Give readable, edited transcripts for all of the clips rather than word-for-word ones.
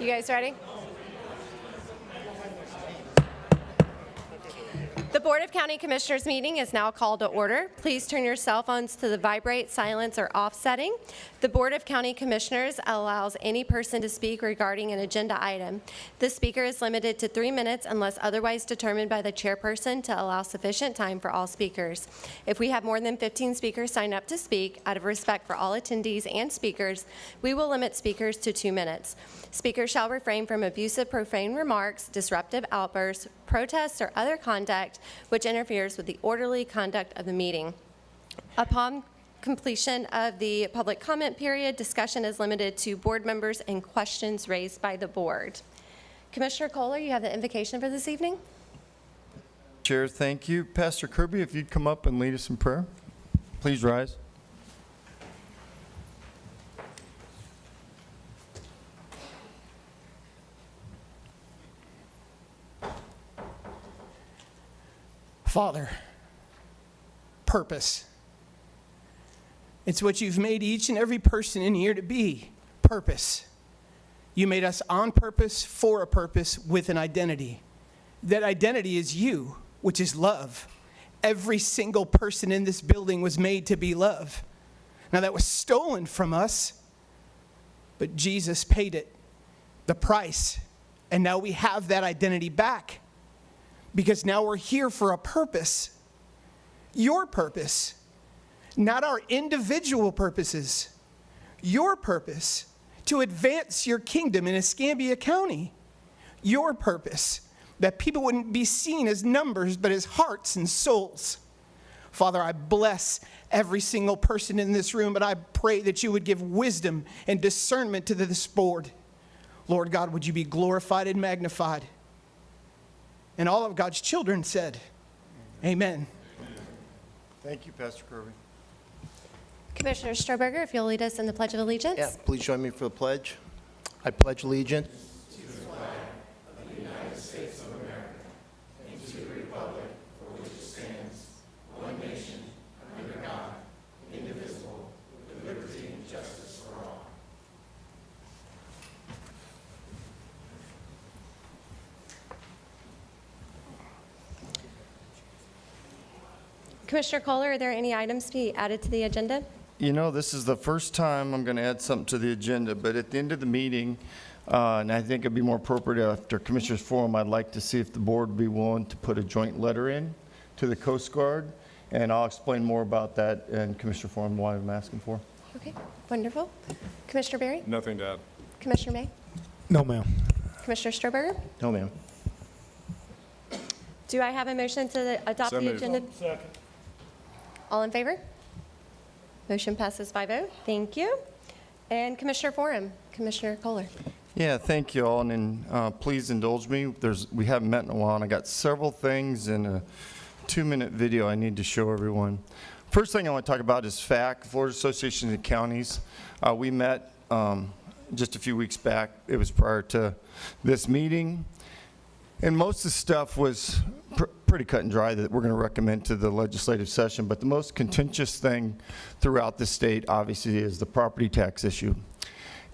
You guys ready? The Board of County Commissioners meeting is now called to order. Please turn your cell phones to the vibrate, silence, or off setting. The Board of County Commissioners allows any person to speak regarding an agenda item. The speaker is limited to 3 minutes unless otherwise determined by the chairperson to allow sufficient time for all speakers. If we have more than 15 speakers sign up to speak, out of respect for all attendees and speakers, we will limit speakers to 2 minutes. Speakers shall refrain from abusive, profane remarks, disruptive outbursts, protests, or other conduct which interferes with the orderly conduct of the meeting. Upon completion of the public comment period, discussion is limited to board members and questions raised by the board. Commissioner Kohler, you have the invocation for this evening. Chair, thank you. Pastor Kirby, if you'd come up and lead us in prayer, please rise. Father, purpose. It's what you've made each and every person in here to be, purpose. You made us on purpose, for a purpose, with an identity. That identity is you, which is love. Every single person in this building was made to be love. Now that was stolen from us, but Jesus paid it, the price, and now we have that identity back. Because now we're here for a purpose, your purpose, not our individual purposes, your purpose to advance your kingdom in Escambia County, your purpose, that people wouldn't be seen as numbers but as hearts and souls. Father, I bless every single person in this room, but I pray that you would give wisdom and discernment to this board. Lord God, would you be glorified and magnified? And all of God's children said, amen. Thank you, Pastor Kirby. Commissioner Strohberger, if you'll lead us in the Pledge of Allegiance. Yeah, please join me for the pledge. I pledge allegiance to the flag of the United States of America and to the republic for which it stands, one nation, under God, indivisible, with liberty and justice for all. Commissioner Kohler, are there any items to be added to the agenda? You know, this is the first time I'm going to add something to the agenda, but at the end of the meeting, and I think it'd be more appropriate after Commissioners Forum, I'd like to see if the board would be willing to put a joint letter in to the Coast Guard, and I'll explain more about that in Commissioner Forum, why I'm asking for. Okay, wonderful. Commissioner Berry? Nothing to add. Commissioner May? No, ma'am. Commissioner Strohberger? No, ma'am. Do I have a motion to adopt So the moved. agenda? Second. All in favor? Motion passes 5-0. Thank you. And Commissioner Forum, Commissioner Kohler. Yeah, thank you all, and then, please indulge me. We haven't met in a while, and I got several things in a 2-minute video I need to show everyone. First thing I want to talk about is FAC, Florida Association of Counties. We met just a few weeks back. It was prior to this meeting. And most of the stuff was pretty cut and dry that we're going to recommend to the legislative session. But the most contentious thing throughout the state, obviously, is the property tax issue.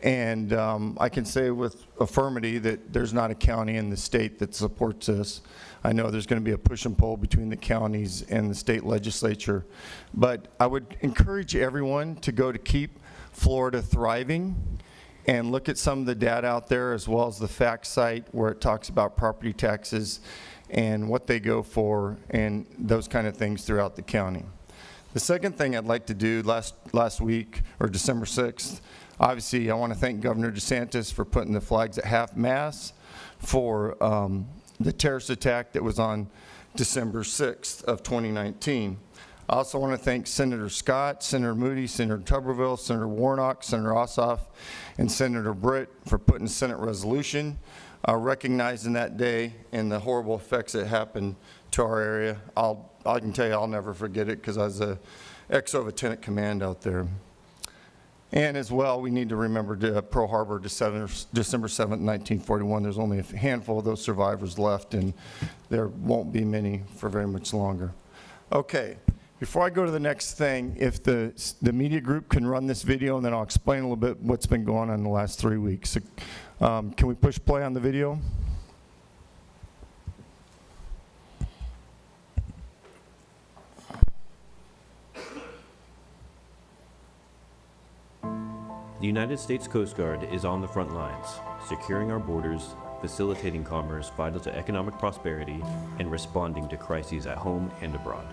And I can say with affirmity that there's not a county in the state that supports this. I know there's going to be a push and pull between the counties and the state legislature. But I would encourage everyone to go to Keep Florida Thriving and look at some of the data out there, as well as the fact site where it talks about property taxes and what they go for and those kind of things throughout the county. The second thing I'd like to do last week, or December 6th, obviously I want to thank Governor DeSantis for putting the flags at half-mast for the terrorist attack that was on December 6th of 2019. I also want to thank Senator Scott, Senator Moody, Senator Tuberville, Senator Warnock, Senator Ossoff, and Senator Britt for putting a Senate resolution recognizing that day and the horrible effects that happened to our area. I can tell you I'll never forget it because I was a XO Lieutenant Command out there. And as well, we need to remember Pearl Harbor, December 7th, 1941. There's only a handful of those survivors left, and there won't be many for very much longer. Okay. Before I go to the next thing, if the media group can run this video, and then I'll explain a little bit what's been going on in the last 3 weeks. Can we push play on the video? The United States Coast Guard is on the front lines, securing our borders, facilitating commerce vital to economic prosperity, and responding to crises at home and abroad.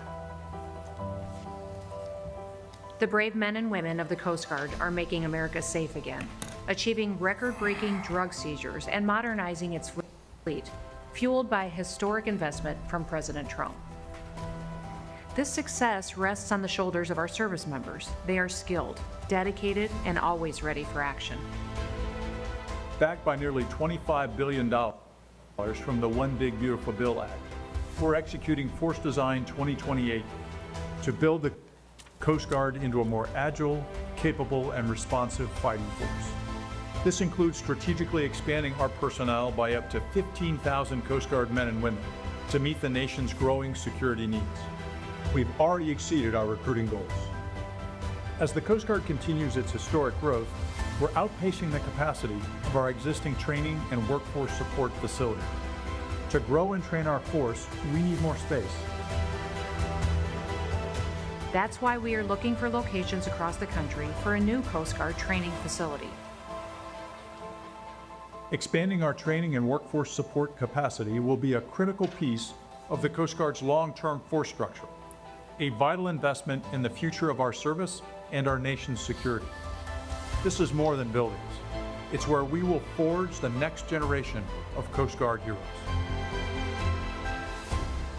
The brave men and women of the Coast Guard are making America safe again, achieving record-breaking drug seizures and modernizing its fleet, fueled by historic investment from President Trump. This success rests on the shoulders of our service members. They are skilled, dedicated, and always ready for action. Backed by nearly $25 billion from the One Big Beautiful Bill Act, we're executing Force Design 2028 to build the Coast Guard into a more agile, capable, and responsive fighting force. This includes strategically expanding our personnel by up to 15,000 Coast Guard men and women to meet the nation's growing security needs. We've already exceeded our recruiting goals. As the Coast Guard continues its historic growth, we're outpacing the capacity of our existing training and workforce support facilities. To grow and train our force, we need more space. That's why we are looking for locations across the country for a new Coast Guard training facility. Expanding our training and workforce support capacity will be a critical piece of the Coast Guard's long-term force structure, a vital investment in the future of our service and our nation's security. This is more than buildings. It's where we will forge the next generation of Coast Guard heroes.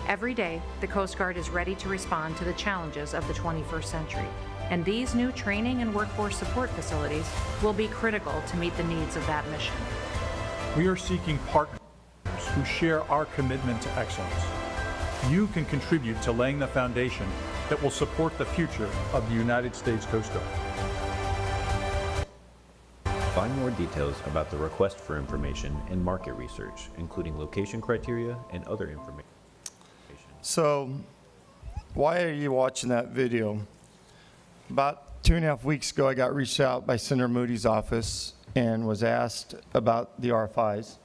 Every day, the Coast Guard is ready to respond to the challenges of the 21st century, and these new training and workforce support facilities will be critical to meet the needs of that mission. We are seeking partners who share our commitment to excellence. You can contribute to laying the foundation that will support the future of the United States Coast Guard. Find more details about the request for information and market research, including location criteria and other information. So, why are you watching that video? About 2.5 weeks ago, I got reached out by Senator Moody's office and was asked about the RFIs.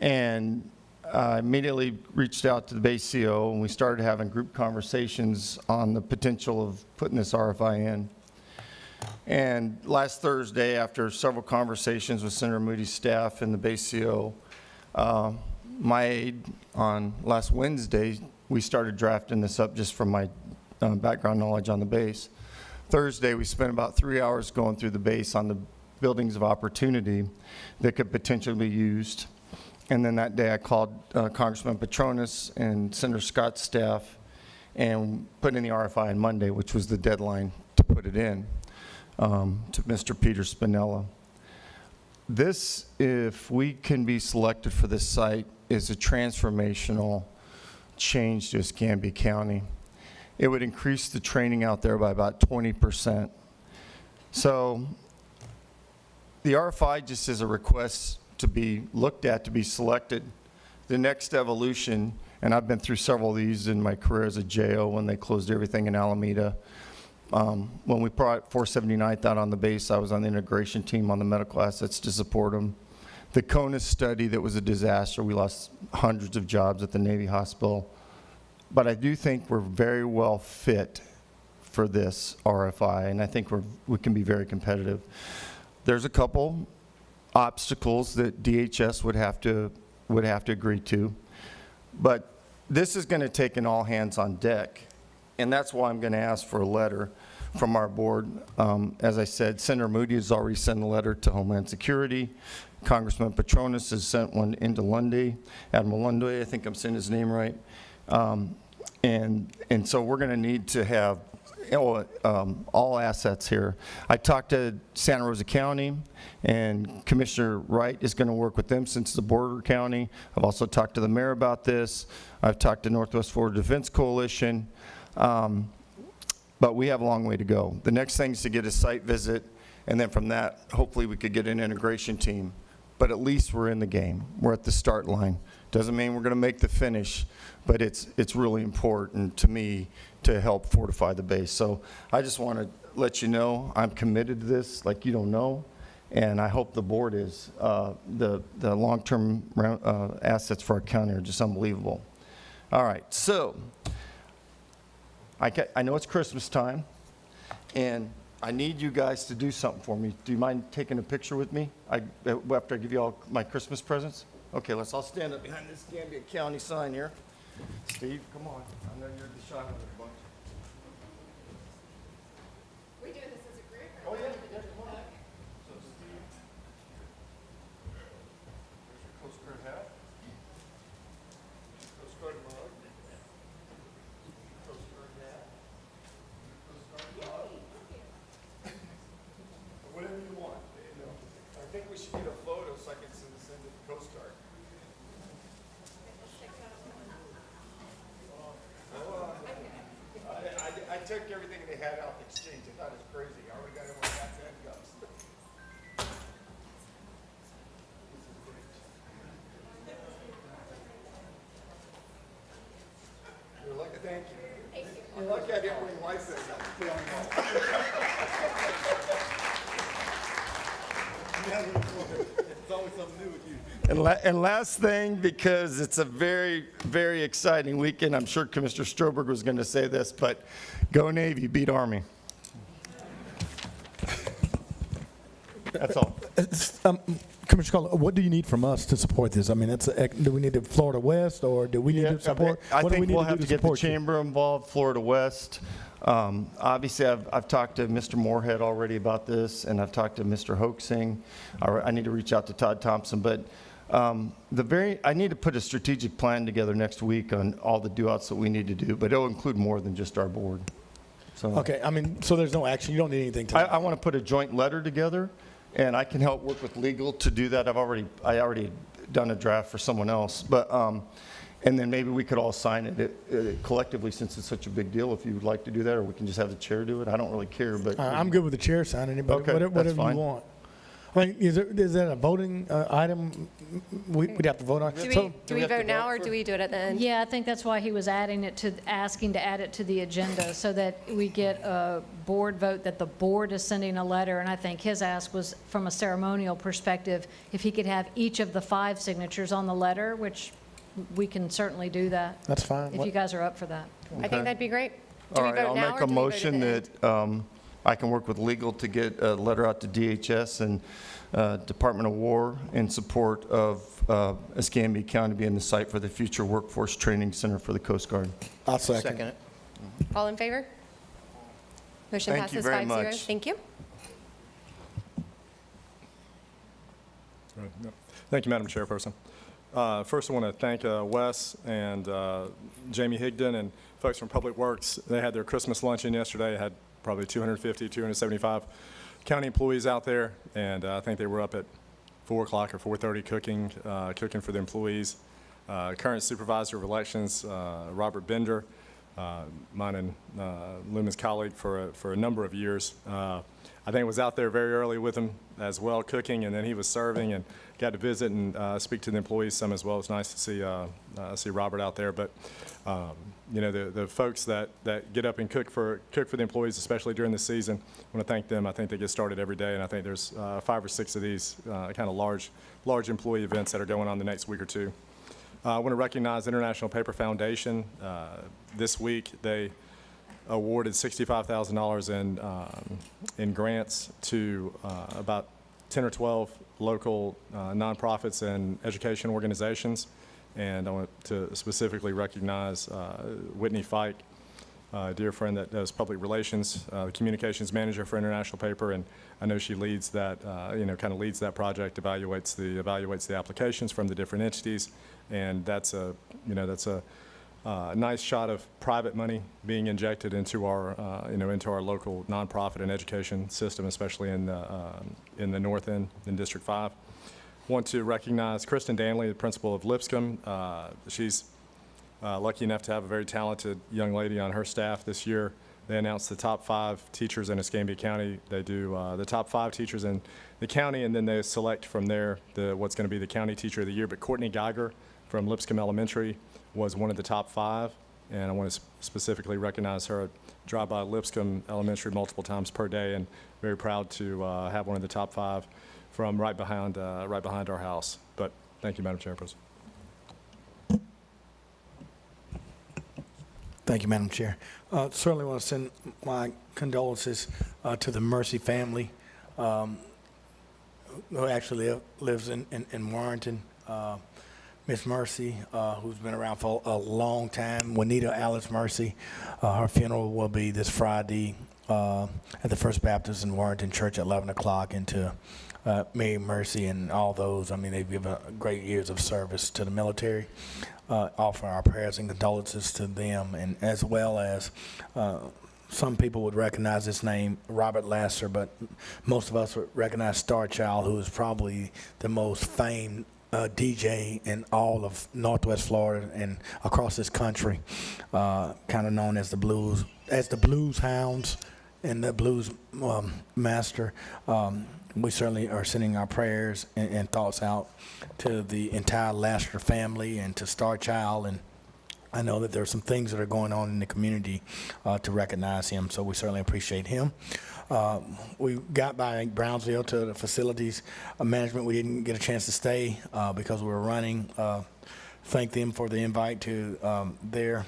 And I immediately reached out to the base CO, and we started having group conversations on the potential of putting this RFI in. And last Thursday, after several conversations with Senator Moody's staff and the base CO, my aide on last Wednesday, we started drafting this up just from my background knowledge on the base. Thursday, we spent about 3 hours going through the base on the buildings of opportunity that could potentially be used. And then that day, I called Congressman Petronis and Senator Scott's staff and put in the RFI on Monday, which was the deadline to put it in, to Mr. Peter Spinella. This, if we can be selected for this site, is a transformational change to Escambia County. It would increase the training out there by about 20%. So the RFI just is a request to be looked at, to be selected. The next evolution, and I've been through several of these in my career as a JO when they closed everything in Alameda. When we brought 479th out on the base, I was on the integration team on the medical assets to support them. The CONUS study that was a disaster, we lost hundreds of jobs at the Navy Hospital. But I do think we're very well fit for this RFI, and I think we can be very competitive. There's a couple obstacles that DHS would have to agree to, but this is going to take an all hands on deck, and that's why I'm going to ask for a letter from our board. As I said, Senator Moody has already sent a letter to Homeland Security. Congressman Petronis has sent one into Lundy, Admiral Lundy, I think I'm saying his name right. And so we're going to need to have all assets here. I talked to Santa Rosa County, and Commissioner Wright is going to work with them since it's a border county. I've also talked to the mayor about this. I've talked to Northwest Florida Defense Coalition. But we have a long way to go. The next thing is to get a site visit, and then from that, hopefully we could get an integration team. but at least we're in the game. We're at the start line. Doesn't mean we're going to make the finish, but it's really important to me to help fortify the base. So I just want to let you know I'm committed to this like you don't know, and I hope the board is. The long-term assets for our county are just unbelievable. All right, so I know it's Christmas time, and I need you guys to do something for me. Do you mind taking a picture with me after I give you all my Christmas presents? Okay, let's all stand up behind this Gambia County sign here. Steve, come on. I know you're the shy one of the bunch. We doing this as a group? Oh, yeah, come on. So Steve, there's your Coast Guard hat. Coast Guard mug. Coast Guard hat. Coast Guard mug. Whatever you want, you know. I think we should get a photo so I can send this into the Coast Guard. I took everything they had out in exchange. I thought it was crazy. I already got everyone hats and cups. You're lucky. Thank you. You're lucky I didn't bring license. It's always something new with you. And last thing, because it's a very, very exciting weekend, I'm sure Commissioner Stroberg was going to say this, but go Navy, beat Army. That's all. Commissioner Carla, what do you need from us to support this? I mean, do we need the Florida West, or do we need to support? I what do we think need we'll to have do to get the support you? chamber involved, Florida West. Obviously, I've talked to Mr. Moorhead already about this, and I've talked to Mr. Hoaxing. I need to reach out to Todd Thompson, but I need to put a strategic plan together next week on all the do-outs that we need to do, but it'll include more than just our board. So Okay, I mean, so there's no action. You don't need anything tonight. I want to put a joint letter together, and I can help work with legal to do that. I already done a draft for someone else, but and then maybe we could all sign it collectively, since it's such a big deal. If you would like to do that, or we can just have the chair do it. I don't really care, but I'm good with the chair signing it, but Okay, whatever, that's whatever fine. you want. I mean, is that a voting item we'd have to vote on? Do we vote now, or do we do it at the end? Yeah, I think that's why he was asking to add it to the agenda, so that we get a board vote that the board is sending a letter. And I think his ask was, from a ceremonial perspective, if he could have each of the 5 signatures on the letter, which we can certainly do that, That's fine. if you guys are up for that. I think that'd be great. Do All we right, vote I'll now, make or a do we vote at motion the end? that I can work with legal to get a letter out to DHS and Department of War in support of Escambia County being the site for the future workforce training center for the Coast Guard. I'll second. Second it. All in favor? Motion Thank you passes very 5-0. much. Thank you. Thank you, Madam Chairperson. First, I want to thank Wes and Jamie Higdon and folks from Public Works. They had their Christmas luncheon yesterday. They had probably 250, 275 county employees out there, and I think they were up at 4 o'clock or 4:30 cooking for the employees. Current Supervisor of Elections, Robert Bender, mine and Lumen's colleague for a number of years. I think was out there very early with him as well, cooking, and then he was serving, and got to visit and speak to the employees some as well. It's nice to see Robert out there. But you know, the folks that get up and cook for the employees, especially during the season, I want to thank them. I think they get started every day, and I think there's 5 or 6 of these kind of large employee events that are going on the next week or two. I want to recognize International Paper Foundation. This week, they awarded $65,000 in grants to about 10 or 12 local nonprofits and education organizations. And I want to specifically recognize Whitney Fike, a dear friend that does public relations, the communications manager for International Paper, and I know she leads that, kind of leads that project, evaluates the applications from the different entities, and that's a nice shot of private money being injected into our local nonprofit and education system, especially in the North End in District 5. Want to recognize Kristen Danley, the principal of Lipscomb. She's lucky enough to have a very talented young lady on her staff this year, They announce the top 5 teachers in Escambia County. They do the top 5 teachers in the county, and then they select from there what's going to be the county teacher of the year. But Courtney Geiger from Lipscomb Elementary was one of the top 5, and I want to specifically recognize her. I drive by Lipscomb Elementary multiple times per day, and very proud to have one of the top 5 from right behind our house. But thank you, Madam Chairperson. Thank you, Madam Chair. Certainly want to send my condolences to the Mercy family, who actually lives in Warrenton. Miss Mercy, who's been around for a long time, Juanita Alice Mercy. Her funeral will be this Friday at the First Baptist in Warrenton Church at 11 o'clock, and to Mary Mercy and all those. I mean, they've given great years of service to the military. Offer our prayers and condolences to them, and as well as some people would recognize this name, Robert Lasser, but most of us would recognize Star Child, who is probably the most famed DJ in all of Northwest Florida and across this country, kind of known as the Blues Hounds and the Blues Master. We certainly are sending our prayers and thoughts out to the entire Laster family and to Star Child. And I know that there are some things that are going on in the community to recognize him, so we certainly appreciate him. We got by Brownsville to the facilities management. We didn't get a chance to stay because we were running. Thank them for the invite to their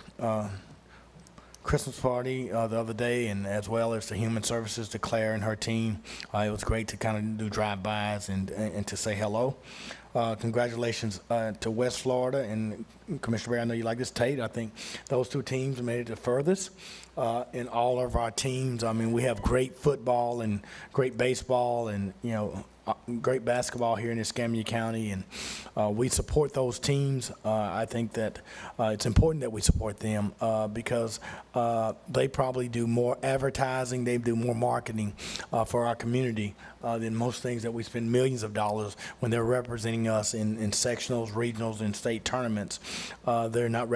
Christmas party the other day, and as well as to Human Services, to Claire and her team. It was great to kind of do drive-bys and to say hello. Congratulations to West Florida and Commissioner Barry. I know you like this, Tate. I think those 2 teams made it the furthest. In all of our teams, I mean, we have great football and great baseball and, great basketball here in Escambia County, and we support those teams. I think that it's important that we support them because they probably do more advertising, they do more marketing for our community than most things that we spend millions of dollars when they're representing us in sectionals, regionals, and state tournaments. They're not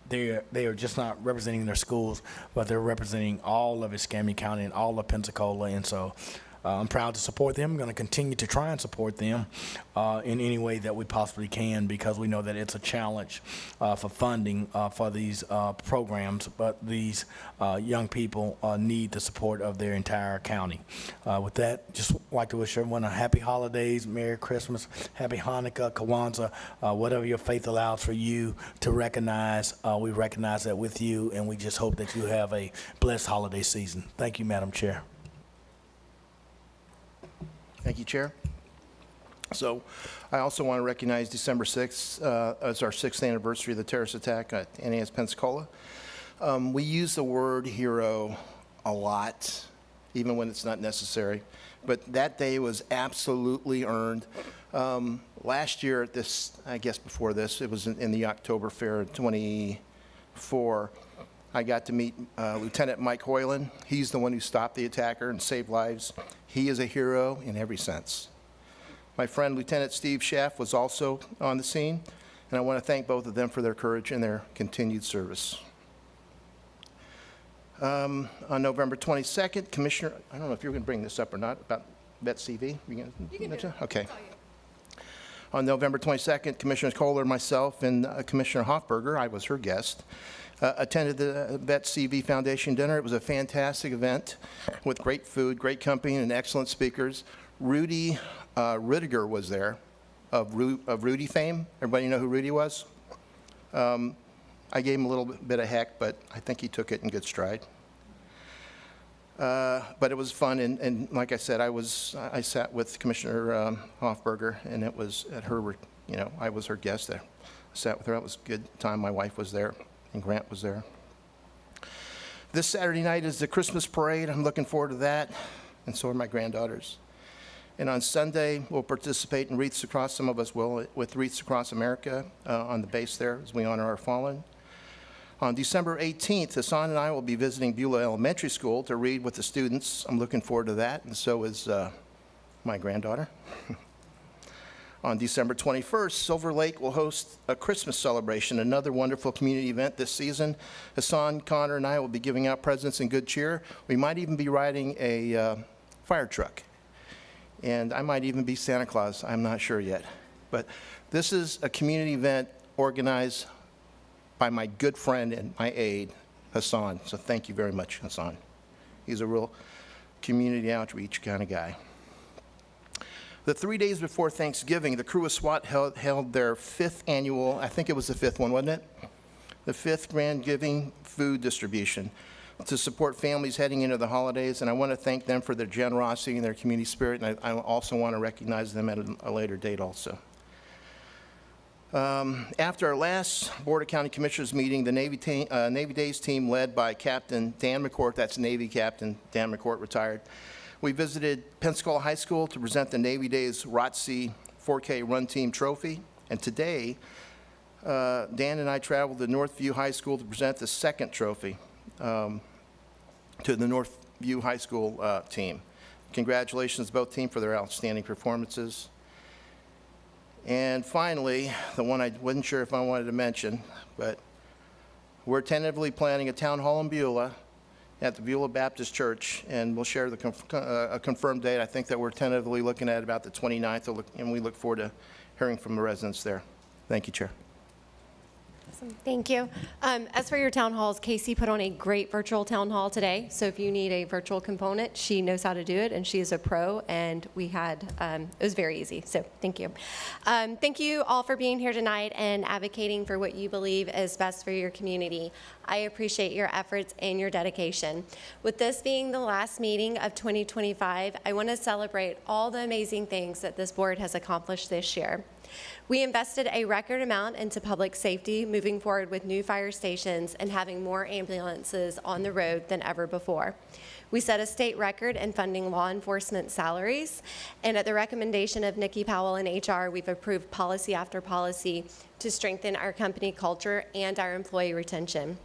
they are just not representing their schools, but they're representing all of Escambia County and all of Pensacola, and so I'm proud to support them. I'm going to continue to try and support them in any way that we possibly can, because we know that it's a challenge for funding for these programs, but these young people need the support of their entire county. With that, just like to wish everyone a happy holidays, Merry Christmas, Happy Hanukkah, Kwanzaa, whatever your faith allows for you to recognize. We recognize that with you, and we just hope that you have a blessed holiday season. Thank you, Madam Chair. Thank you, Chair. So I also want to recognize December 6th as our 6th anniversary of the terrorist attack at NAS Pensacola. We use the word hero a lot, even when it's not necessary, but that day was absolutely earned. Last year at this, I guess before this, it was in the October Fair of 24, I got to meet Lieutenant Mike Hoyland. He's the one who stopped the attacker and saved lives. He is a hero in every sense. My friend Lieutenant Steve Schaff was also on the scene, and I want to thank both of them for their courage and their continued service. On November 22nd, Commissioner, I don't know if you're going to bring this up or not, about Betsy V. You can do it. Okay. On November 22nd, Commissioner Kohler, myself, and Commissioner Hoffberger, I was her guest, attended the Betsy V Foundation dinner. It was a fantastic event with great food, great company, and excellent speakers. Rudy Rudiger was there, of Rudy fame. Everybody know who Rudy was? I gave him a little bit of heck, but I think he took it in good stride. But it was fun, and like I said, I sat with Commissioner Hoffberger, and it was at her, I was her guest there. I sat with her. It was a good time. My wife was there, and Grant was there. This Saturday night is the Christmas parade. I'm looking forward to that, and so are my granddaughters. And on Sunday, we'll participate in Wreaths Across, some of us will, with Wreaths Across America on the base there as we honor our fallen. On December 18th, Hassan and I will be visiting Beulah Elementary School to read with the students. I'm looking forward to that, and so is my granddaughter. On December 21st, Silver Lake will host a Christmas celebration, another wonderful community event this season. Hassan, Connor, and I will be giving out presents and good cheer. We might even be riding a fire truck. And I might even be Santa Claus. I'm not sure yet. But this is a community event organized by my good friend and my aide, Hassan. So thank you very much, Hassan. He's a real community outreach kind of guy. The 3 days before Thanksgiving, the crew of SWAT held their 5th annual, I think it was the 5th one, wasn't it? The 5th Grand Giving food distribution to support families heading into the holidays. And I want to thank them for their generosity and their community spirit. And I also want to recognize them at a later date also. After our last Board of County Commissioners meeting, the Navy Days team led by Captain Dan McCourt, that's Navy Captain Dan McCourt, retired. We visited Pensacola High School to present the Navy Days ROTC 4K Run Team Trophy. And today, Dan and I traveled to Northview High School to present the second trophy to the Northview High School team. Congratulations, both teams, for their outstanding performances. And finally, the one I wasn't sure if I wanted to mention, but we're tentatively planning a town hall in Beulah at the Beulah Baptist Church, and we'll share a confirmed date. I think that we're tentatively looking at about the 29th, and we look forward to hearing from the residents there. Thank you, Chair. Awesome. Thank you. As for your town halls, Casey put on a great virtual town hall today. So if you need a virtual component, she knows how to do it, and she is a pro, and we had, it was very easy. So thank you. Thank you all for being here tonight and advocating for what you believe is best for your community. I appreciate your efforts and your dedication. With this being the last meeting of 2025, I want to celebrate all the amazing things that this board has accomplished this year. We invested a record amount into public safety, moving forward with new fire stations and having more ambulances on the road than ever before. We set a state record in funding law enforcement salaries, and at the recommendation of Nikki Powell and HR, we've approved policy after policy to strengthen our company culture and our employee retention.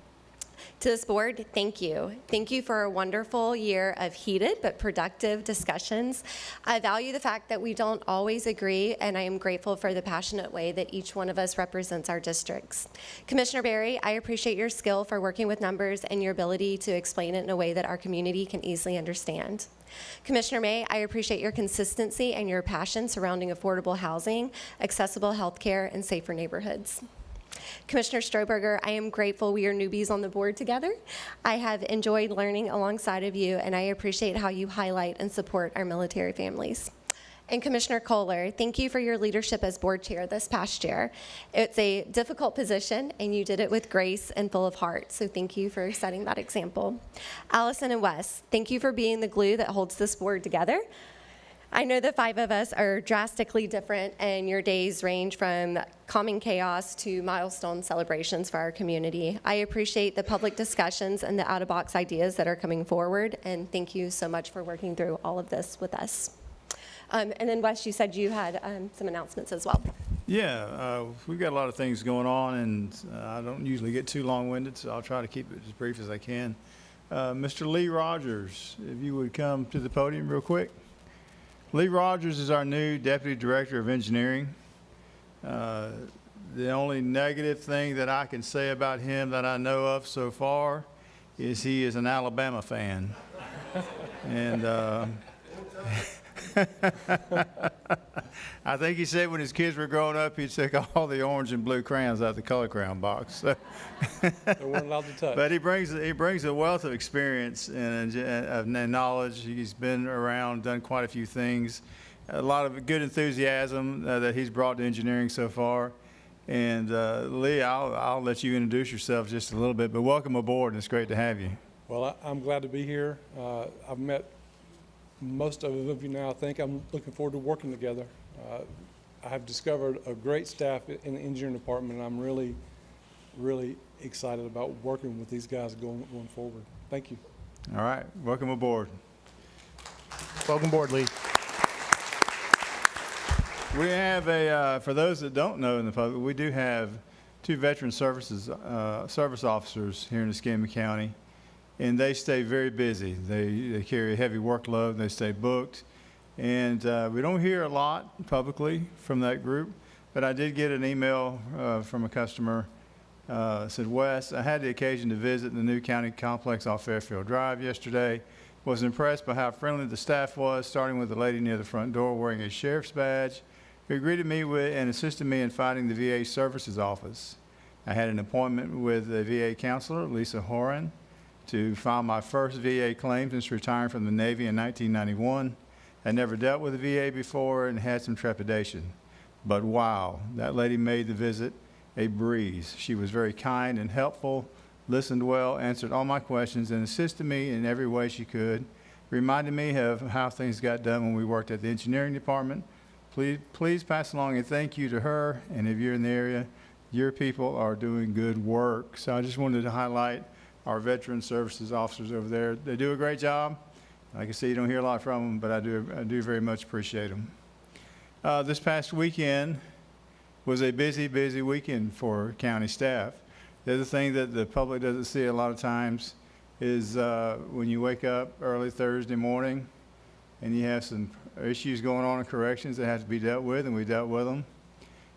To this board, thank you. Thank you for a wonderful year of heated but productive discussions. I value the fact that we don't always agree, and I am grateful for the passionate way that each one of us represents our districts. Commissioner Berry, I appreciate your skill for working with numbers and your ability to explain it in a way that our community can easily understand. Commissioner May, I appreciate your consistency and your passion surrounding affordable housing, accessible health care, and safer neighborhoods. Commissioner Stroberger, I am grateful we are newbies on the board together. I have enjoyed learning alongside of you, and I appreciate how you highlight and support our military families. And Commissioner Kohler, thank you for your leadership as board chair this past year. It's a difficult position, and you did it with grace and full of heart, so thank you for setting that example. Allison and Wes, thank you for being the glue that holds this board together. I know the 5 of us are drastically different, and your days range from calming chaos to milestone celebrations for our community. I appreciate the public discussions and the out-of-box ideas that are coming forward, and thank you so much for working through all of this with us. And then, Wes, you said you had some announcements as well. Yeah, we've got a lot of things going on, and I don't usually get too long-winded, so I'll try to keep it as brief as I can. Mr. Lee Rogers, if you would come to the podium real quick. Lee Rogers is our new Deputy Director of Engineering. The only negative thing that I can say about him that I know of so far is he is an Alabama fan. And I think he said when his kids were growing up, he took all the orange and blue crayons out of the color crayon box. So They weren't allowed to touch. but he brings a wealth of experience and knowledge. He's been around, done quite a few things, a lot of good enthusiasm that he's brought to engineering so far. And Lee, I'll let you introduce yourself just a little bit, but welcome aboard, and it's great to have you. Well, I'm glad to be here. I've met most of you now. I think I'm looking forward to working together. I have discovered a great staff in the engineering department, and I'm really, really excited about working with these guys going forward. Thank you. All right, welcome aboard. Welcome aboard, Lee. We have for those that don't know in the public, we do have 2 veteran service officers here in Escambia County, and they stay very busy. They carry a heavy workload, they stay booked, And we don't hear a lot publicly from that group, but I did get an email from a customer. Said, Wes, I had the occasion to visit the new county complex off Fairfield Drive yesterday. Was impressed by how friendly the staff was, starting with the lady near the front door wearing a sheriff's badge, who greeted me with and assisted me in finding the VA services office. I had an appointment with the VA counselor, Lisa Horan, to file my first VA claim since retiring from the Navy in 1991. I never dealt with the VA before and had some trepidation. But wow, that lady made the visit a breeze. She was very kind and helpful, listened well, answered all my questions, and assisted me in every way she could. Reminded me of how things got done when we worked at the engineering department. Please pass along a thank you to her, and if you're in the area, your people are doing good work. So I just wanted to highlight our veteran services officers over there. They do a great job. Like I say, you don't hear a lot from them, but I do very much appreciate them. This past weekend was a busy, busy weekend for county staff. The other thing that the public doesn't see a lot of times is when you wake up early Thursday morning and you have some issues going on in corrections that have to be dealt with, and we dealt with them.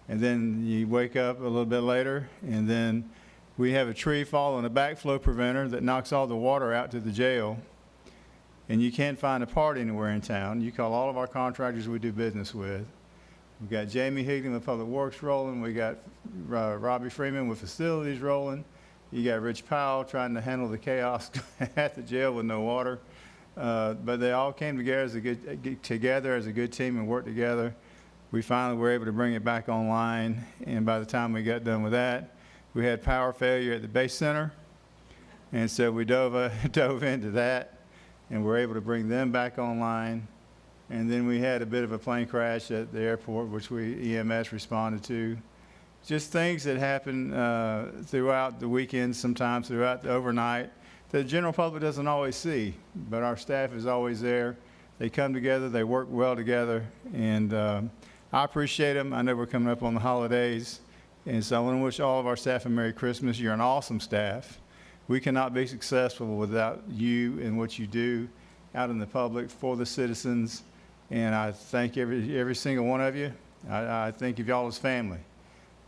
And then you wake up a little bit later, and then we have a tree fall on a backflow preventer that knocks all the water out to the jail, and you can't find a part anywhere in town. You call all of our contractors we do business with. We've got Jamie Higdon with Public Works rolling. We got Robbie Freeman with Facilities rolling. You got Rich Powell trying to handle the chaos at the jail with no water. But they all came together as a good team and worked together. We finally were able to bring it back online, and by the time we got done with that, we had power failure at the base center, and so we dove into that, and were able to bring them back online. And then we had a bit of a plane crash at the airport, which EMS responded to. Just things that happen throughout the weekend, sometimes throughout the overnight, that the general public doesn't always see, but our staff is always there. They come together, they work well together, and I appreciate them. I know we're coming up on the holidays, and so I want to wish all of our staff a Merry Christmas. You're an awesome staff. We cannot be successful without you and what you do out in the public for the citizens, and I thank every single one of you. I think of y'all as family.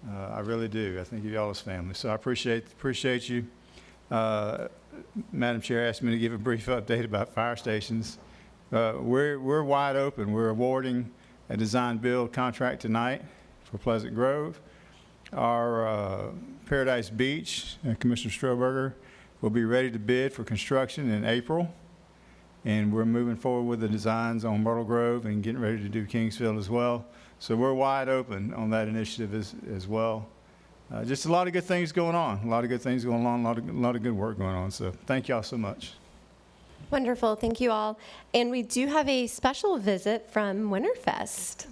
I really do. I think of y'all as family. So I appreciate you. Madam Chair asked me to give a brief update about fire stations. We're wide open. We're awarding a design-build contract tonight for Pleasant Grove. Our Paradise Beach, Commissioner Strohberger, will be ready to bid for construction in April. And we're moving forward with the designs on Myrtle Grove and getting ready to do Kingsfield as well. So we're wide open on that initiative as well. Just a lot of good things going on. A lot of good things going on. A lot of good work going on. So thank y'all so much. Wonderful, thank you all. And we do have a special visit from Winterfest.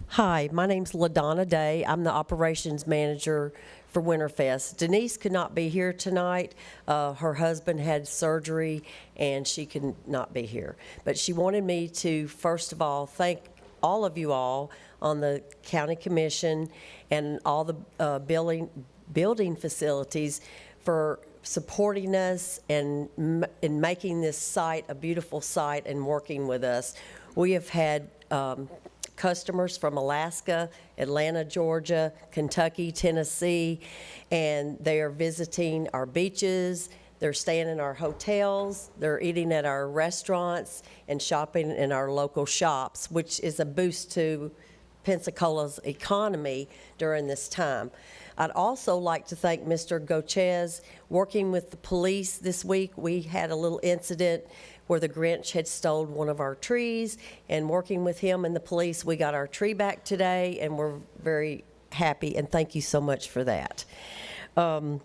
Hi, my name's LaDonna Day. I'm the operations manager for Winterfest. Denise could not be here tonight. Her husband had surgery and she could not be here. But she wanted me to, first of all, thank all of you all on the county commission and all the building facilities for supporting us and in making this site a beautiful site and working with us. We have had customers from Alaska, Atlanta, Georgia, Kentucky, Tennessee, and they are visiting our beaches. They're staying in our hotels. They're eating at our restaurants and shopping in our local shops, which is a boost to Pensacola's economy during this time. I'd also like to thank Mr. Gochez. Working with the police this week, we had a little incident where the Grinch had stolen one of our trees, and working with him and the police, we got our tree back today, and we're very happy, and thank you so much for that. At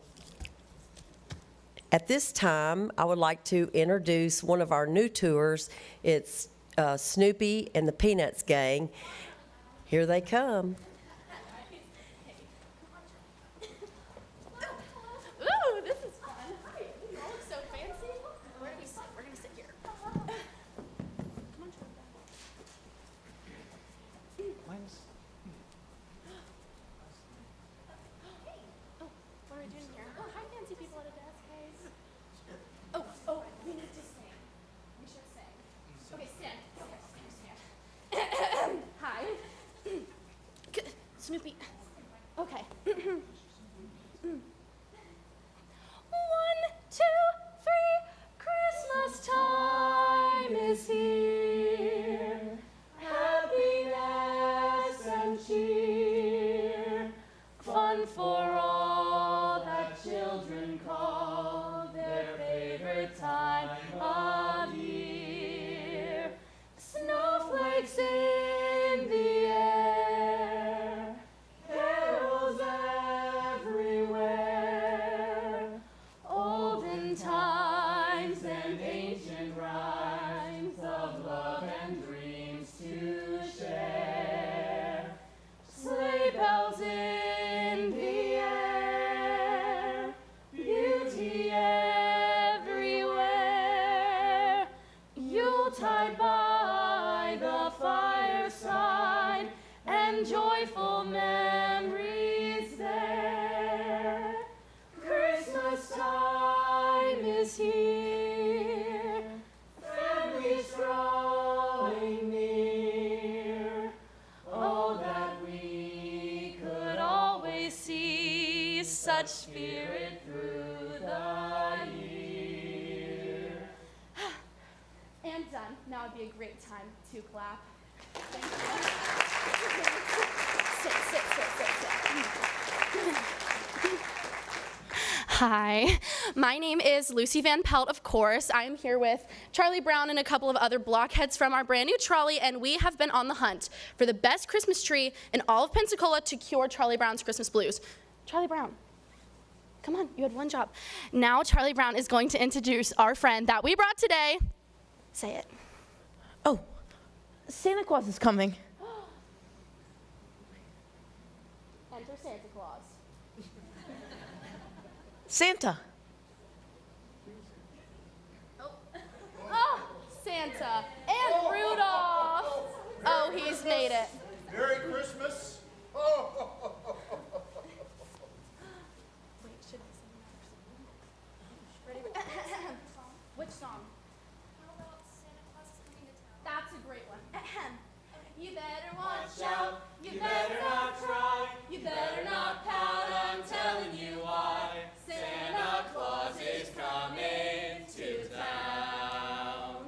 this time, I would like to introduce one of our new tours. It's Snoopy and the Peanuts Gang. Here they come. Ooh, this is fun. Hi, you all look so fancy. Where do we sit? We're gonna sit here. Come on, Hey, oh, what are we doing here? Oh, hi, fancy people at a desk, guys. ancient rhymes of love and dreams to share. Sleigh bells in the air, beauty everywhere. Yuletide by the fireside, and joyful memories there. Christmas time is here, families drawing near. Oh, that we could always see such spirit through the year. And done. Now would be a great time to clap. Thank you. Sit. Hi, my name is Lucy Van Pelt, of course. I am here with Charlie Brown and a couple of other blockheads from our brand new trolley, and we have been on the hunt for the best Christmas tree in all of Pensacola to cure Charlie Brown's Christmas blues. Charlie Brown, come on, you had one job. Now Charlie Brown is going to introduce our friend that we brought today. Say it. Oh, Santa Claus is coming. Enter Santa Claus. Santa. Oh, Santa and Rudolph. Oh, he's made it. Merry Christmas. Wait, should I sing that? Ready? Which song? How about Santa Claus is coming to town? That's a great one. You better watch out. You better not cry. You better not pout. I'm telling you why. Santa Claus is coming to town.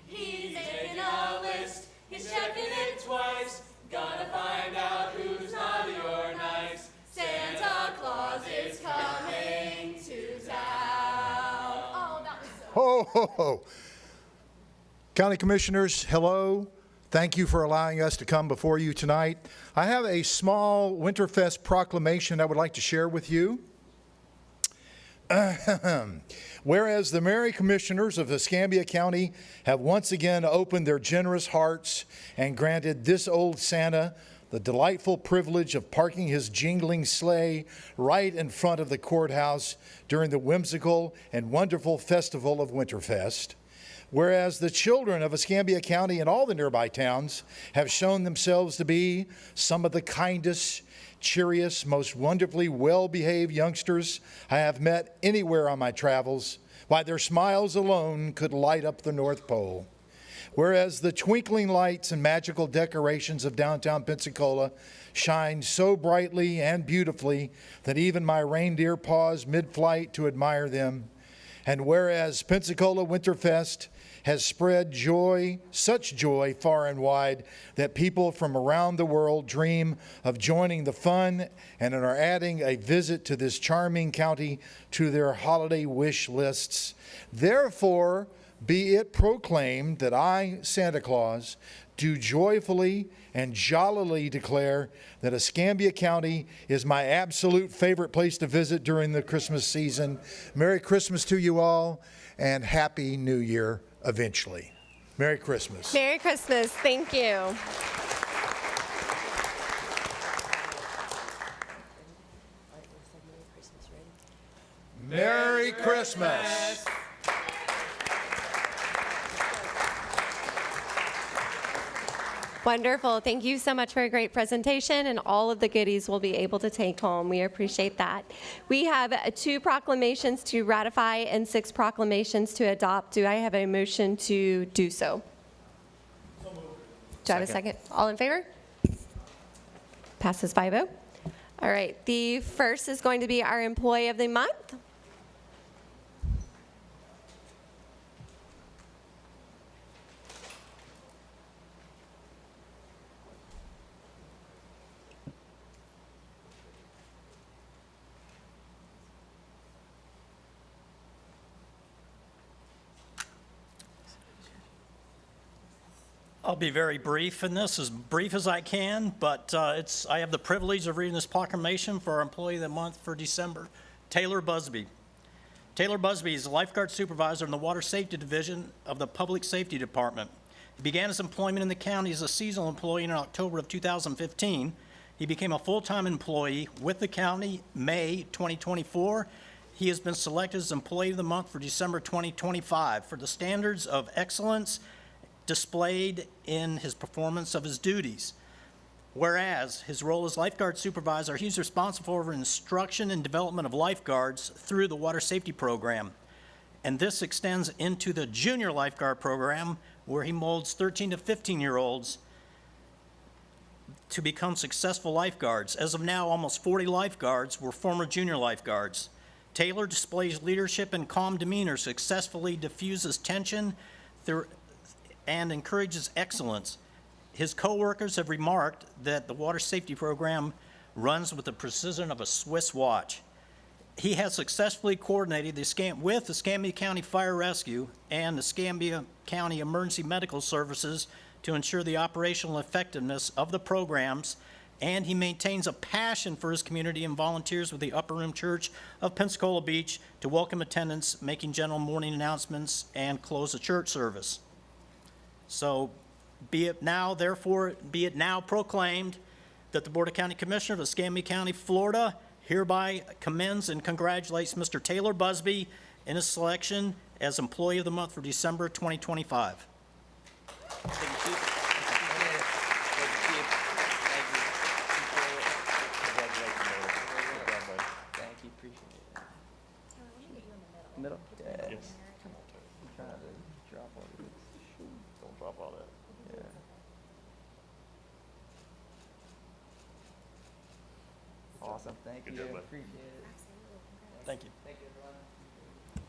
He's making a list. He's checking it twice. Gonna find out who's naughty or nice. Santa Claus is coming to town. Oh, that was so. Ho, ho, ho. County Commissioners, hello. Thank you for allowing us to come before you tonight. I have a small Winterfest proclamation I would like to share with you. Whereas the Merry Commissioners of Escambia County have once again opened their generous hearts and granted this old Santa the delightful privilege of parking his jingling sleigh right in front of the courthouse during the whimsical and wonderful festival of Winterfest. Whereas the children of Escambia County and all the nearby towns have shown themselves to be some of the kindest, cheeriest, most wonderfully well-behaved youngsters I have met anywhere on my travels, why their smiles alone could light up the North Pole. Whereas the twinkling lights and magical decorations of downtown Pensacola shine so brightly and beautifully that even my reindeer paused mid-flight to admire them. And whereas Pensacola Winterfest has spread joy, such joy far and wide, that people from around the world dream of joining the fun and are adding a visit to this charming county to their holiday wish lists. Therefore, be it proclaimed that I, Santa Claus, do joyfully and jollily declare that Escambia County is my absolute favorite place to visit during the Christmas season. Merry Christmas to you all, and Happy New Year eventually. Merry Christmas. Merry Christmas. Thank you. Merry Christmas. Wonderful. Thank you so much for a great presentation and all of the goodies we'll be able to take home. We appreciate that. We have 2 proclamations to ratify and 6 proclamations to adopt. Do I have a motion to do so? Do I have a second? All in favor? Passes 5-0. All right. The first is going to be our Employee of the Month. I'll be very brief in this, as brief as I can, but I have the privilege of reading this proclamation for our Employee of the Month for December, Taylor Busby. Taylor Busby is a lifeguard supervisor in the Water Safety Division of the Public Safety Department. He began his employment in the county as a seasonal employee in October of 2015. He became a full-time employee with the county May 2024. He has been selected as Employee of the Month for December 2025 for the standards of excellence displayed in his performance of his duties. Whereas his role as lifeguard supervisor, he's responsible for instruction and development of lifeguards through the water safety program. And this extends into the junior lifeguard program, where he molds 13 to 15-year-olds to become successful lifeguards. As of now, almost 40 lifeguards were former junior lifeguards. Taylor displays leadership and calm demeanor, successfully diffuses tension and encourages excellence. His coworkers have remarked that the water safety program runs with the precision of a Swiss watch. He has successfully coordinated with the Escambia County Fire Rescue and the Escambia County Emergency Medical Services to ensure the operational effectiveness of the programs, and he maintains a passion for his community and volunteers with the Upper Room Church of Pensacola Beach to welcome attendance, making general morning announcements, and close the church service. So be it now proclaimed that the Board of County Commissioners of Escambia County, Florida, hereby commends and congratulates Mr. Taylor Busby in his selection as Employee of the Month for December 2025. Middle? Yes. I'm trying to drop all this. Don't drop all that. Yeah. Awesome. Thank you. Appreciate it. Thank you. Thank you, everyone.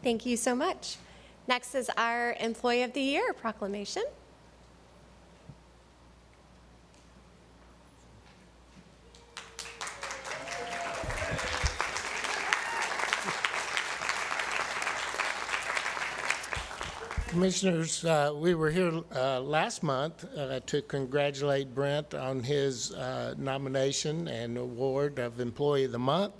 Thank you so much. Next is our Employee of the Year proclamation. Commissioners, we were here last month to congratulate Brent on his nomination and award of Employee of the Month.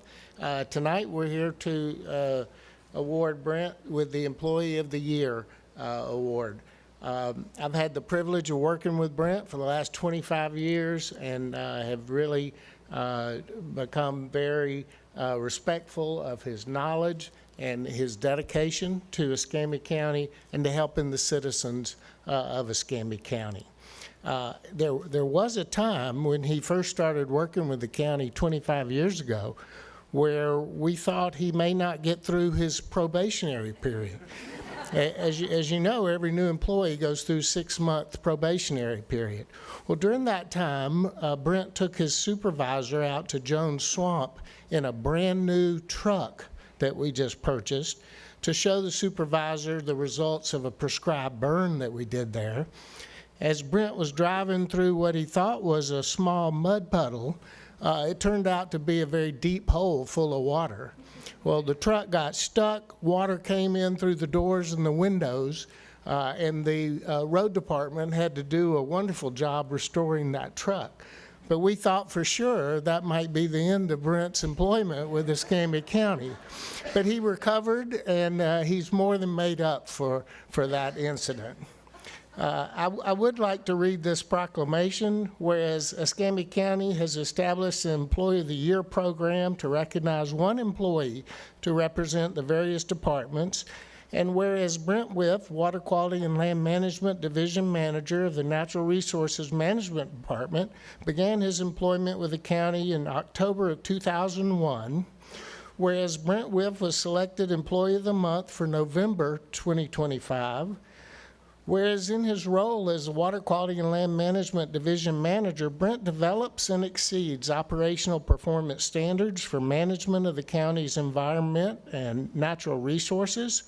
Tonight, we're here to award Brent with the Employee of the Year award. I've had the privilege of working with Brent for the last 25 years and have really become very respectful of his knowledge and his dedication to Escambia County and to helping the citizens of Escambia County. There was a time when he first started working with the county 25 years ago where we thought he may not get through his probationary period. As you know, every new employee goes through a 6-month probationary period. Well, during that time, Brent took his supervisor out to Jones Swamp in a brand-new truck that we just purchased to show the supervisor the results of a prescribed burn that we did there. As Brent was driving through what he thought was a small mud puddle, it turned out to be a very deep hole full of water. Well, the truck got stuck, water came in through the doors and the windows, and the road department had to do a wonderful job restoring that truck. But we thought for sure that might be the end of Brent's employment with Escambia County. But he recovered, and he's more than made up for that incident. I would like to read this proclamation. Whereas Escambia County has established an Employee of the Year program to recognize one employee to represent the various departments, and whereas Brent Whiff, Water Quality and Land Management Division Manager of the Natural Resources Management Department, began his employment with the county in October of 2001, whereas Brent Whiff was selected Employee of the Month for November 2025, whereas in his role as Water Quality and Land Management Division Manager, Brent develops and exceeds operational performance standards for management of the county's environment and natural resources.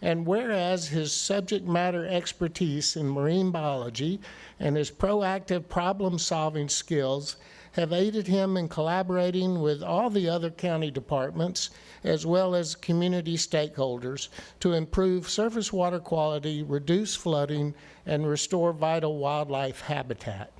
And whereas his subject matter expertise in marine biology and his proactive problem-solving skills have aided him in collaborating with all the other county departments as well as community stakeholders to improve surface water quality, reduce flooding, and restore vital wildlife habitat.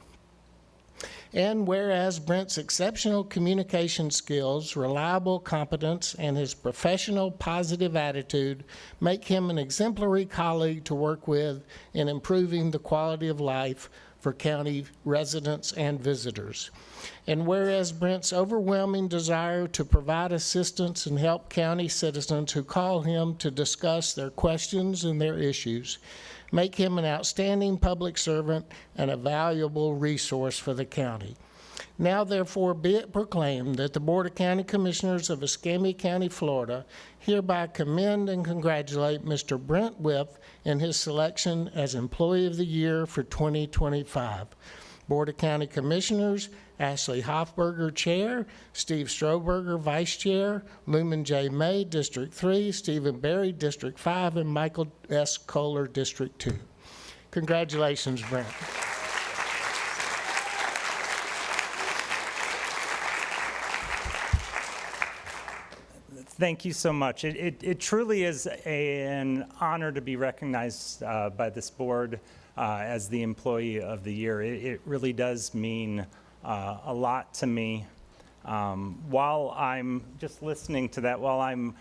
And whereas Brent's exceptional communication skills, reliable competence, and his professional positive attitude make him an exemplary colleague to work with in improving the quality of life for county residents and visitors. And whereas Brent's overwhelming desire to provide assistance and help county citizens who call him to discuss their questions and their issues make him an outstanding public servant and a valuable resource for the county. Now therefore be it proclaimed that the Board of County Commissioners of Escambia County, Florida hereby commend and congratulate Mr. Brent Whip in his selection as Employee of the Year for 2025. Board of County Commissioners, Ashley Hoffberger, Chair, Steve Stroberger, Vice Chair, Lumen J. May, District 3, Stephen Berry, District 5, and Michael S. Kohler, District 2. Congratulations, Brent. Thank you so much. It truly is an honor to be recognized by this board as the Employee of the Year. It really does mean a lot to me. While I'm just listening to that, while I'm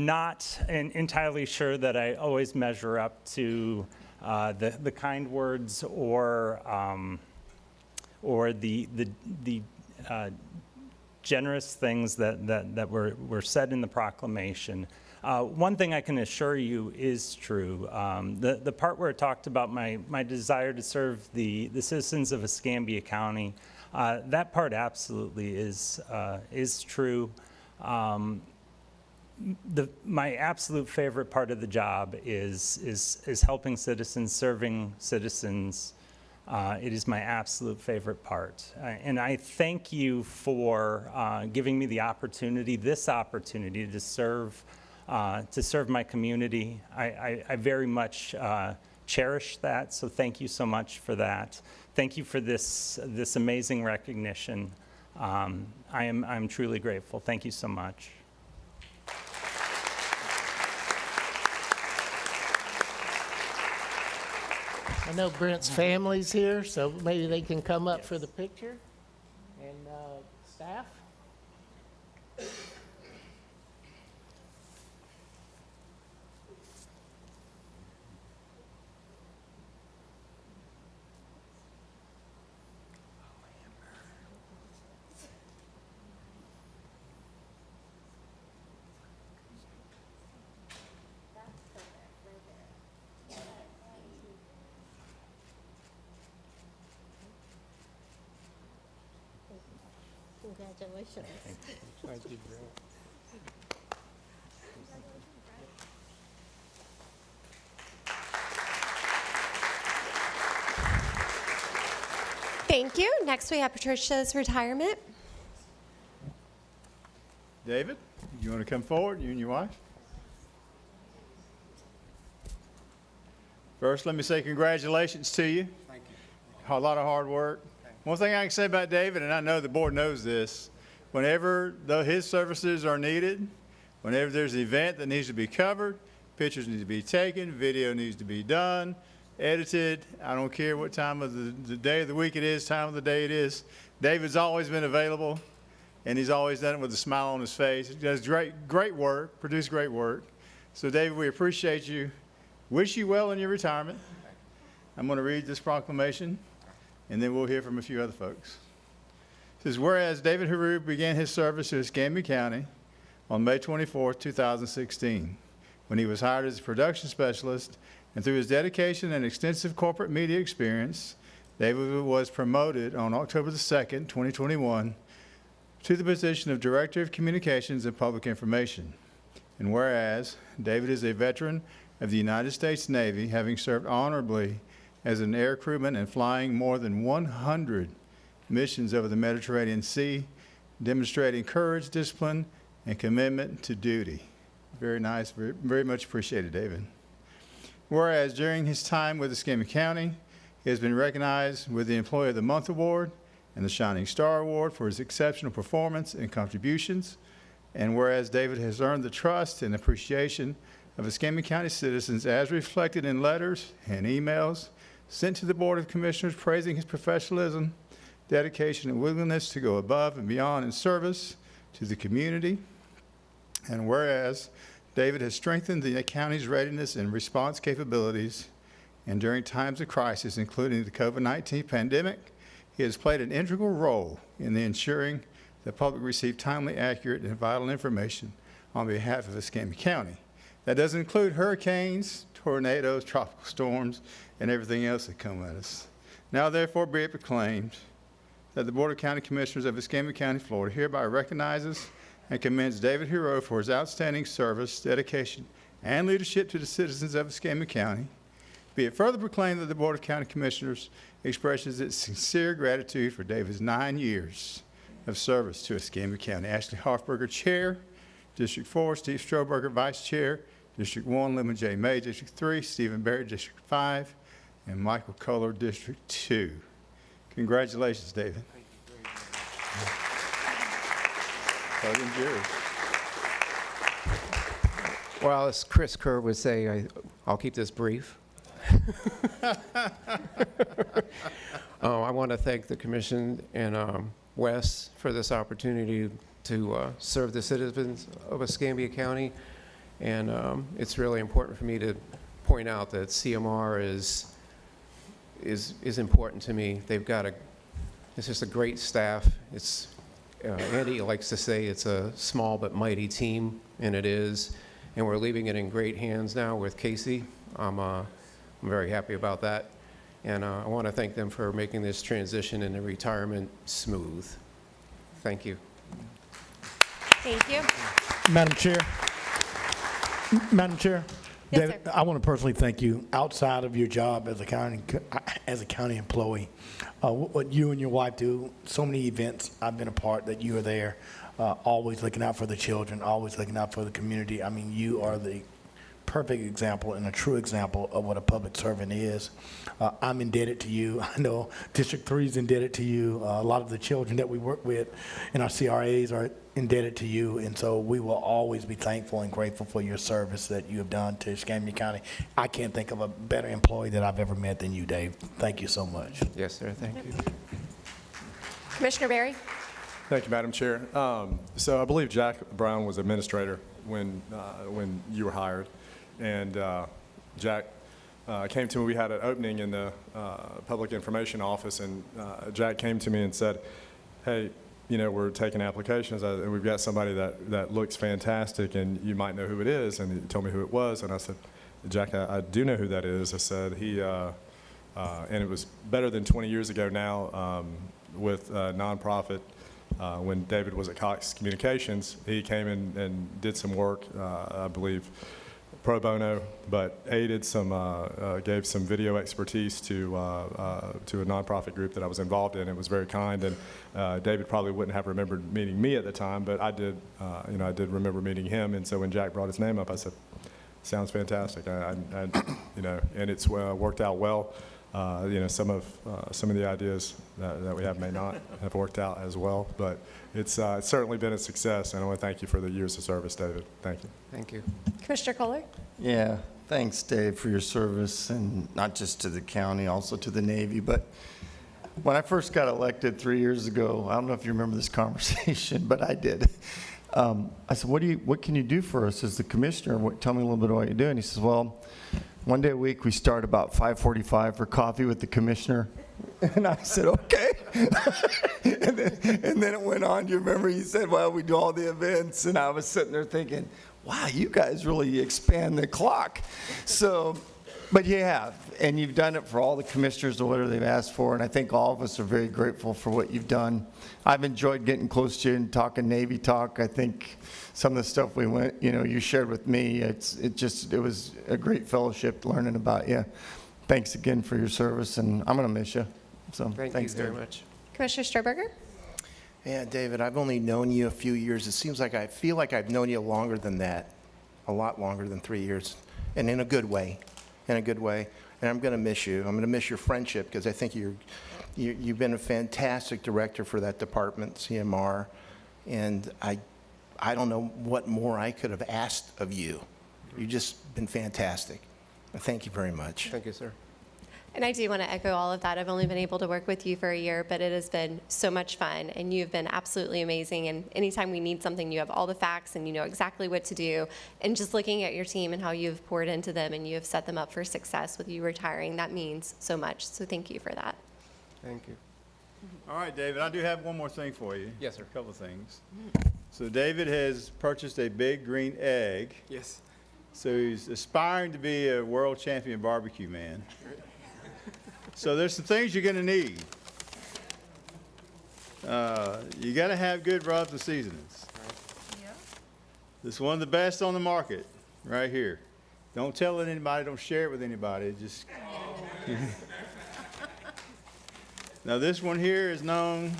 not entirely sure that I always measure up to the kind words or the generous things that were said in the proclamation. One thing I can assure you is true. The part where it talked about my desire to serve the citizens of Escambia County, that part absolutely is true. My absolute favorite part of the job is helping citizens, serving citizens. It is my absolute favorite part. And I thank you for giving me the opportunity, this opportunity to serve my community. I very much cherish that, so thank you so much for that. Thank you for this amazing recognition. I'm truly grateful. Thank you so much. I know Brent's family's here, so maybe they can come up for the picture. And staff? Congratulations. Thank you, Brent. Thank you. Next, we have Patricia's retirement. David, you want to come forward, you and your wife? First, let me say congratulations to you. Thank you. A lot of hard work. One thing I can say about David, and I know the board knows this, whenever his services are needed, whenever there's an event that needs to be covered, pictures need to be taken, video needs to be done, edited, I don't care what time of the day of the week it is, time of the day it is, David's always been available, and he's always done it with a smile on his face. He does great work, produce great work. So David, we appreciate you. Wish you well in your retirement. I'm going to read this proclamation, and then we'll hear from a few other folks. It says, whereas David Haru began his service to Escambia County on May 24, 2016, when he was hired as a production specialist, and through his dedication and extensive corporate media experience, David was promoted on October the 2nd, 2021, to the position of Director of Communications and Public Information. And whereas David is a veteran of the United States Navy, having served honorably as an air crewman and flying more than 100 missions over the Mediterranean Sea, demonstrating courage, discipline, and commitment to duty. Very nice, very much appreciated, David. Whereas during his time with Escambia County, he has been recognized with the Employee of the Month Award and the Shining Star Award for his exceptional performance and contributions. And whereas David has earned the trust and appreciation of Escambia County citizens as reflected in letters and emails sent to the Board of Commissioners praising his professionalism dedication, and willingness to go above and beyond in service to the community. And whereas David has strengthened the county's readiness and response capabilities, and during times of crisis, including the COVID-19 pandemic, he has played an integral role in ensuring the public receive timely, accurate, and vital information on behalf of Escambia County. That doesn't include hurricanes, tornadoes, tropical storms, and everything else that come at us. Now therefore be it proclaimed that the Board of County Commissioners of Escambia County, Florida hereby recognizes and commends David Hero for his outstanding service, dedication, and leadership to the citizens of Escambia County. Be it further proclaimed that the Board of County Commissioners expresses its sincere gratitude for David's 9 years of service to Escambia County. Ashley Hoffberger, Chair. District 4, Steve Stroberger, Vice Chair. District 1, Lemon J. May. District 3, Stephen Barrett, District 5. And Michael Kohler, District 2. Congratulations, David. Podium's yours. Well, as Chris Kerr would say, I'll keep this brief. I want to thank the commission and Wes for this opportunity to serve the citizens of Escambia County. And it's really important for me to point out that CMR is important to me. They've got it's just a great staff. It's Andy likes to say it's a small but mighty team, and it is. And we're leaving it in great hands now with Casey. I'm very happy about that. And I want to thank them for making this transition into retirement smooth. Thank you. Thank you. Madam Chair. Madam Chair. Yes, David, sir. I want to personally thank you outside of your job as a county employee. What you and your wife do, so many events I've been a part that you are there, always looking out for the children, always looking out for the community. I mean, you are the perfect example and a true example of what a public servant is. I'm indebted to you. I know District 3 is indebted to you. A lot of the children that we work with in our CRAs are indebted to you, and so we will always be thankful and grateful for your service that you have done to Escambia County. I can't think of a better employee that I've ever met than you, Dave. Thank you so much. Yes, sir. Thank you. Commissioner Barry? Thank you, Madam Chair. So I believe Jack Brown was administrator when you were hired. And Jack came to me. We had an opening in the Public Information Office, and Jack came to me and said, hey, you know, we're taking applications, and we've got somebody that looks fantastic, and you might know who it is. And he told me who it was, and I said, Jack, I do know who that is. I said, and it was better than 20 years ago now with a nonprofit. When David was at Cox Communications, he came in and did some work, I believe, pro bono, but aided gave some video expertise to a nonprofit group that I was involved in. It was very kind, and David probably wouldn't have remembered meeting me at the time, but I did. I did remember meeting him, and so when Jack brought his name up, I said, "Sounds fantastic." And it's worked out well. Some of the ideas that we have may not have worked out as well, but it's certainly been a success, and I want to thank you for the years of service, David. Thank you. Thank you. Commissioner Kohler? Yeah, thanks, Dave, for your service, and not just to the county, also to the Navy. But when I first got elected 3 years ago, I don't know if you remember this conversation, but I did. I said, what can you do for us as the commissioner? Tell me a little bit of what you do. And he says, well, one day a week we start about 5:45 for coffee with the commissioner. And I said, okay. and then it went on. You remember he said, well, we do all the events. And I was sitting there thinking, wow, you guys really expand the clock. So, but you have, and you've done it for all the commissioners or whatever they've asked for, and I think all of us are very grateful for what you've done. I've enjoyed getting close to you and talking Navy talk. I think some of the stuff you shared with me, it was a great fellowship learning about you. Thanks again for your service, and I'm going to miss you. So thanks you very Dave. much. Commissioner Stroberger? Yeah, David, I've only known you a few years. It seems like I feel like I've known you longer than that, a lot longer than 3 years, and in a good way, And I'm going to miss you. I'm going to miss your friendship because I think you've been a fantastic director for that department, CMR, and I don't know what more I could have asked of you. You've just been fantastic. Thank you very much. Thank you, sir. And I do want to echo all of that. I've only been able to work with you for a year, but it has been so much fun, and you've been absolutely amazing. And anytime we need something, you have all the facts, and you know exactly what to do. And just looking at your team and how you've poured into them, and you have set them up for success with you retiring, that means so much. So thank you for that. Thank you. All right, David, I do have one more thing for you. Yes, sir. A couple of things. So David has purchased a big green egg. Yes. So he's aspiring to be a world champion barbecue man. So there's some things you're going to need. You got to have good rubs and seasonings. This is one of the best on the market, right here. Don't tell it anybody. Don't share it with anybody. Just. Now this one here is known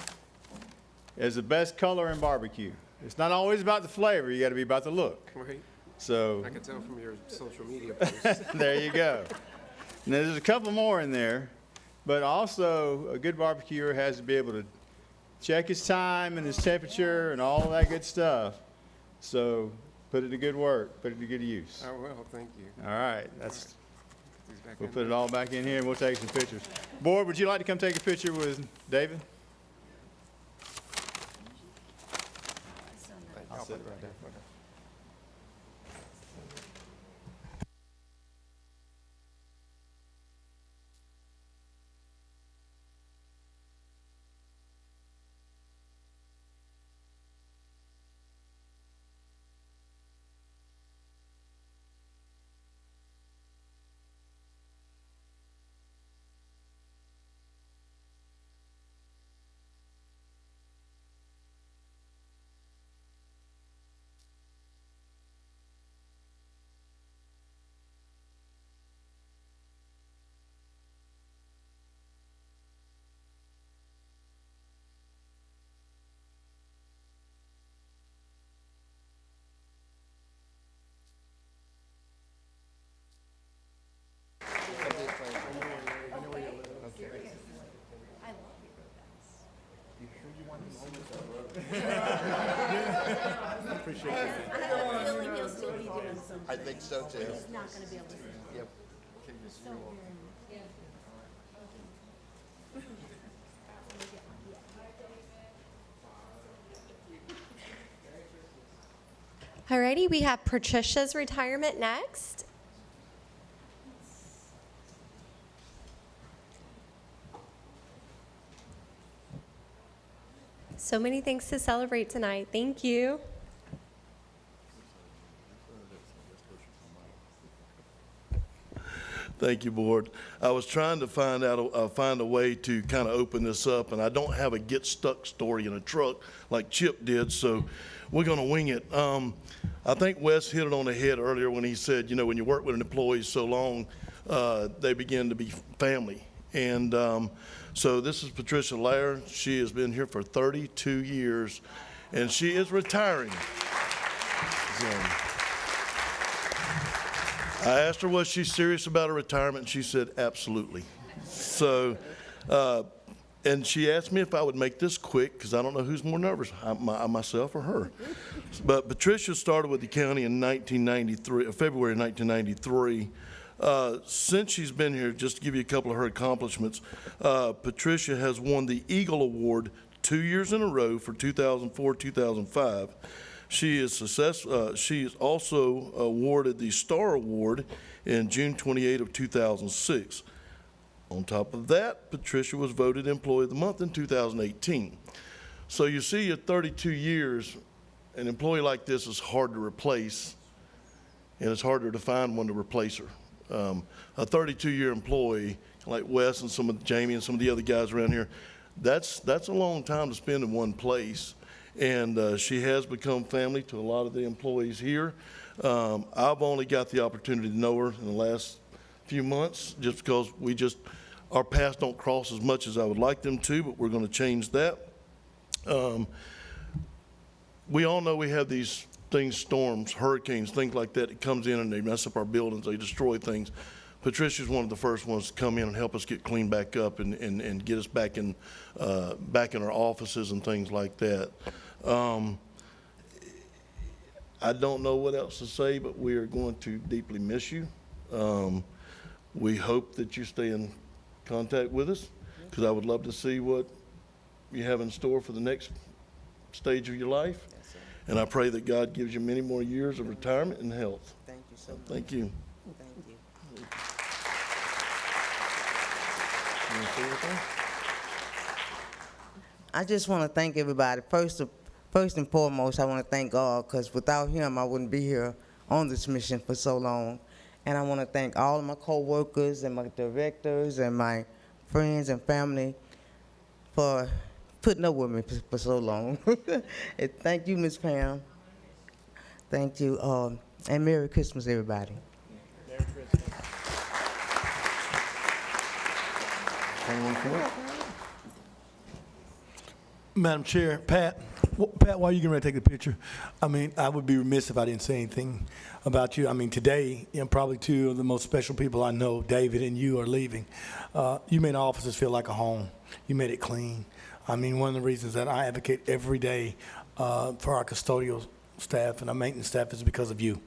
as the best color in barbecue. It's not always about the flavor. You got to be about the look. Right. So. I can tell from your social media posts. There you go. Now, there's a couple more in there, but also a good barbecuer has to be able to check his time and his temperature and all of that good stuff. So put it to good work, put it to good use. I will, thank you. All right, we'll put it all back in here and we'll take some pictures. Board, would you like to come take a picture with David? I'll sit right there. I think so too. He's not going to be able to. Yep. Alrighty, we have Patricia's retirement next. So many things to celebrate tonight. Thank you. Thank you, Board. I was trying to find a way to kind of open this up, and I don't have a get stuck story in a truck like Chip did, so we're going to wing it. I think Wes hit it on the head earlier when he said, you know, when you work with an employee so long, they begin to be family. And so this is Patricia Lair. She has been here for 32 years, and she is retiring. So, I asked her, was she serious about her retirement? And she said, absolutely. So, and she asked me if I would make this quick, because I don't know who's more nervous, myself or her. But Patricia started with the county in February 1993. Since she's been here, just to give you a couple of her accomplishments, Patricia has won the Eagle Award 2 years in a row for 2004, 2005. She is also awarded the Star Award in June 28 of 2006. On top of that, Patricia was voted Employee of the Month in 2018. So you see, at 32 years, an employee like this is hard to replace, and it's harder to find one to replace her. A 32-year employee like Wes and Jamie and some of the other guys around here, that's a long time to spend in one place. And she has become family to a lot of the employees here. I've only got the opportunity to know her in the last few months, just because our paths don't cross as much as I would like them to, but we're going to change that. We all know we have these things, storms, hurricanes, things like that. It comes in and they mess up our buildings, they destroy things. Patricia's one of the first ones to come in and help us get cleaned back up and get us back in our offices and things like that. I don't know what else to say, but we are going to deeply miss you. We hope that you stay in contact with us, because I would love to see what you have in store for the next stage of your life. And I pray that God gives you many more years of retirement and health. Thank you so much. Thank you. Thank you. You wanna say anything? I just want to thank everybody. First and foremost, I want to thank God, because without him, I wouldn't be here on this mission for so long. And I want to thank all of my co-workers and my directors and my friends and family for putting up with me for so long. And thank you, Ms. Pam. Thank you. And Merry Christmas, everybody. Anyone come up? Madam Chair, Pat, why are you getting ready to take the picture? I mean, I would be remiss if I didn't say anything about you. I mean, today, probably two of the most special people I know, David and you, are leaving. You made our offices feel like a home. You made it clean. I mean, one of the reasons that I advocate every day for our custodial staff and our maintenance staff is because of you.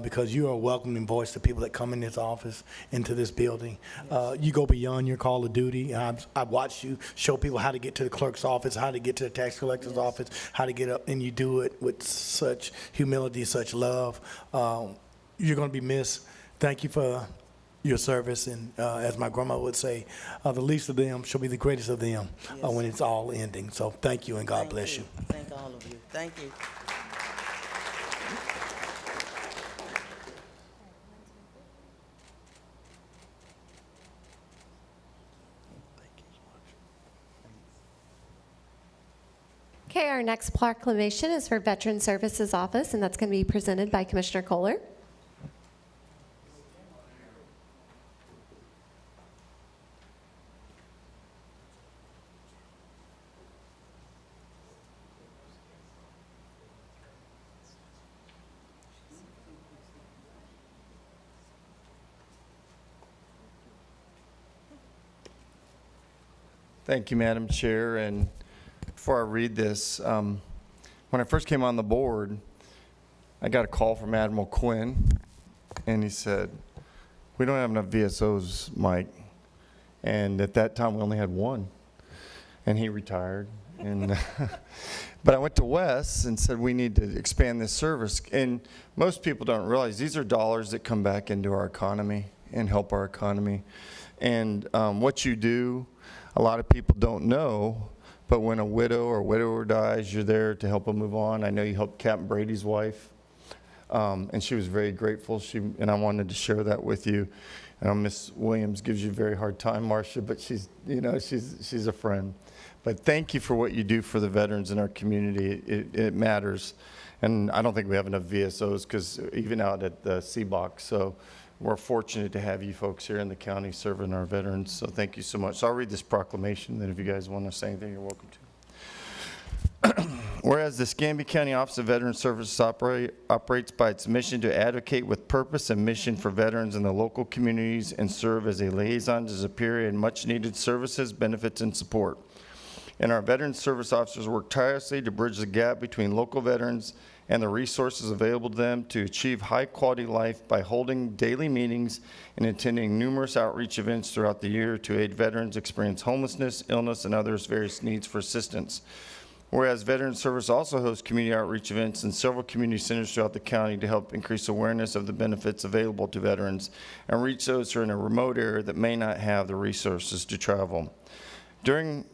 Because you are a welcoming voice to people that come in this office, into this building. You go beyond your call of duty. I've watched you show people how to get to the clerk's office, how to get to the tax collector's office, how to get up, and you do it with such humility, such love. You're going to be missed. Thank you for your service, and as my grandma would say, the least of them shall be the greatest of them when it's all ending. So thank you, and God bless you. Thank all of you. Thank you. Okay, our next proclamation is for Veteran Services Office, and that's going to be presented by Commissioner Kohler. Thank you, Madam Chair. And before I read this, when I first came on the board, I got a call from Admiral Quinn, and he said, "We don't have enough VSOs, Mike." And at that time, we only had one, and he retired. And but I went to Wes and said, "We need to expand this service." And most people don't realize these are dollars that come back into our economy and help our economy. And what you do, a lot of people don't know, but when a widow or widower dies, you're there to help them move on. I know you helped Captain Brady's wife, and she was very grateful. And I wanted to share that with you. Miss Williams gives you a very hard time, Marcia, but she's a friend. But thank you for what you do for the veterans in our community. It matters. And I don't think we have enough VSOs, because even out at the C-Box. So we're fortunate to have you folks here in the county serving our veterans. So thank you so much. So I'll read this proclamation, then if you guys want to say anything, you're welcome to. Whereas the Escambia County Office of Veteran Services operates by its mission to advocate with purpose and mission for veterans in the local communities and serve as a liaison to superior and much-needed services, benefits, and support. And our veteran service officers work tirelessly to bridge the gap between local veterans and the resources available to them to achieve high-quality life by holding daily meetings and attending numerous outreach events throughout the year to aid veterans experience homelessness, illness, and others various needs for assistance. Whereas Veteran Service also hosts community outreach events in several community centers throughout the county to help increase awareness of the benefits available to veterans and reach those who are in a remote area that may not have the resources to travel. During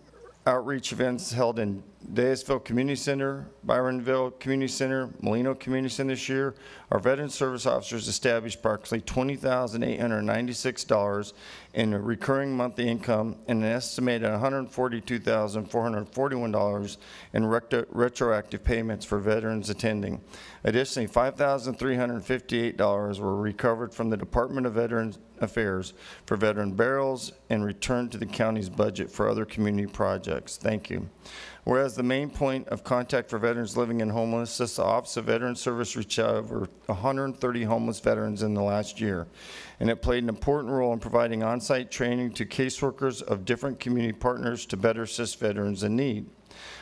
outreach events held in Daysville Community Center, Byronville Community Center, Molino Community Center this year, our Veteran Service officers established approximately $20,896 in recurring monthly income and an estimated $142,441 in retroactive payments for veterans attending. Additionally, $5,358 were recovered from the Department of Veterans Affairs for veteran burials and returned to the county's budget for other community projects. Thank you. Whereas the main point of contact for veterans living in homelessness, the Office of Veteran Service reached out over 130 homeless veterans in the last year, and it played an important role in providing on-site training to caseworkers of different community partners to better assist veterans in need.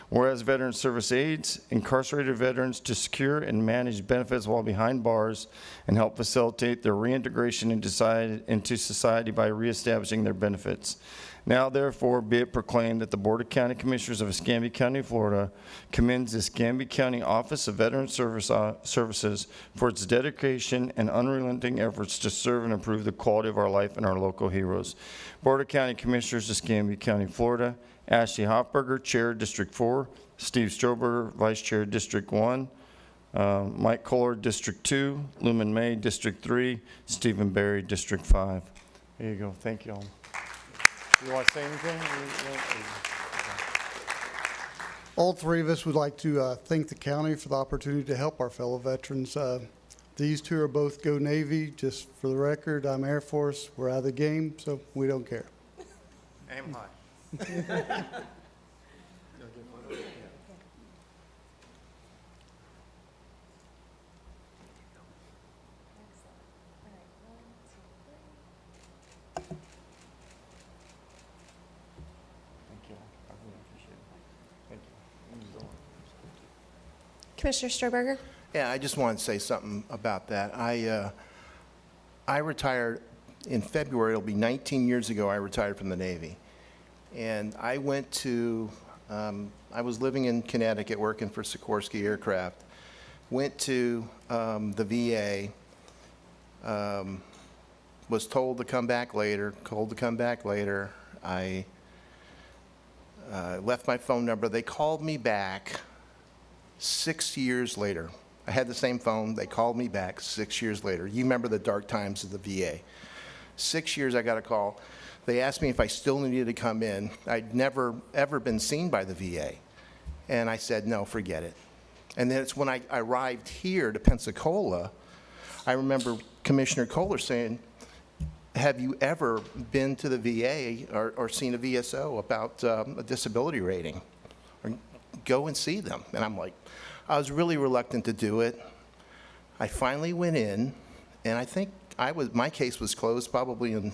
Whereas Veteran Service aids incarcerated veterans to secure and manage benefits while behind bars and help facilitate their reintegration into society by reestablishing their benefits. Now therefore be it proclaimed that the Board of County Commissioners of Escambia County, Florida commends the Escambia County Office of Veteran Services for its dedication and unrelenting efforts to serve and improve the quality of our life and our local heroes. Board of County Commissioners, Escambia County, Florida. Ashley Hofberger, Chair, District 4. Steve Stroberger, Vice Chair, District 1. Mike Kohler, District 2. Lumen May, District 3. Stephen Barry, District 5. There you go. Thank you all. You want to say anything? All three of us would like to thank the county for the opportunity to help our fellow veterans. These two are both Go Navy. Just for the record, I'm Air Force. We're out of the game, so we don't care. Aim high. Commissioner Stroberger? Yeah, I just wanted to say something about that. I retired in February. It'll be 19 years ago I retired from the Navy. And I went to, I was living in Connecticut working for Sikorsky Aircraft. Went to the VA, was told to come back later, I left my phone number. They called me back 6 years later. I had the same phone. They called me back 6 years later. You remember the dark times of the VA. 6 years I got a call. They asked me if I still needed to come in. I'd never, ever been seen by the VA. And I said, no, forget it. And then it's when I arrived here to Pensacola, I remember Commissioner Kohler saying, have you ever been to the VA or seen a VSO about a disability rating? Or go and see them. And I'm like, I was really reluctant to do it. I finally went in, and I think my case was closed probably in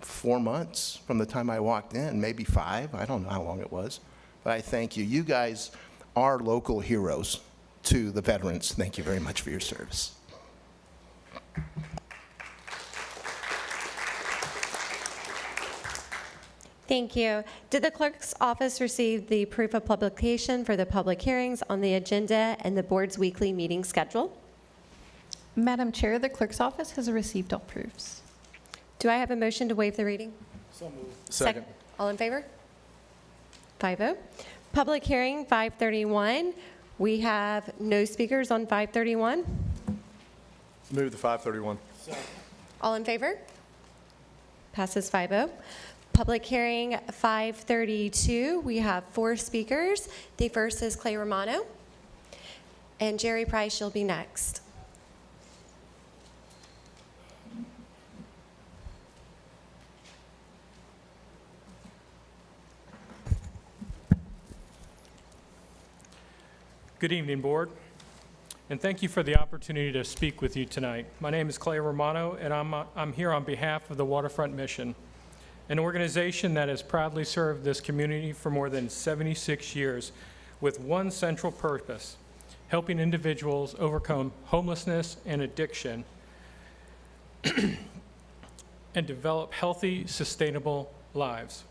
4 months from the time I walked in, maybe 5. I don't know how long it was. But I thank you. You guys are local heroes to the veterans. Thank you very much for your service. Thank you. Did the clerk's office receive the proof of publication for the public hearings on the agenda and the board's weekly meeting schedule? Madam Chair, the clerk's office has received all proofs. Do I have a motion to waive the reading? So moved. Second. All in favor? 5-0. Public hearing 531. We have no speakers on 531. Move the 531. All in favor? Passes 5-0. Public hearing 532. We have 4 speakers. The first is Clay Romano. And Jerry Price, you'll be next. Good evening, Board, and thank you for the opportunity to speak with you tonight. My name is Clay Romano, and I'm here on behalf of the Waterfront Mission, an organization that has proudly served this community for more than 76 years with one central purpose: helping individuals overcome homelessness and addiction and develop healthy, sustainable lives.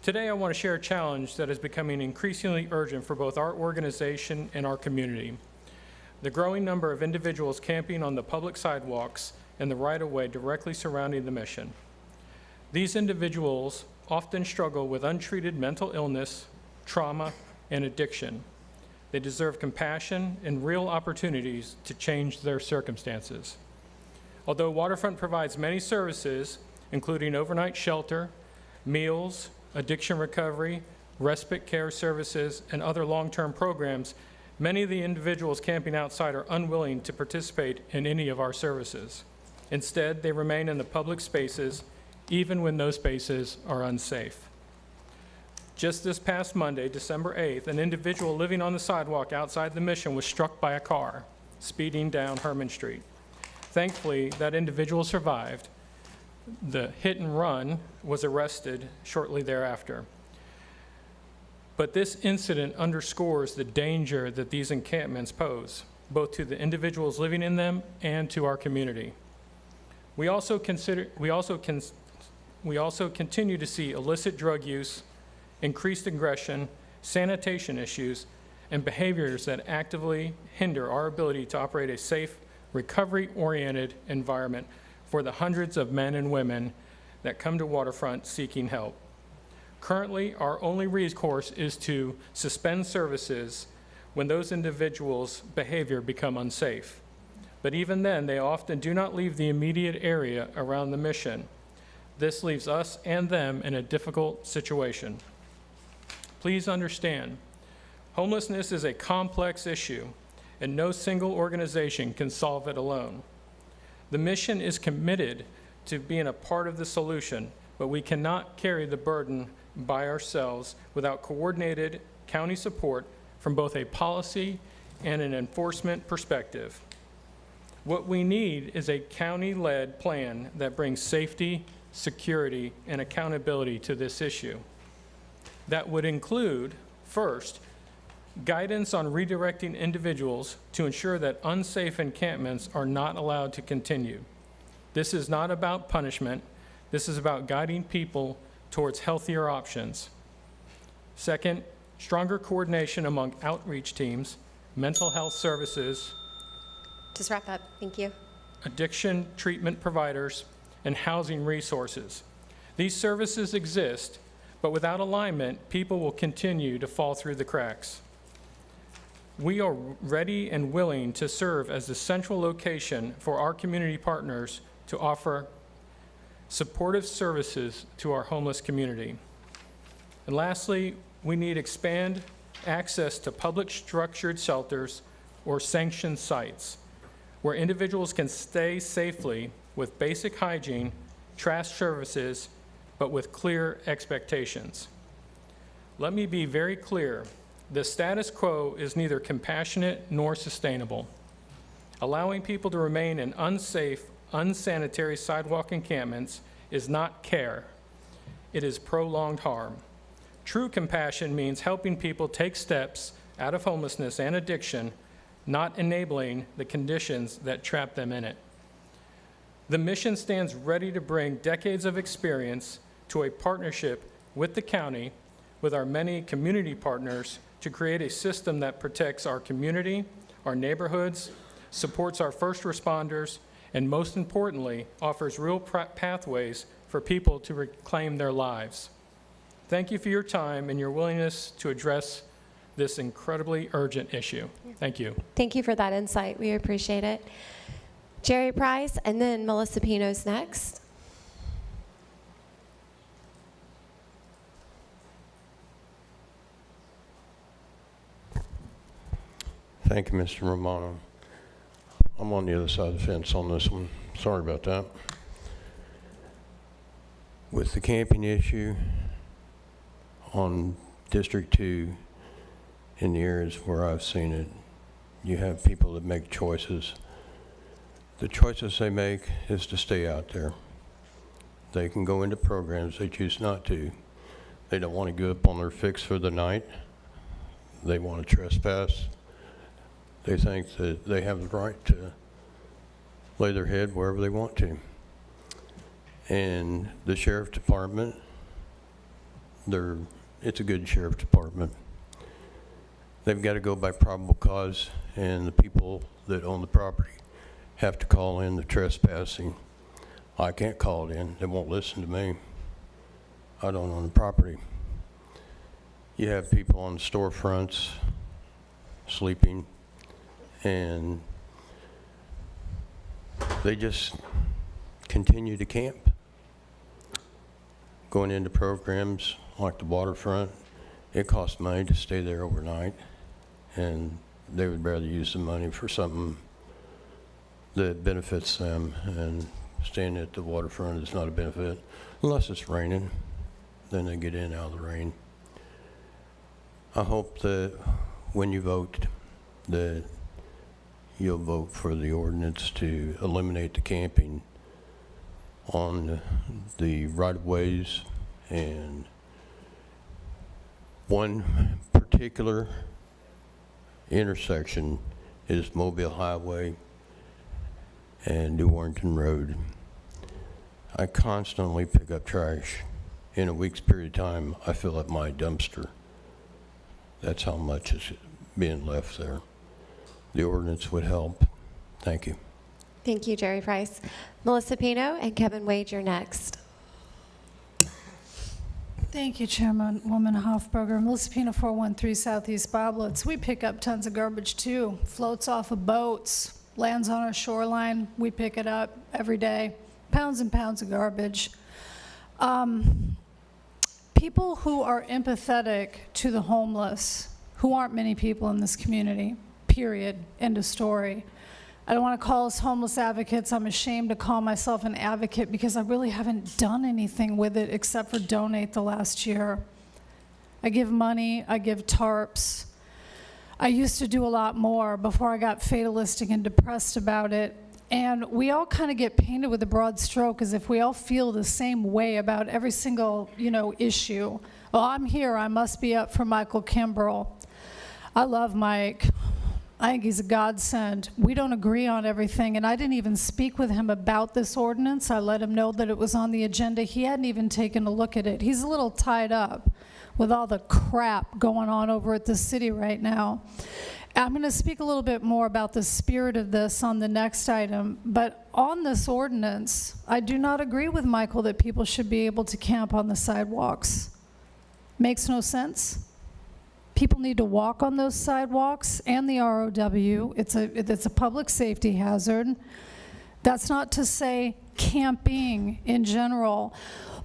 Today, I want to share a challenge that is becoming increasingly urgent for both our organization and our community: the growing number of individuals camping on the public sidewalks and the right-of-way directly surrounding the mission. These individuals often struggle with untreated mental illness, trauma, and addiction. They deserve compassion and real opportunities to change their circumstances. Although Waterfront provides many services, including overnight shelter, meals, addiction recovery, respite care services, and other long-term programs, many of the individuals camping outside are unwilling to participate in any of our services. Instead, they remain in the public spaces, even when those spaces are unsafe. Just this past Monday, December 8th, an individual living on the sidewalk outside the mission was struck by a car speeding down Herman Street. Thankfully, that individual survived. The hit and run was arrested shortly thereafter. But this incident underscores the danger that these encampments pose, both to the individuals living in them and to our community. We also continue to see illicit drug use, increased aggression, sanitation issues, and behaviors that actively hinder our ability to operate a safe, recovery-oriented environment for the hundreds of men and women that come to Waterfront seeking help. Currently, our only recourse is to suspend services when those individuals' behavior become unsafe. But even then, they often do not leave the immediate area around the mission. This leaves us and them in a difficult situation. Please understand, homelessness is a complex issue, and no single organization can solve it alone. The mission is committed to being a part of the solution, but we cannot carry the burden by ourselves without coordinated county support from both a policy and an enforcement perspective. What we need is a county-led plan that brings safety, security, and accountability to this issue. That would include, first, guidance on redirecting individuals to ensure that unsafe encampments are not allowed to continue. This is not about punishment. This is about guiding people towards healthier options. Second, stronger coordination among outreach teams, mental health services, Just wrap up. Thank you. addiction treatment providers, and housing resources. These services exist, but without alignment, people will continue to fall through the cracks. We are ready and willing to serve as the central location for our community partners to offer supportive services to our homeless community. And lastly, we need expand access to public structured shelters or sanctioned sites where individuals can stay safely with basic hygiene, trash services, but with clear expectations. Let me be very clear. The status quo is neither compassionate nor sustainable. Allowing people to remain in unsafe, unsanitary sidewalk encampments is not care. It is prolonged harm. True compassion means helping people take steps out of homelessness and addiction, not enabling the conditions that trap them in it. The mission stands ready to bring decades of experience to a partnership with the county, with our many community partners, to create a system that protects our community, our neighborhoods, supports our first responders, and most importantly, offers real pathways for people to reclaim their lives. Thank you for your time and your willingness to address this incredibly urgent issue. Thank you. Thank you for that insight. We appreciate it. Jerry Price, and then Melissa Pino's next. Thank you, Mr. Romano. I'm on the other side of the fence on this one. Sorry about that. With the camping issue on District 2, in the areas where I've seen it, you have people that make choices. The choices they make is to stay out there. They can go into programs, they choose not to. They don't want to give up on their fix for the night. They want to trespass. They think that they have the right to lay their head wherever they want to. And the sheriff department, it's a good sheriff department. They've got to go by probable cause, and the people that own the property have to call in the trespassing. I can't call it in. They won't listen to me. I don't own the property. You have people on the storefronts sleeping, and they just continue to camp. Going into programs like the waterfront, it costs money to stay there overnight, and they would rather use the money for something that benefits them, and staying at the waterfront is not a benefit unless it's raining. Then they get in out of the rain. I hope that when you vote that you'll vote for the ordinance to eliminate the camping on the right-of-ways and One particular intersection is Mobile Highway and New Warrington Road. I constantly pick up trash. In a week's period of time, I fill up my dumpster. That's how much is being left there. The ordinance would help. Thank you. Thank you, Jerry Price. Melissa Pino and Kevin Wade, you're next. Thank you, Chairwoman Hoffberger. Melissa Pino, 413 Southeast Boblets. We pick up tons of garbage too. Floats off of boats, lands on our shoreline. We pick it up every day. Pounds and pounds of garbage. People who are empathetic to the homeless, who aren't many people in this community, period, end of story. I don't want to call us homeless advocates. I'm ashamed to call myself an advocate because I really haven't done anything with it except for donate the last year. I give money, I give tarps. I used to do a lot more before I got fatalistic and depressed about it. And we all kind of get painted with a broad stroke as if we all feel the same way about every single, issue. Well, I'm here, I must be up for Michael Kimbrell. I love Mike. I think he's a godsend. We don't agree on everything, and I didn't even speak with him about this ordinance. I let him know that it was on the agenda. He hadn't even taken a look at it. He's a little tied up with all the crap going on over at the city right now. I'm going to speak a little bit more about the spirit of this on the next item, but on this ordinance, I do not agree with Michael that people should be able to camp on the sidewalks. Makes no sense. People need to walk on those sidewalks and the ROW. It's a public safety hazard. That's not to say camping in general.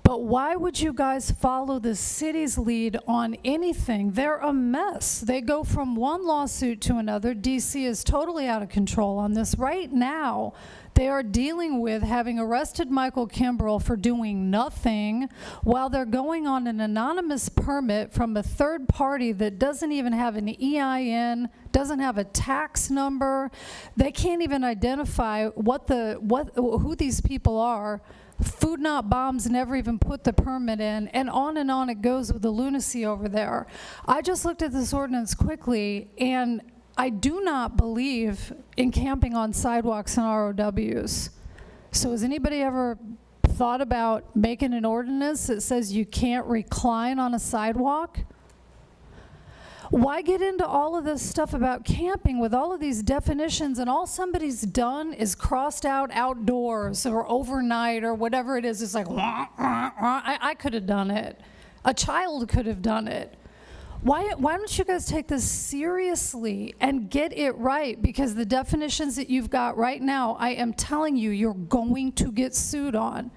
But why would you guys follow the city's lead on anything? They're a mess. They go from one lawsuit to another. DC is totally out of control on this. Right now, they are dealing with having arrested Michael Kimbrell for doing nothing while they're going on an anonymous permit from a third party that doesn't even have an EIN, doesn't have a tax number. They can't even identify who these people are. Food Not Bombs never even put the permit in, and on it goes with the lunacy over there. I just looked at this ordinance quickly, and I do not believe in camping on sidewalks and ROWs. So has anybody ever thought about making an ordinance that says you can't recline on a sidewalk? Why get into all of this stuff about camping with all of these definitions, and all somebody's done is crossed out outdoors or overnight or whatever it is? It's like, wah, wah, wah. I could have done it. A child could have done it. Why don't you guys take this seriously and get it right? Because the definitions that you've got right now, I am telling you, you're going to get sued on.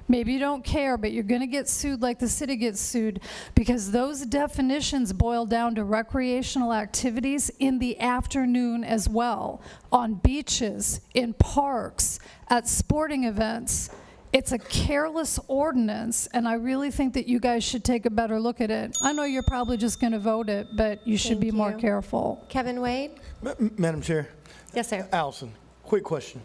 Maybe you don't care, but you're going to get sued like the city gets sued, because those definitions boil down to recreational activities in the afternoon as well, on beaches, in parks, at sporting events. It's a careless ordinance, and I really think that you guys should take a better look at it. I know you're probably just going to vote it, but you should be more careful. Kevin Wade? Madam Chair. Yes, sir. Allison, quick question.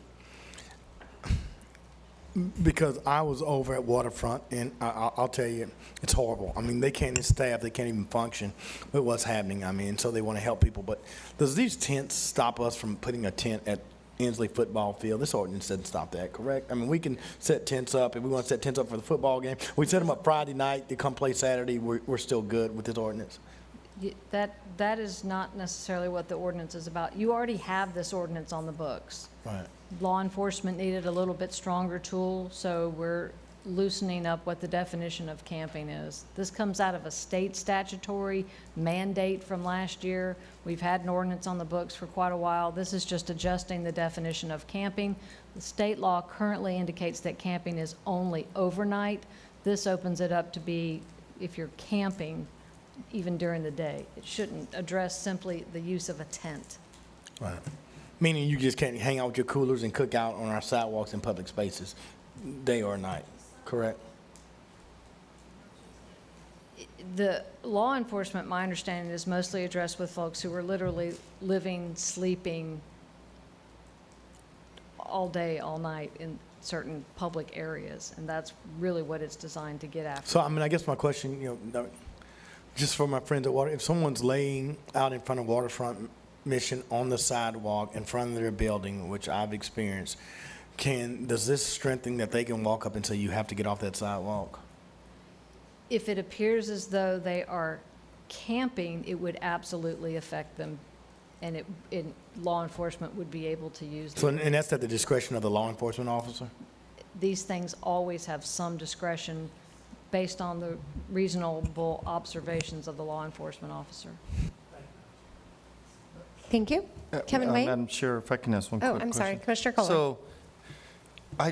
Because I was over at Waterfront, and I'll tell you, it's horrible. I mean, they can't even function with what's happening. I mean, so they want to help people. But does these tents stop us from putting a tent at Inslee football field? This ordinance doesn't stop that, correct? I mean, we can set tents up. If we want to set tents up for the football game, we set them up Friday night. They come play Saturday. We're still good with this ordinance. That is not necessarily what the ordinance is about. You already have this ordinance on the books. Right. Law enforcement needed a little bit stronger tool, so we're loosening up what the definition of camping is. This comes out of a state statutory mandate from last year. We've had an ordinance on the books for quite a while. This is just adjusting the definition of camping. The state law currently indicates that camping is only overnight. This opens it up to be if you're camping even during the day. It shouldn't address simply the use of a tent. Right. Meaning you just can't hang out with your coolers and cook out on our sidewalks and public spaces, day or night, correct? The law enforcement, my understanding, is mostly addressed with folks who are literally living, sleeping all day, all night in certain public areas, and that's really what it's designed to get after. So, I mean, I guess my question, Just for my friends at Water, if someone's laying out in front of Waterfront Mission on the sidewalk in front of their building, which I've experienced, does this strengthen that they can walk up and say, you have to get off that sidewalk? If it appears as though they are camping, it would absolutely affect them, and law enforcement would be able to use So, them. and that's at the discretion of the law enforcement officer? These things always have some discretion based on the reasonable observations of the law enforcement officer. Thank you. Kevin Wade? Madam Chair, if I can ask one quick Oh, question. I'm sorry, Commissioner Kohler. So, I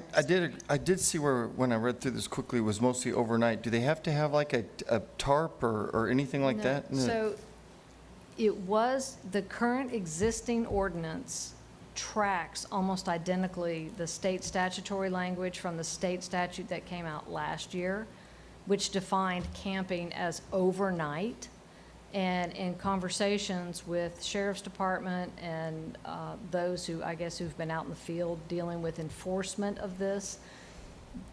did see where, when I read through this quickly, it was mostly overnight. Do they have to have like a tarp or anything like No. that? So it was, the current existing ordinance tracks almost identically the state statutory language from the state statute that came out last year, which defined camping as overnight. And in conversations with Sheriff's Department and those who, I guess, who've been out in the field dealing with enforcement of this,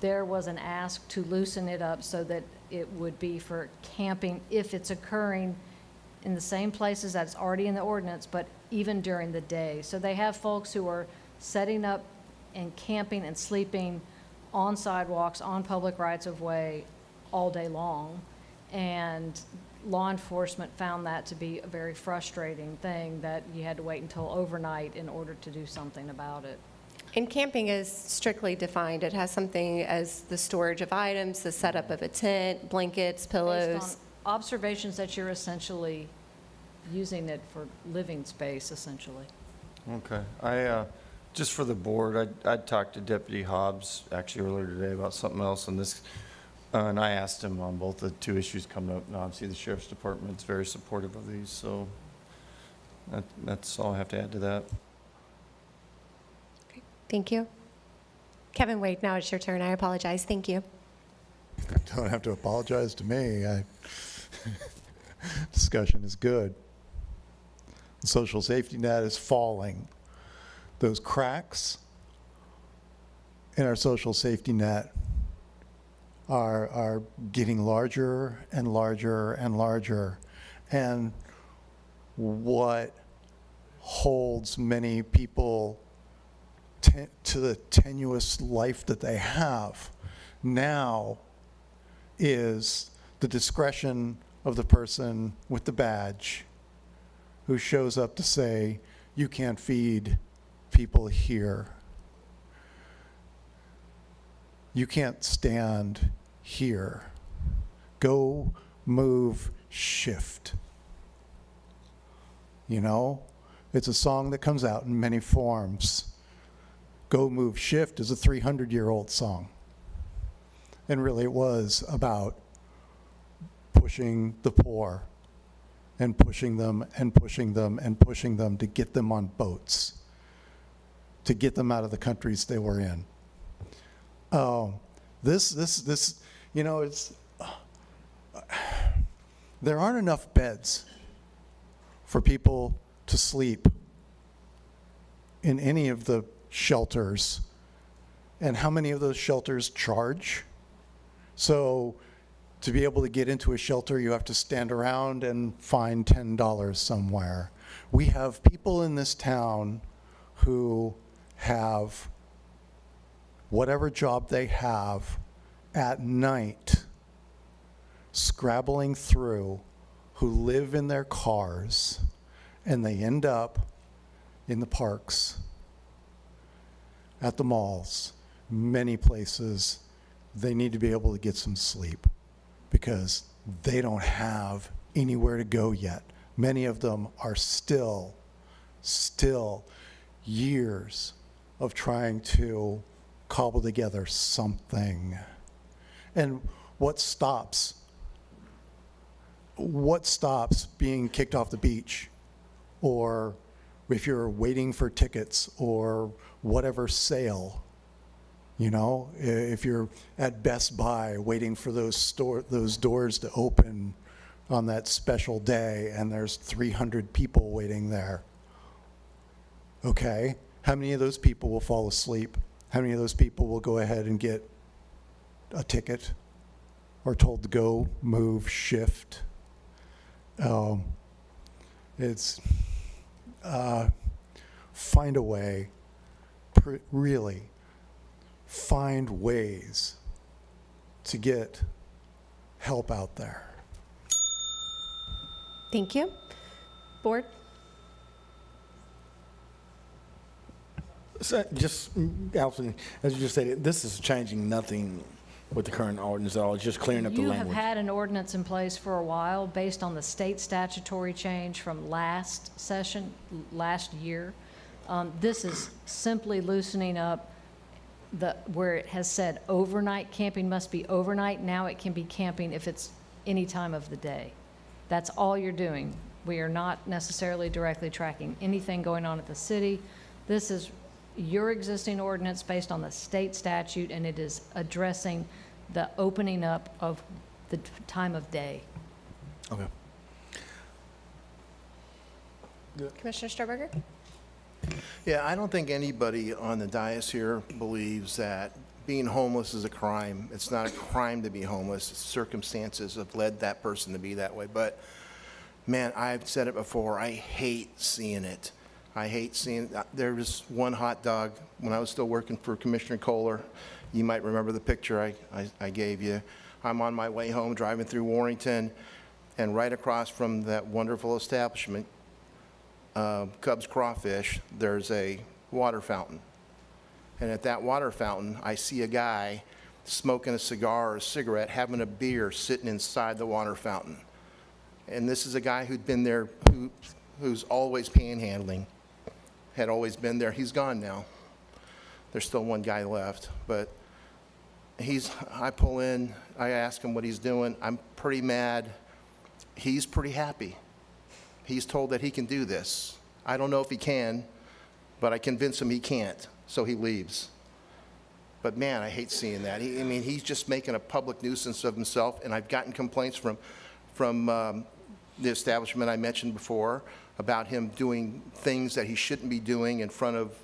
there was an ask to loosen it up so that it would be for camping if it's occurring in the same places that's already in the ordinance, but even during the day. So they have folks who are setting up and camping and sleeping on sidewalks, on public rights-of-way all day long. And law enforcement found that to be a very frustrating thing, that you had to wait until overnight in order to do something about it. And camping is strictly defined. It has something as the storage of items, the setup of a tent, blankets, pillows. Based on observations that you're essentially using it for living space, essentially. Okay. Just for the board, I talked to Deputy Hobbs actually earlier today about something else, and this, and I asked him on both the two issues coming up. And obviously, the Sheriff's Department's very supportive of these, so that's all I have to add to that. Thank you. Kevin Wade, now it's your turn. I apologize. Thank you. Don't have to apologize to me. Discussion is good. The social safety net is falling. Those cracks in our social safety net are getting larger and larger and larger. And what holds many people to the tenuous life that they have now is the discretion of the person with the badge who shows up to say, you can't feed people here. You can't stand here. Go, move, shift. You know, it's a song that comes out in many forms. Go, move, shift is a 300-year-old song. And really it was about pushing the poor and pushing them and pushing them and pushing them to get them on boats, to get them out of the countries they were in. This, you know, it's, there aren't enough beds for people to sleep in any of the shelters. And how many of those shelters charge? So to be able to get into a shelter, you have to stand around and find $10 somewhere. We have people in this town who have whatever job they have at night, scrabbling through, who live in their cars, and they end up in the parks, at the malls, many places. They need to be able to get some sleep because they don't have anywhere to go yet. Many of them are still years of trying to cobble together something. And what stops being kicked off the beach, or if you're waiting for tickets or whatever sale? You know, if you're at Best Buy waiting for those doors to open on that special day and there's 300 people waiting there. Okay, how many of those people will fall asleep? How many of those people will go ahead and get a ticket or told to go, move, shift? It's find a way, really find ways to get help out there. Thank you. Board? So just, Allison, as you just stated, this is changing nothing with the current ordinance at all. It's just clearing up the You have language. had an ordinance in place for a while based on the state statutory change from last session, last year. This is simply loosening up where it has said overnight camping must be overnight. Now it can be camping if it's any time of the day. That's all you're doing. We are not necessarily directly tracking anything going on at the city. This is your existing ordinance based on the state statute, and it is addressing the opening up of the time of day. Okay. Commissioner Sternberger? Yeah, I don't think anybody on the dais here believes that being homeless is a crime. It's not a crime to be homeless. Circumstances have led that person to be that way. But, man, I've said it before, I hate seeing it. I hate seeing, there was one hot dog when I was still working for Commissioner Kohler. You might remember the picture I gave you. I'm on my way home driving through Warrington, and right across from that wonderful establishment, Cubs Crawfish, there's a water fountain. And at that water fountain, I see a guy smoking a cigar or a cigarette, having a beer sitting inside the water fountain. And this is a guy who'd been there, who's always panhandling, had always been there. He's gone now. There's still one guy left, but I pull in, I ask him what he's doing. I'm pretty mad. He's pretty happy. He's told that he can do this. I don't know if he can, but I convince him he can't, so he leaves. But man, I hate seeing that. I mean, he's just making a public nuisance of himself, and I've gotten complaints from the establishment I mentioned before about him doing things that he shouldn't be doing in front of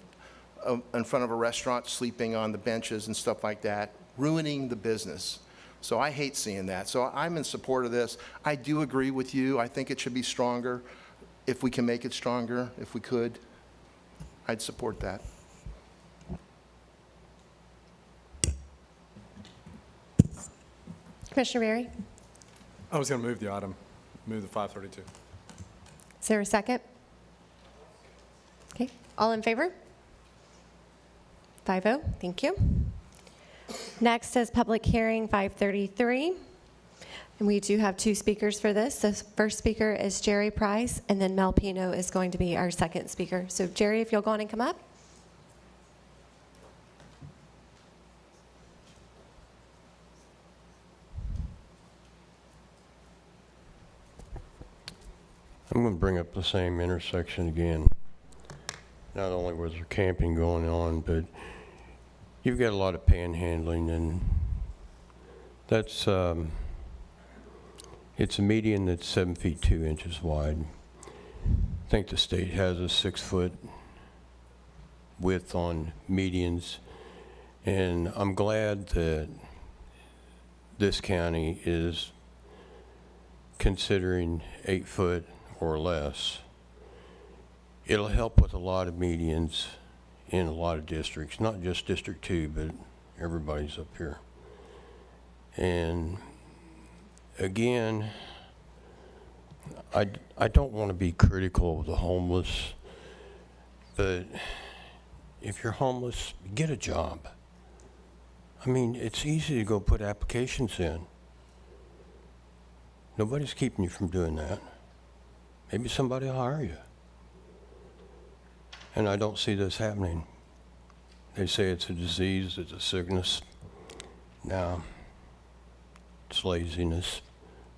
a restaurant, sleeping on the benches and stuff like that, ruining the business. So I hate seeing that. So I'm in support of this. I do agree with you. I think it should be stronger. If we can make it stronger, if we could, I'd support that. Commissioner Berry? I was going to move the item, move the 532. Is there a second? Okay, all in favor? 5-0, thank you. Next is public hearing 533. And we do have two speakers for this. The first speaker is Jerry Price, and then Mel Pino is going to be our second speaker. So Jerry, if you'll go on and come up. I'm going to bring up the same intersection again. Not only was there camping going on, but you've got a lot of panhandling, and that's, it's a median that's 7 feet 2 inches wide. I think the state has a 6 foot width on medians, and I'm glad that this county is considering 8 foot or less. It'll help with a lot of medians in a lot of districts, not just District 2, but everybody's up here. And again, I don't want to be critical of the homeless, but if you're homeless, get a job. I mean, it's easy to go put applications in. Nobody's keeping you from doing that. Maybe somebody will hire you. And I don't see this happening. They say it's a disease, it's a sickness. No, it's laziness.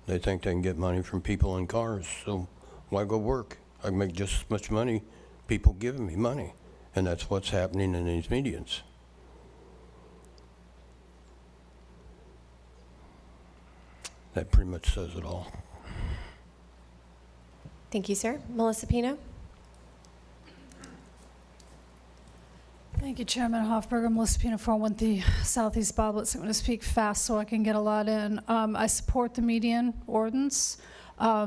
They think they can get money from people in cars, so why go work? I can make just as much money, people giving me money. And that's what's happening in these medians. That pretty much says it all. Thank you, sir. Melissa Pino? Thank you, Chairman Hoffberger. Melissa Pino, 413 Southeast Boblets. I'm going to speak fast so I can get a lot in. I support the median ordinance.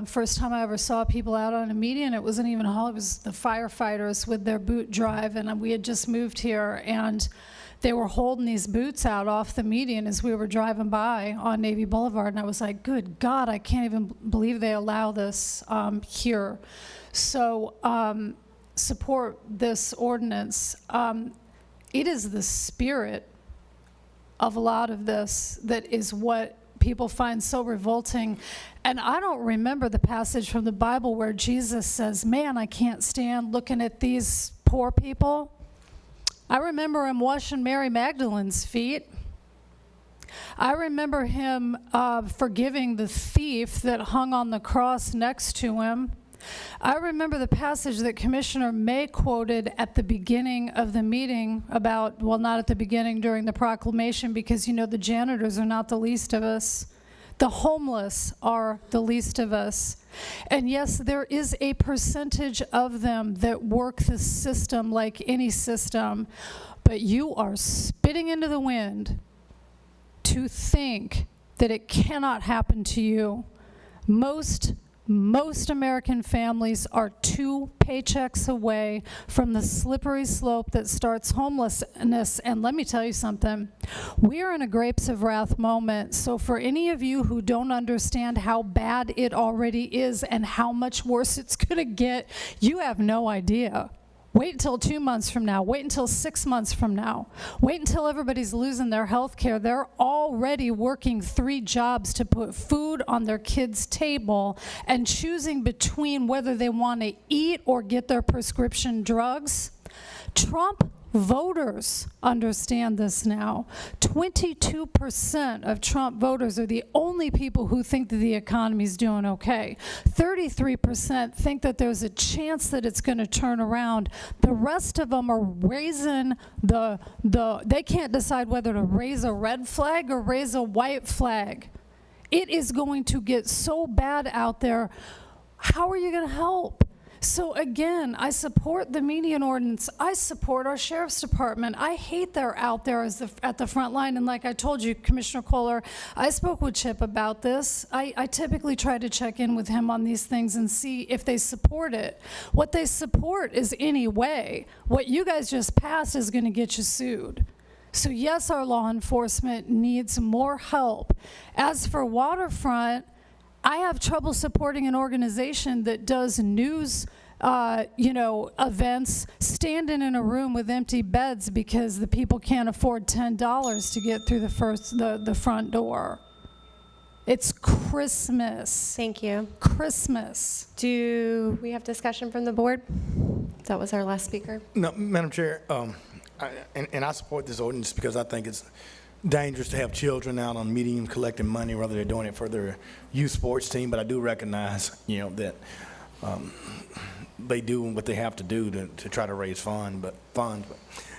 First time I ever saw people out on a median, it wasn't even all, it was the firefighters with their boot drive, and we had just moved here, and they were holding these boots out off the median as we were driving by on Navy Boulevard, and I was like, good God, I can't even believe they allow this here. So support this ordinance. It is the spirit of a lot of this that is what people find so revolting. And I don't remember the passage from the Bible where Jesus says, man, I can't stand looking at these poor people. I remember him washing Mary Magdalene's feet. I remember him forgiving the thief that hung on the cross next to him. I remember the passage that Commissioner May quoted at the beginning of the meeting about, well, not at the beginning, during the proclamation, because, you know, the janitors are not the least of us. The homeless are the least of us. And yes, there is a percentage of them that work the system like any system, but you are spitting into the wind to think that it cannot happen to you. Most American families are 2 paychecks away from the slippery slope that starts homelessness. And let me tell you something, we are in a grapes of wrath moment. So for any of you who don't understand how bad it already is and how much worse it's going to get, you have no idea. Wait until 2 months from now. Wait until 6 months from now. Wait until everybody's losing their health care. They're already working 3 jobs to put food on their kids' table and choosing between whether they want to eat or get their prescription drugs. Trump voters understand this now. 22% of Trump voters are the only people who think that the economy's doing okay. 33% think that there's a chance that it's going to turn around. The rest of them are raising they can't decide whether to raise a red flag or raise a white flag. It is going to get so bad out there. How are you going to help? So again, I support the median ordinance. I support our sheriff's department. I hate they're out there at the front line. And like I told you, Commissioner Kohler, I spoke with Chip about this. I typically try to check in with him on these things and see if they support it. What they support is any way. What you guys just passed is going to get you sued. So yes, our law enforcement needs more help. As for waterfront, I have trouble supporting an organization that does news, events, standing in a room with empty beds because the people can't afford $10 to get through the front door. It's Christmas. Thank you. Christmas. Do we have discussion from the board? That was our last speaker. No, Madam Chair, I support this ordinance because I think it's dangerous to have children out on median collecting money, whether they're doing it for their youth sports team. But I do recognize, that they do what they have to do to try to raise funds. But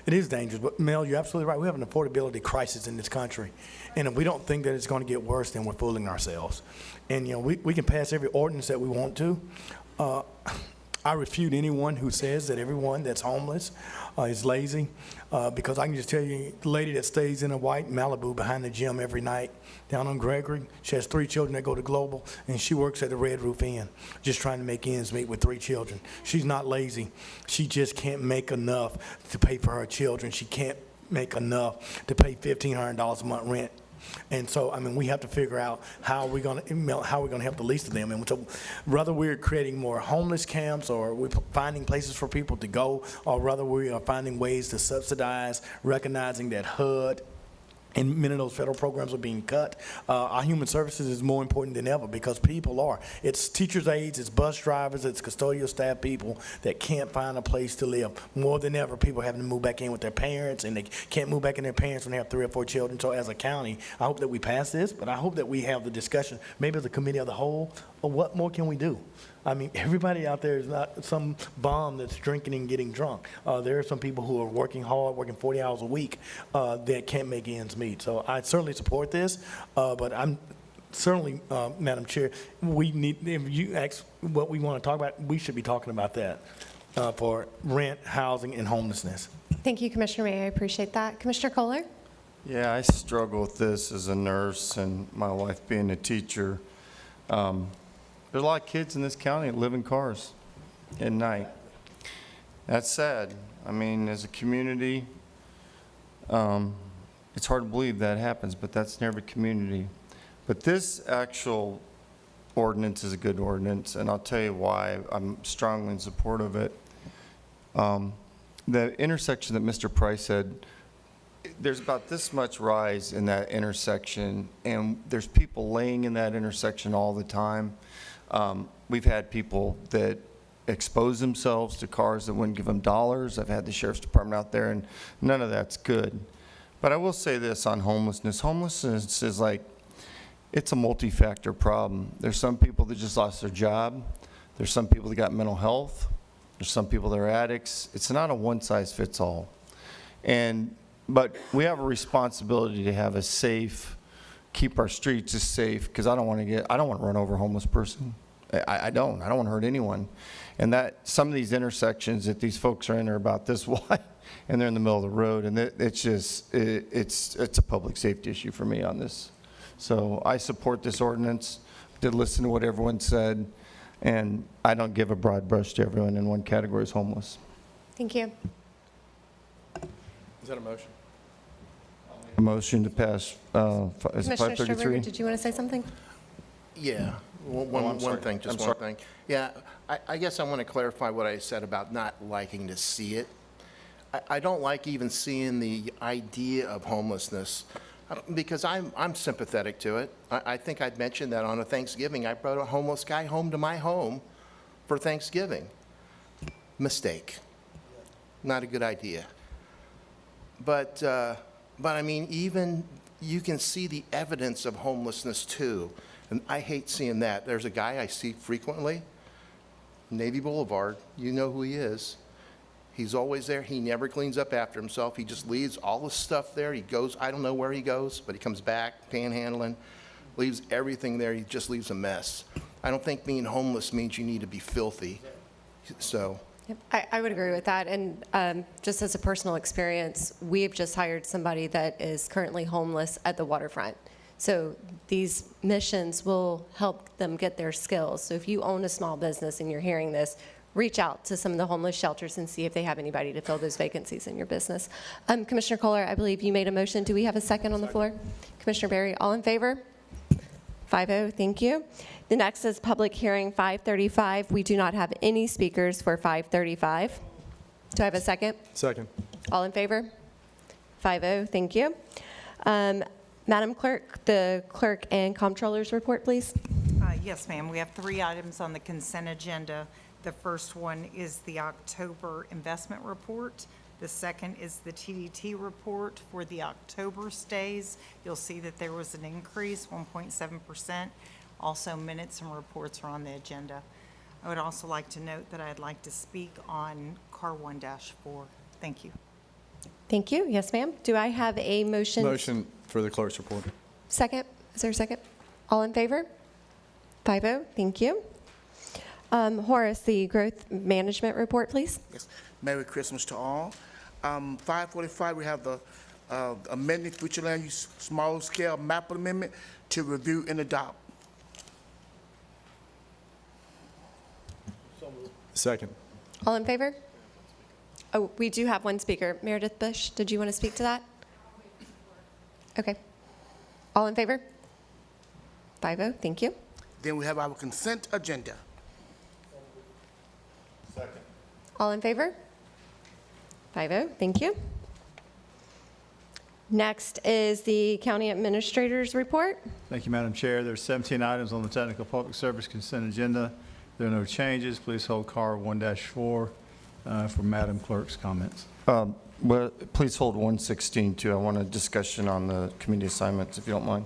it is dangerous. But Mel, you're absolutely right. We have an affordability crisis in this country, and if we don't think that it's going to get worse, then we're fooling ourselves. And we can pass every ordinance that we want to. I refute anyone who says that everyone that's homeless is lazy, because I can just tell you, the lady that stays in a white Malibu behind the gym every night down on Gregory, she has 3 children that go to Global, and she works at the Red Roof Inn, just trying to make ends meet with 3 children. She's not lazy. She just can't make enough to pay for her children. She can't make enough to pay $1,500 a month rent. And so, we have to figure out how we're going to help the least of them. And so, whether we're creating more homeless camps, or we're finding places for people to go, or whether we are finding ways to subsidize, recognizing that HUD and many of those federal programs are being cut, our human services is more important than ever, because people are. It's teachers' aides, it's bus drivers, it's custodial staff people that can't find a place to live. More than ever, people are having to move back in with their parents, and they can't move back in their parents when they have 3 or 4 children. So as a county, I hope that we pass this, but I hope that we have the discussion, maybe as a committee of the whole, of what more can we do? Everybody out there is not some bum that's drinking and getting drunk. There are some people who are working hard, working 40 hours a week, that can't make ends meet. So I certainly support this, but I'm certainly, Madam Chair, if you ask what we want to talk about, we should be talking about that for rent, housing, and homelessness. Thank you, Commissioner May. I appreciate that. Commissioner Kohler? Yeah, I struggle with this as a nurse and my wife being a teacher. There's a lot of kids in this county that live in cars at night. That's sad. I mean, as a community, it's hard to believe that happens, but that's in every community. But this actual ordinance is a good ordinance, and I'll tell you why I'm strongly in support of it. The intersection that Mr. Price said, there's about this much rise in that intersection, and there's people laying in that intersection all the time. We've had people that expose themselves to cars that wouldn't give them dollars. I've had the sheriff's department out there, and none of that's good. But I will say this on homelessness. Homelessness is like, it's a multi-factor problem. There's some people that just lost their job. There's some people that got mental health. There's some people that are addicts. It's not a one-size-fits-all. But we have a responsibility to have a safe, keep our streets as safe, because I don't want to run over a homeless person. I don't want to hurt anyone. And that some of these intersections that these folks are in are about this wide, and they're in the middle of the road, and it's a public safety issue for me on this. So I support this ordinance, did listen to what everyone said, and I don't give a broad brush to everyone in one category as homeless. Thank you. Is that a motion? A motion to pass, is it Commissioner 533? Stroberger, did you want to say something? Yeah, one thing, just one thing. Yeah, I guess I want to clarify what I said about not liking to see it. I don't like even seeing the idea of homelessness, because I'm sympathetic to it. I think I'd mentioned that on a Thanksgiving. I brought a homeless guy home to my home for Thanksgiving. Mistake. Not a good idea. But I mean, even you can see the evidence of homelessness too. And I hate seeing that. There's a guy I see frequently, Navy Boulevard. You know who he is. He's always there. He never cleans up after himself. He just leaves all the stuff there. He goes, I don't know where he goes, but he comes back, panhandling, leaves everything there. He just leaves a mess. I don't think being homeless means you need to be filthy. So. Yep, I would agree with that. And just as a personal experience, we've just hired somebody that is currently homeless at the waterfront. So these missions will help them get their skills. So if you own a small business and you're hearing this, reach out to some of the homeless shelters and see if they have anybody to fill those vacancies in your business. Commissioner Kohler, I believe you made a motion. Do we have a second on the floor? Commissioner Berry, all in favor? 5-0, thank you. The next is public hearing 535. We do not have any speakers for 535. Do I have a second? Second. All in favor? 5-0, thank you. Madam Clerk, the clerk and comptroller's report, please. Yes, ma'am. We have 3 items on the consent agenda. The first one is the October investment report. The second is the TDT report for the October stays. You'll see that there was an increase, 1.7%. Also, minutes and reports are on the agenda. I would also like to note that I'd like to speak on CAR 1-4. Thank you. Thank you. Yes, ma'am. Do I have a motion? Motion for the clerk's report. Second? Is there a second? All in favor? 5-0, thank you. Horace, the growth management report, please. Yes. Merry Christmas to all. 545, we have the amending future land use small scale map amendment to review and adopt. Second. All in favor? Oh, we do have one speaker. Meredith Bush, did you want to speak to that? Okay. All in favor? 5-0, thank you. Then we have our consent agenda. Second. All in favor? 5-0, thank you. Next is the county administrator's report. Thank you, Madam Chair. There's 17 items on the technical public service consent agenda. There are no changes. Please hold CAR 1-4 for Madam Clerk's comments. Well, please hold 116 too. I want a discussion on the committee assignments, if you don't mind.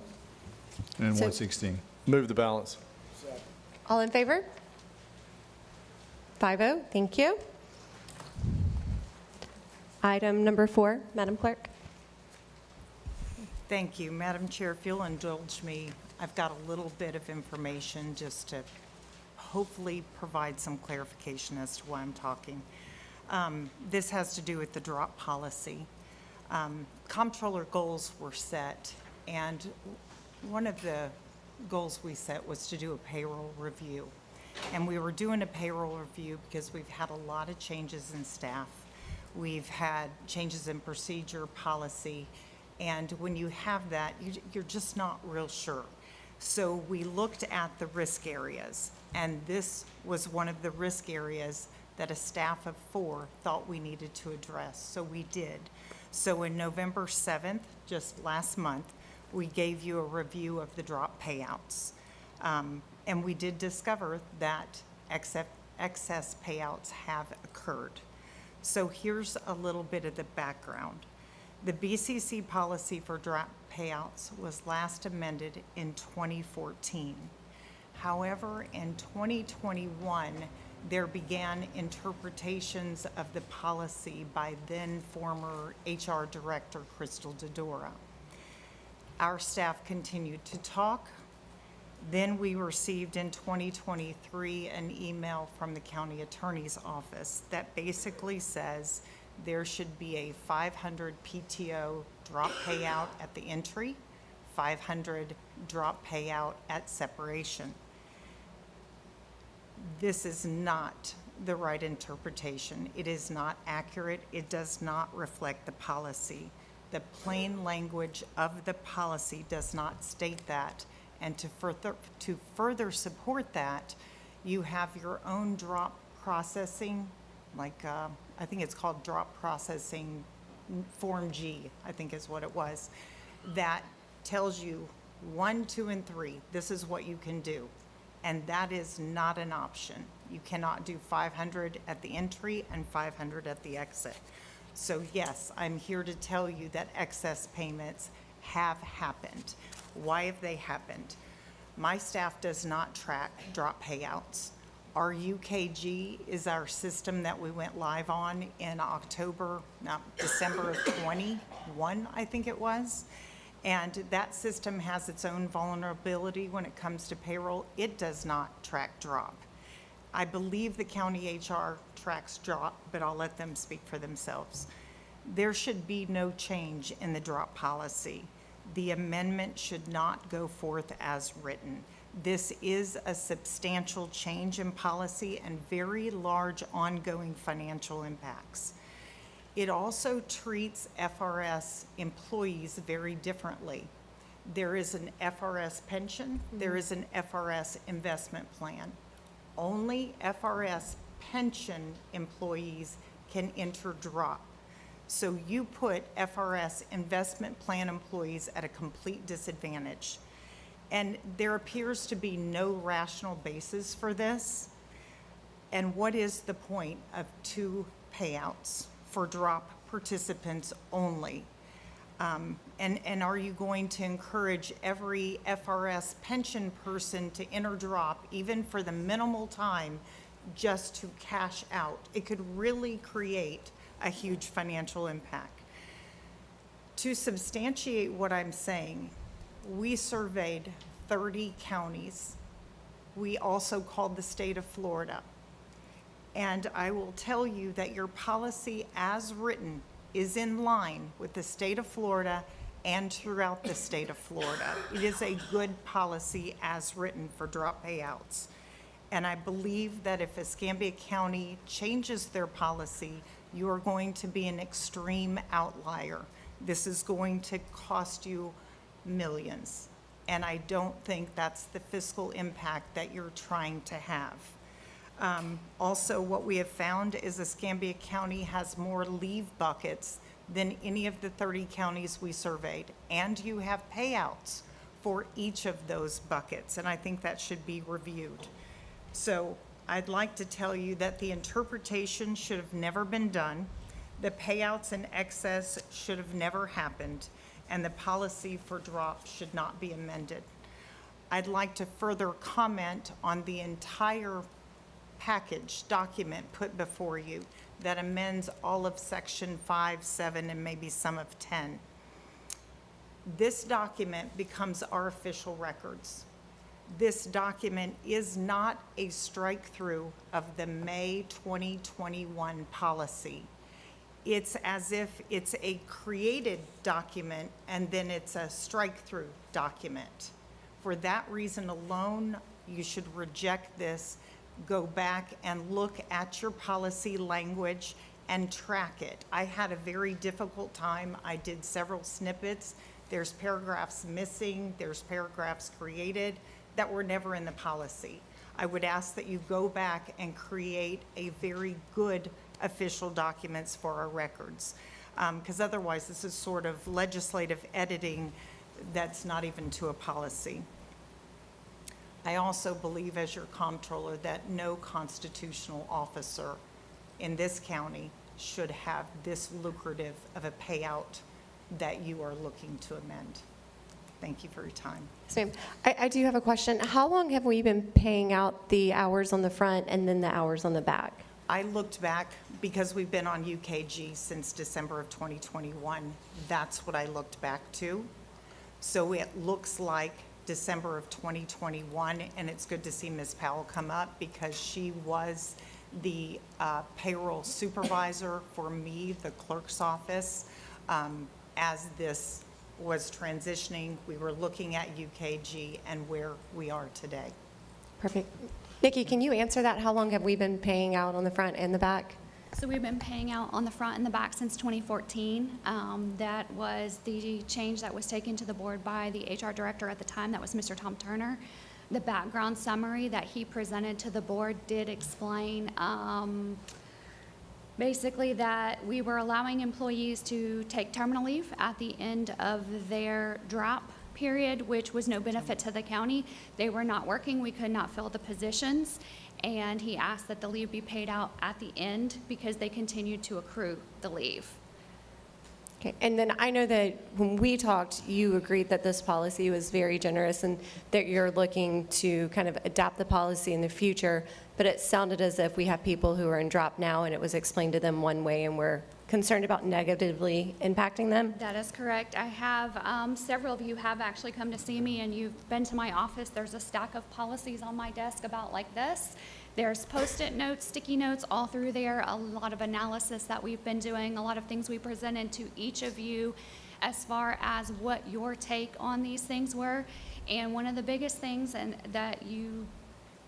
And 116. Move the balance. All in favor? 5-0, thank you. Item number 4, Madam Clerk. Thank you. Madam Chair, if you'll indulge me, I've got a little bit of information just to hopefully provide some clarification as to why I'm talking. This has to do with the drop policy. Comptroller goals were set, and one of the goals we set was to do a payroll review. And we were doing a payroll review because we've had a lot of changes in staff. We've had changes in procedure, policy, and when you have that, you're just not real sure. So we looked at the risk areas, and this was one of the risk areas that a staff of 4 thought we needed to address, so we did. So in November 7th, just last month, we gave you a review of the drop payouts. And we did discover that excess payouts have occurred. So here's a little bit of the background. The BCC policy for drop payouts was last amended in 2014. However, in 2021, there began interpretations of the policy by then former HR Director Crystal Dodora. Our staff continued to talk. Then we received in 2023 an email from the county attorney's office that basically says there should be a 500 PTO drop payout at the entry, 500 drop payout at separation. This is not the right interpretation. It is not accurate. It does not reflect the policy. The plain language of the policy does not state that. And to further support that, you have your own drop processing, like I think it's called drop processing Form G, I think is what it was, that tells you 1, 2, and 3, this is what you can do. And that is not an option. You cannot do 500 at the entry and 500 at the exit. So yes, I'm here to tell you that excess payments have happened. Why have they happened? My staff does not track drop payouts. Our UKG is our system that we went live on in December of 21, I think it was. And that system has its own vulnerability when it comes to payroll. It does not track drop. I believe the county HR tracks drop, but I'll let them speak for themselves. There should be no change in the drop policy. The amendment should not go forth as written. This is a substantial change in policy and very large ongoing financial impacts. It also treats FRS employees very differently. There is an FRS pension, there is an FRS investment plan. Only FRS pension employees can enter drop. So you put FRS investment plan employees at a complete disadvantage. And there appears to be no rational basis for this. And what is the point of 2 payouts for drop participants only? And are you going to encourage every FRS pension person to enter drop, even for the minimal time, just to cash out? It could really create a huge financial impact. To substantiate what I'm saying, we surveyed 30 counties. We also called the state of Florida. And I will tell you that your policy as written is in line with the state of Florida and throughout the state of Florida. It is a good policy as written for drop payouts. And I believe that if Escambia County changes their policy, you are going to be an extreme outlier. This is going to cost you millions. And I don't think that's the fiscal impact that you're trying to have. Also, what we have found is Escambia County has more leave buckets than any of the 30 counties we surveyed. And you have payouts for each of those buckets. And I think that should be reviewed. So I'd like to tell you that the interpretation should have never been done. The payouts in excess should have never happened. And the policy for drop should not be amended. I'd like to further comment on the entire package document put before you that amends all of section 5, 7, and maybe some of 10. This document becomes our official records. This document is not a strike-through of the May 2021 policy. It's as if it's a created document and then it's a strike-through document For that reason alone, you should reject this, go back and look at your policy language and track it. I had a very difficult time. I did several snippets. There's paragraphs missing, there's paragraphs created that were never in the policy. I would ask that you go back and create a very good official documents for our records. Because otherwise, this is sort of legislative editing that's not even to a policy. I also believe, as your comptroller, that no constitutional officer in this county should have this lucrative of a payout that you are looking to amend. Thank you for your time. Yes, ma'am. I do have a question. How long have we been paying out the hours on the front and then the hours on the back? I looked back because we've been on UKG since December of 2021. That's what I looked back to. So it looks like December of 2021, and it's good to see Ms. Powell come up because she was the payroll supervisor for me, the clerk's office. As this was transitioning, we were looking at UKG and where we are today. Perfect. Nikki, can you answer that? How long have we been paying out on the front and the back? So we've been paying out on the front and the back since 2014. That was the change that was taken to the board by the HR director at the time. That was Mr. Tom Turner. The background summary that he presented to the board did explain basically that we were allowing employees to take terminal leave at the end of their drop period, which was no benefit to the county. They were not working. We could not fill the positions. And he asked that the leave be paid out at the end because they continued to accrue the leave. Okay, and then I know that when we talked, you agreed that this policy was very generous and that you're looking to kind of adapt the policy in the future, but it sounded as if we have people who are in drop now and it was explained to them one way and we're concerned about negatively impacting them? That is correct. I have, several of you have actually come to see me and you've been to my office. There's a stack of policies on my desk about like this. There's Post-it notes, sticky notes all through there, a lot of analysis that we've been doing, a lot of things we presented to each of you as far as what your take on these things were. And one of the biggest things that you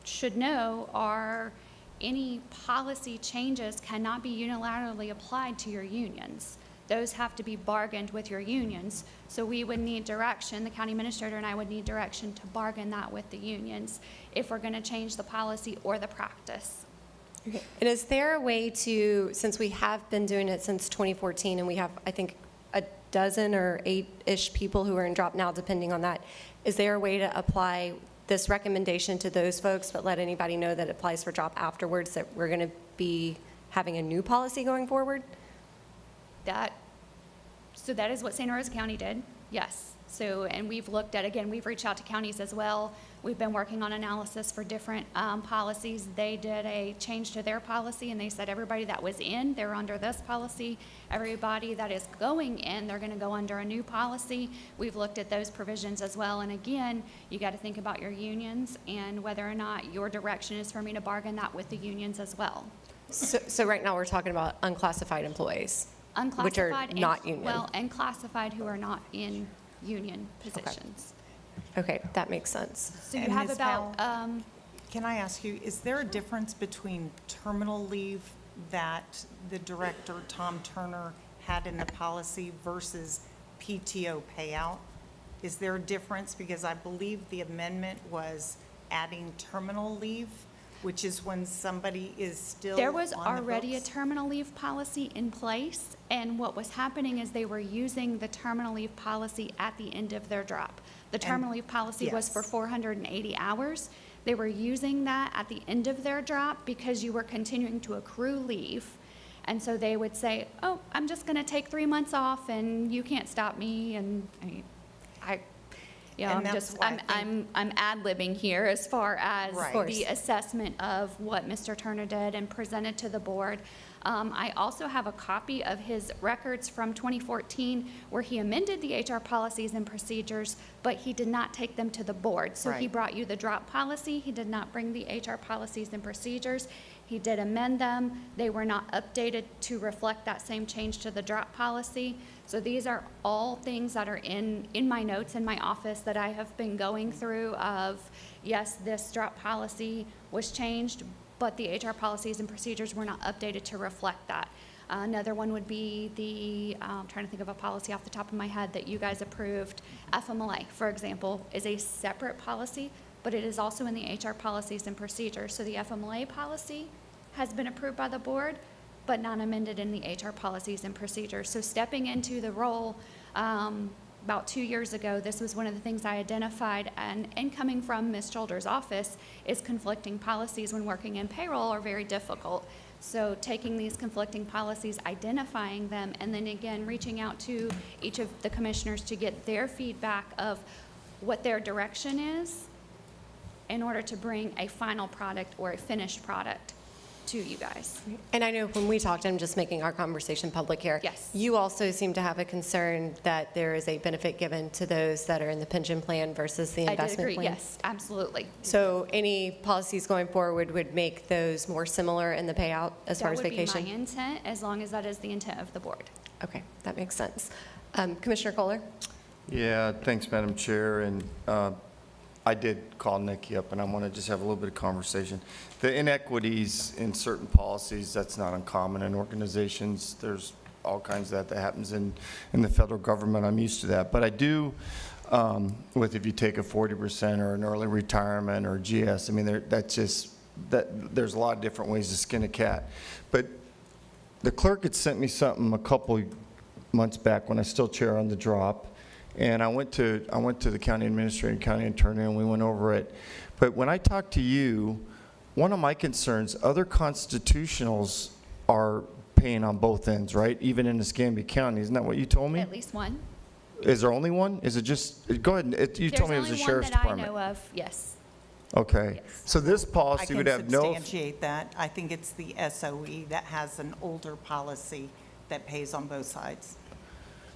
should know are any policy changes cannot be unilaterally applied to your unions. Those have to be bargained with your unions. So we would need direction, the county administrator and I would need direction to bargain that with the unions if we're going to change the policy or the practice. Okay. And is there a way to, since we have been doing it since 2014 and we have, I think, a dozen or 8-ish people who are in drop now, depending on that, is there a way to apply this recommendation to those folks, but let anybody know that it applies for drop afterwards, that we're going to be having a new policy going forward? So that is what Santa Rosa County did, yes. So, and we've looked at, again, we've reached out to counties as well. We've been working on analysis for different policies. They did a change to their policy and they said everybody that was in, they're under this policy. Everybody that is going in, they're gonna go under a new policy. We've looked at those provisions as well. And again, you gotta think about your unions and whether or not your direction is for me to bargain that with the unions as well. So right now we're talking about unclassified employees, which are Unclassified not union. Well, and classified who are not in union positions. Okay, that makes sense. So you And have Ms. about, Can I ask you, is there a difference between terminal leave that the director, Tom Turner, had in the policy versus PTO payout? Is there a difference? Because I believe the amendment was adding terminal leave, which is when somebody is still there was on the already a books. terminal leave policy in place, and what was happening is they were using the terminal leave policy at the end of their drop. The terminal leave policy was for yes. 480 hours. They were using that at the end of their drop because you were continuing to accrue leave. And so they would say, oh, I'm just going to take 3 months off and you can't stop me. And And that's why I think- I'm ad-libbing here as far as Right. the assessment of what Mr. Turner did and presented to the board. I also have a copy of his records from 2014 where he amended the HR policies and procedures, but he did not take them to the board. So he Right. brought you the drop policy. He did not bring the HR policies and procedures. He did amend them. They were not updated to reflect that same change to the drop policy. So these are all things that are in my notes in my office that I have been going through of, yes, this drop policy was changed, but the HR policies and procedures were not updated to reflect that. Another one would be the, I'm trying to think of a policy off the top of my head that you guys approved. FMLA, for example, is a separate policy, but it is also in the HR policies and procedures. So the FMLA policy has been approved by the board, but not amended in the HR policies and procedures. So stepping into the role about 2 years ago, this was one of the things I identified, and coming from Ms. Childers' office, is conflicting policies when working in payroll are very difficult. So taking these conflicting policies, identifying them, and then again, reaching out to each of the commissioners to get their feedback of what their direction is in order to bring a final product or a finished product to you guys. And I know when we talked, I'm just making our conversation public here. Yes. You also seem to have a concern that there is a benefit given to those that are in the pension plan versus the I investment did agree, plan. yes, absolutely. So any policies going forward would make those more similar in the payout as far as vacation? That would be my intent, as long as that is the intent of the board. Okay, that makes sense. Commissioner Kohler? Yeah, thanks, Madam Chair, and I did call Nikki up, and I want to just have a little bit of conversation. The inequities in certain policies, that's not uncommon in organizations. There's all kinds of that happens in the federal government. I'm used to that. But I do, with if you take a 40% or an early retirement or GS, I mean, there's a lot of different ways to skin a cat. But the clerk had sent me something a couple months back when I still chair on the drop. And I went to the county administrator and county attorney, and we went over it. But when I talked to you, one of my concerns, other constitutionals are paying on both ends, right? Even in Escambia County, isn't that what you told me? At least one. Is there only one? Is it just, go ahead, you told me it was the sheriff's There's only one department. that I know of, yes. Okay, so this I policy would can have no, substantiate that. I think it's the SOE that has an older policy that pays on both sides.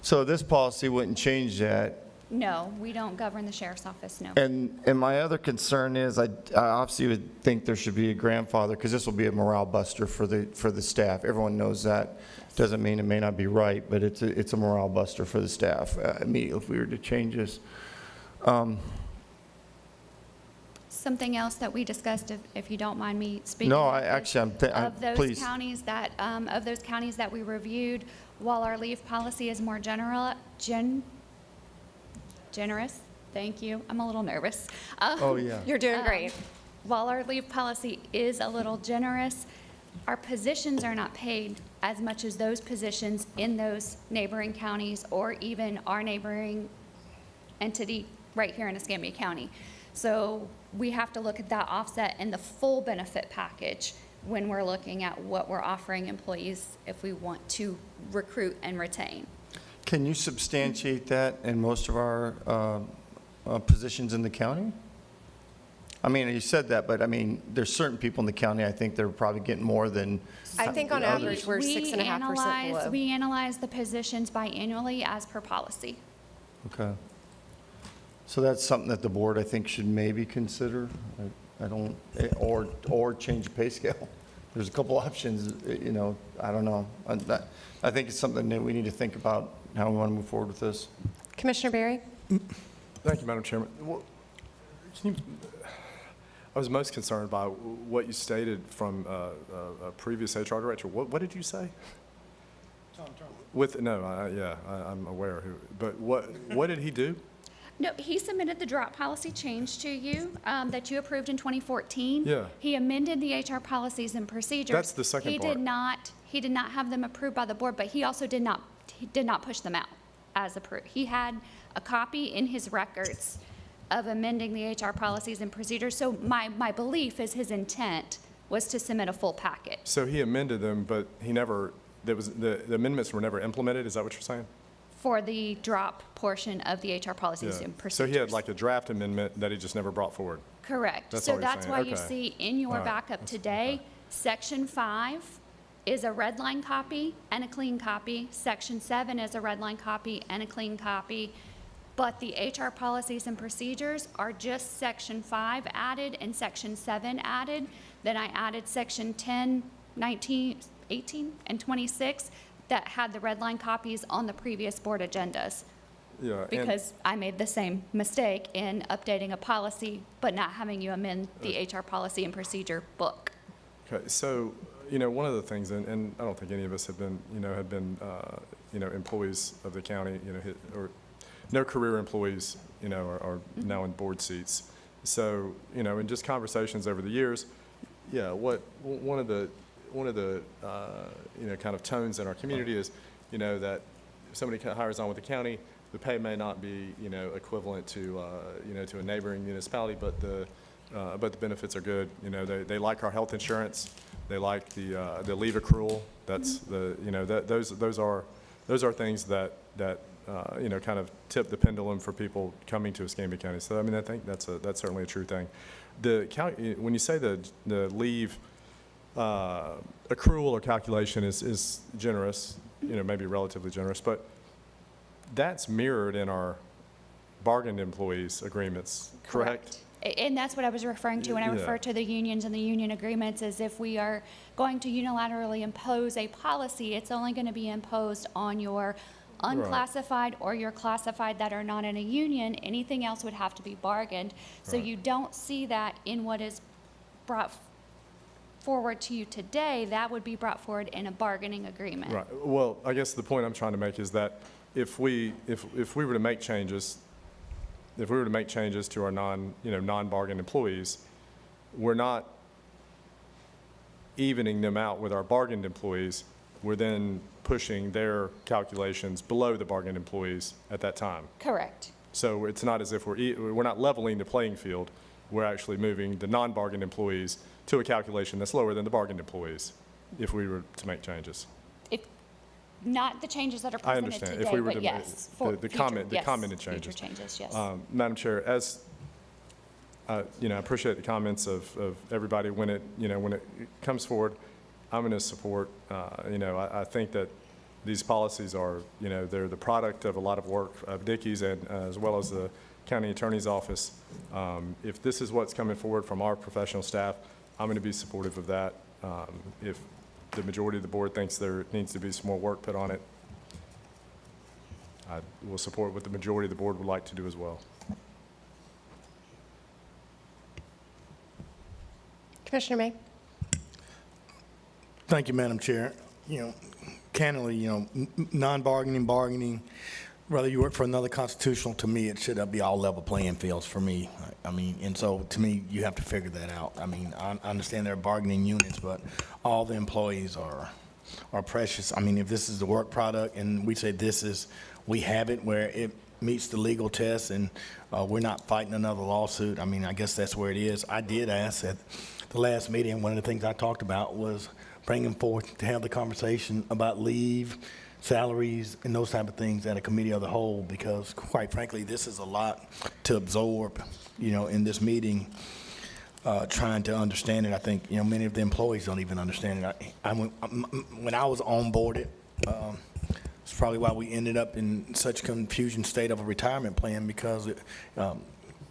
so this policy wouldn't change that. No, we don't govern the sheriff's office, no. And my other concern is, I obviously would think there should be a grandfather, because this will be a morale buster for the staff. Everyone knows that. Doesn't mean it may not be right, but it's a morale buster for the staff immediately if we were to change this. Something else that we discussed, if you don't mind me speaking. No, Of those please. counties that we reviewed, while our leave policy is more generous, thank you, I'm a little nervous. Oh, yeah. You're doing great. While our leave policy is a little generous, our positions are not paid as much as those positions in those neighboring counties or even our neighboring entity right here in Escambia County. So we have to look at that offset and the full benefit package when we're looking at what we're offering employees if we want to recruit and retain. Can you substantiate that in most of our positions in the county? I mean, you said that, but I mean, there's certain people in the county, I think they're probably getting more than I think on others. average, we're 6.5% below. We analyze the positions biannually as per policy. Okay. So that's something that the board, I think, should maybe consider. I don't, or change the pay scale. There's a couple options, you know, I don't know. I think it's something that we need to think about, how we want to move forward with this. Commissioner Berry? Thank you, Madam Chairman. I was most concerned by what you stated from a previous HR director. What did you say? I'm aware who, but what did he do? No, he submitted the drop policy change to you that you approved in 2014. Yeah. He amended the HR policies and procedures. That's the second He part. did not have them approved by the board, but he also did not push them out as approved. He had a copy in his records of amending the HR policies and procedures. So my belief is his intent was to submit a full package. So he amended them, but he never, the amendments were never implemented, is that what you're saying? For the drop portion of the HR policies and So procedures. he had like a draft amendment that he just never brought forward? Correct. That's So all you're that's saying. why you Okay. see in your All right. backup today, Section 5 is a red line copy and a clean copy. Section 7 is a red line copy and a clean copy. But the HR policies and procedures are just Section 5 added and Section 7 added. Then I added Section 10, 19, 18, and 26. that had the red line copies on the previous board agendas. Yeah, and- Because I made the same mistake in updating a policy, but not having you amend the HR policy and procedure book. Okay, so, one of the things, and I don't think any of us have been, employees of the county, or no career employees, are now in board seats. So, in just conversations over the years, yeah, one of the kind of tones in our community is, that if somebody hires on with the county, the pay may not be, equivalent to, to a neighboring municipality, but the benefits are good. They like our health insurance. They like the leave accrual. That's those are things that kind of tip the pendulum for people coming to Escambia County. So, I think that's certainly a true thing. The county, when you say the leave accrual or calculation is generous, maybe relatively generous, but that's mirrored in our bargained employees agreements, correct? And that's what I was referring to when I Yeah. refer to the unions and the union agreements, is if we are going to unilaterally impose a policy, it's only going to be imposed on your unclassified or your classified that are not in a union. Anything else would have to be bargained. So you don't see that in what is brought forward to you today. That would be brought forward in a bargaining agreement. Right. Well, I guess the point I'm trying to make is that if we were to make changes, to our non-bargained employees, we're not evening them out with our bargained employees. We're then pushing their calculations below the bargained employees at that time. Correct. So it's not as if we're not leveling the playing field. We're actually moving the non-bargained employees to a calculation that's lower than the bargained employees if we were to make changes. Not the changes that are I presented understand. today, If we were but to yes. the commented changes. Future changes, yes. Madam Chair, as I appreciate the comments of everybody when it comes forward. I'm going to support. I think that these policies are they're the product of a lot of work of Dickey's and as well as the county attorney's office. If this is what's coming forward from our professional staff, I'm going to be supportive of that. If the majority of the board thinks there needs to be some more work put on it, I will support what the majority of the board would like to do as well. Commissioner May? Thank you, Madam Chair. Candidly, non-bargaining, bargaining, whether you work for another constitutional, to me, it should be all level playing fields for me. And so to me, you have to figure that out. I understand there are bargaining units, but all the employees are precious. If this is the work product and we say we have it where it meets the legal test and we're not fighting another lawsuit, I guess that's where it is. I did ask at the last meeting, one of the things I talked about was bringing forth to have the conversation about leave, salaries, and those type of things at a committee of the whole, because quite frankly, this is a lot to absorb, in this meeting, trying to understand it. I think, many of the employees don't even understand it. When I was onboarded, it's probably why we ended up in such confusion state of a retirement plan, because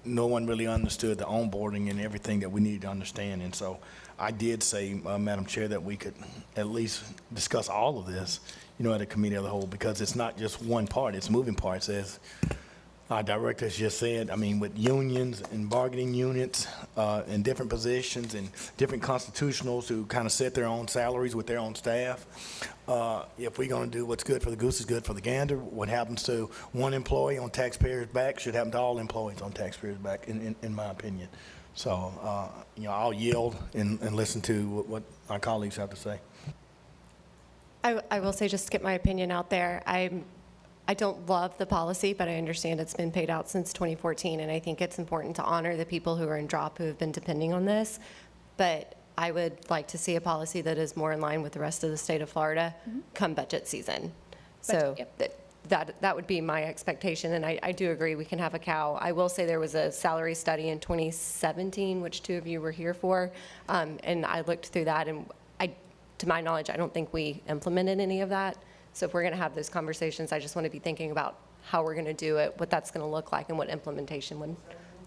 no one really understood the onboarding and everything that we needed to understand. And so I did say, Madam Chair, that we could at least discuss all of this, at a committee of the whole, because it's not just one part, it's moving parts, as our director has just said. With unions and bargaining units in different positions and different constitutionals who kind of set their own salaries with their own staff, if we're going to do what's good for the goose is good for the gander, what happens to one employee on taxpayers' back should happen to all employees on taxpayers' back, in my opinion. So, I'll yield and listen to what our colleagues have to say. I will say, just to get my opinion out there, I don't love the policy, but I understand it's been paid out since 2014, and I think it's important to honor the people who are in drop who have been depending on this. But I would like to see a policy that is more in line with the rest of the state of Florida come budget season. So that would be my expectation, and I do agree we can have a cow. I will say there was a salary study in 2017, which two of you were here for, and I looked through that, and to my knowledge, I don't think we implemented any of that. So if we're going to have those conversations, I just want to be thinking about how we're going to do it, what that's going to look like, and what implementation would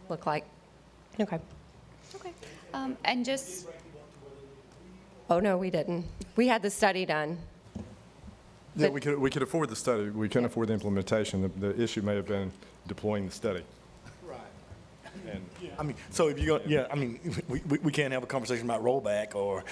look like. Okay. Okay. And just, Oh, no, we didn't. We had the study done. Yeah, we could afford the study. We couldn't afford the implementation. The issue may have been deploying the study. I mean, so if you're going, yeah, I mean, we can't have a conversation about rollback or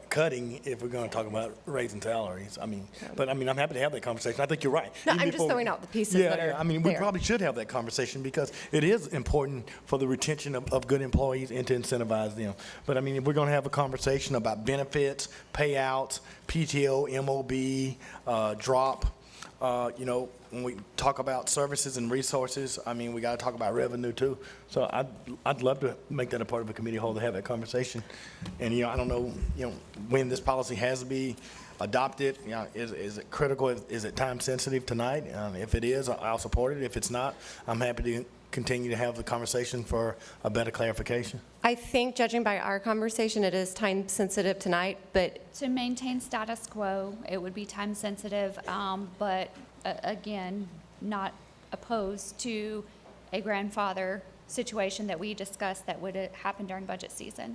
cutting if we're going to talk about raising salaries. I mean, but I mean, I'm happy to have that conversation. I think you're right. No, Even I'm just before- throwing out the pieces that are I mean, we there. probably should have that conversation because it is important for the retention of good employees and to incentivize them. But I mean, if we're going to have a conversation about benefits, payouts, PTO, MOB, drop, you know, when we talk about services and resources, I mean, we got to talk about revenue too. So I'd love to make that a part of a committee hall to have that conversation. And, you know, I don't know, you know, when this policy has to be adopted, you know, is it critical? Is it time sensitive tonight? If it is, I'll support it. If it's not, I'm happy to continue to have the conversation for a better clarification. I think, judging by our conversation, it is time sensitive tonight, but To maintain status quo, it would be time sensitive, but again, not opposed to a grandfather situation that we discussed that would happen during budget season.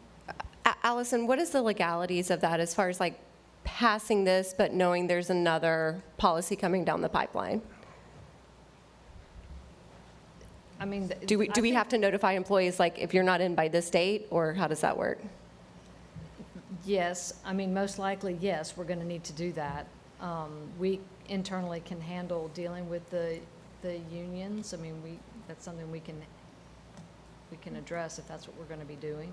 Allison, what is the legalities of that as far as like passing this, but knowing there's another policy coming down the pipeline? I mean. Do we have to notify employees, like, if you're not in by this date, or how does that work? Yes, I mean, most likely, yes, we're going to need to do that. We internally can handle dealing with the unions. I mean, that's something we can address if that's what we're going to be doing.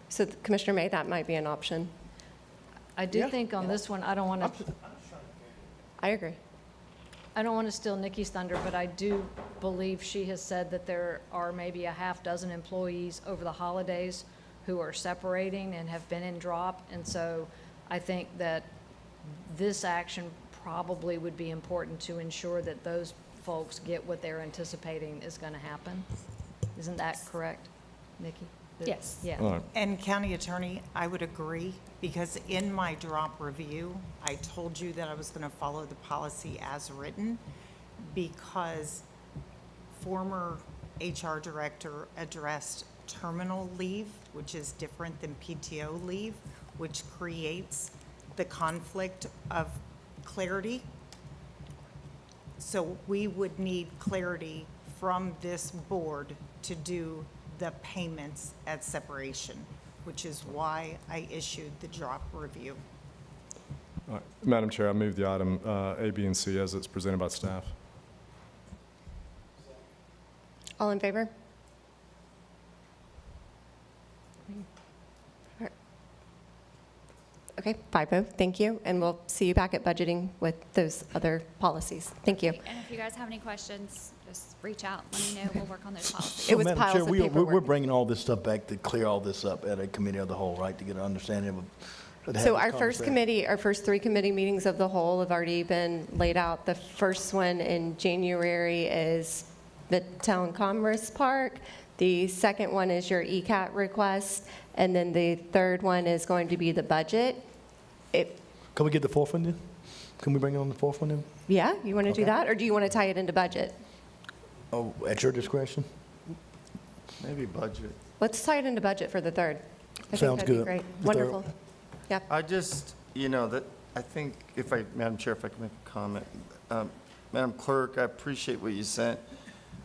So Commissioner May, that might be an option. I do think on this one, I don't want to, I agree. I don't want to steal Nikki's thunder, but I do believe she has said that there are maybe a half dozen employees over the holidays who are separating and have been in drop. And so I think that this action probably would be important to ensure that those folks get what they're anticipating is going to happen. Isn't that correct, Nikki? Yes. Yeah. All right. And County Attorney, I would agree, because in my drop review, I told you that I was going to follow the policy as written, because former HR director addressed terminal leave, which is different than PTO leave, which creates the conflict of clarity. So we would need clarity from this board to do the payments at separation, which is why I issued the drop review. All right. Madam Chair, I move the item A, B, and C as it's presented by staff. All in favor? Okay, 5-0, thank you, and we'll see you back at budgeting with those other policies. Thank you. And if you guys have any questions, just reach out, let me know, we'll work on those policies. It was Madam piles Chair, of we're paperwork. bringing all this stuff back to clear all this up at a committee of the whole, right, to get an understanding of. to have So this our first conversation. committee, our first 3 committee meetings of the whole have already been laid out. The first one in January is Midtown Commerce Park. The second one is your ECAT request, and then the third one is going to be the budget. Can we get the fourth one then? Can we bring on the fourth one then? Yeah, you want to do Okay. that, or do you want to tie it into budget? Oh, at your discretion? Maybe budget. Let's tie it into budget for the third. I think Sounds that'd be good. great. The third. Wonderful. Yep. I just, you know, that, I think if I, Madam Chair, if I can make a comment. Madam Clerk, I appreciate what you sent.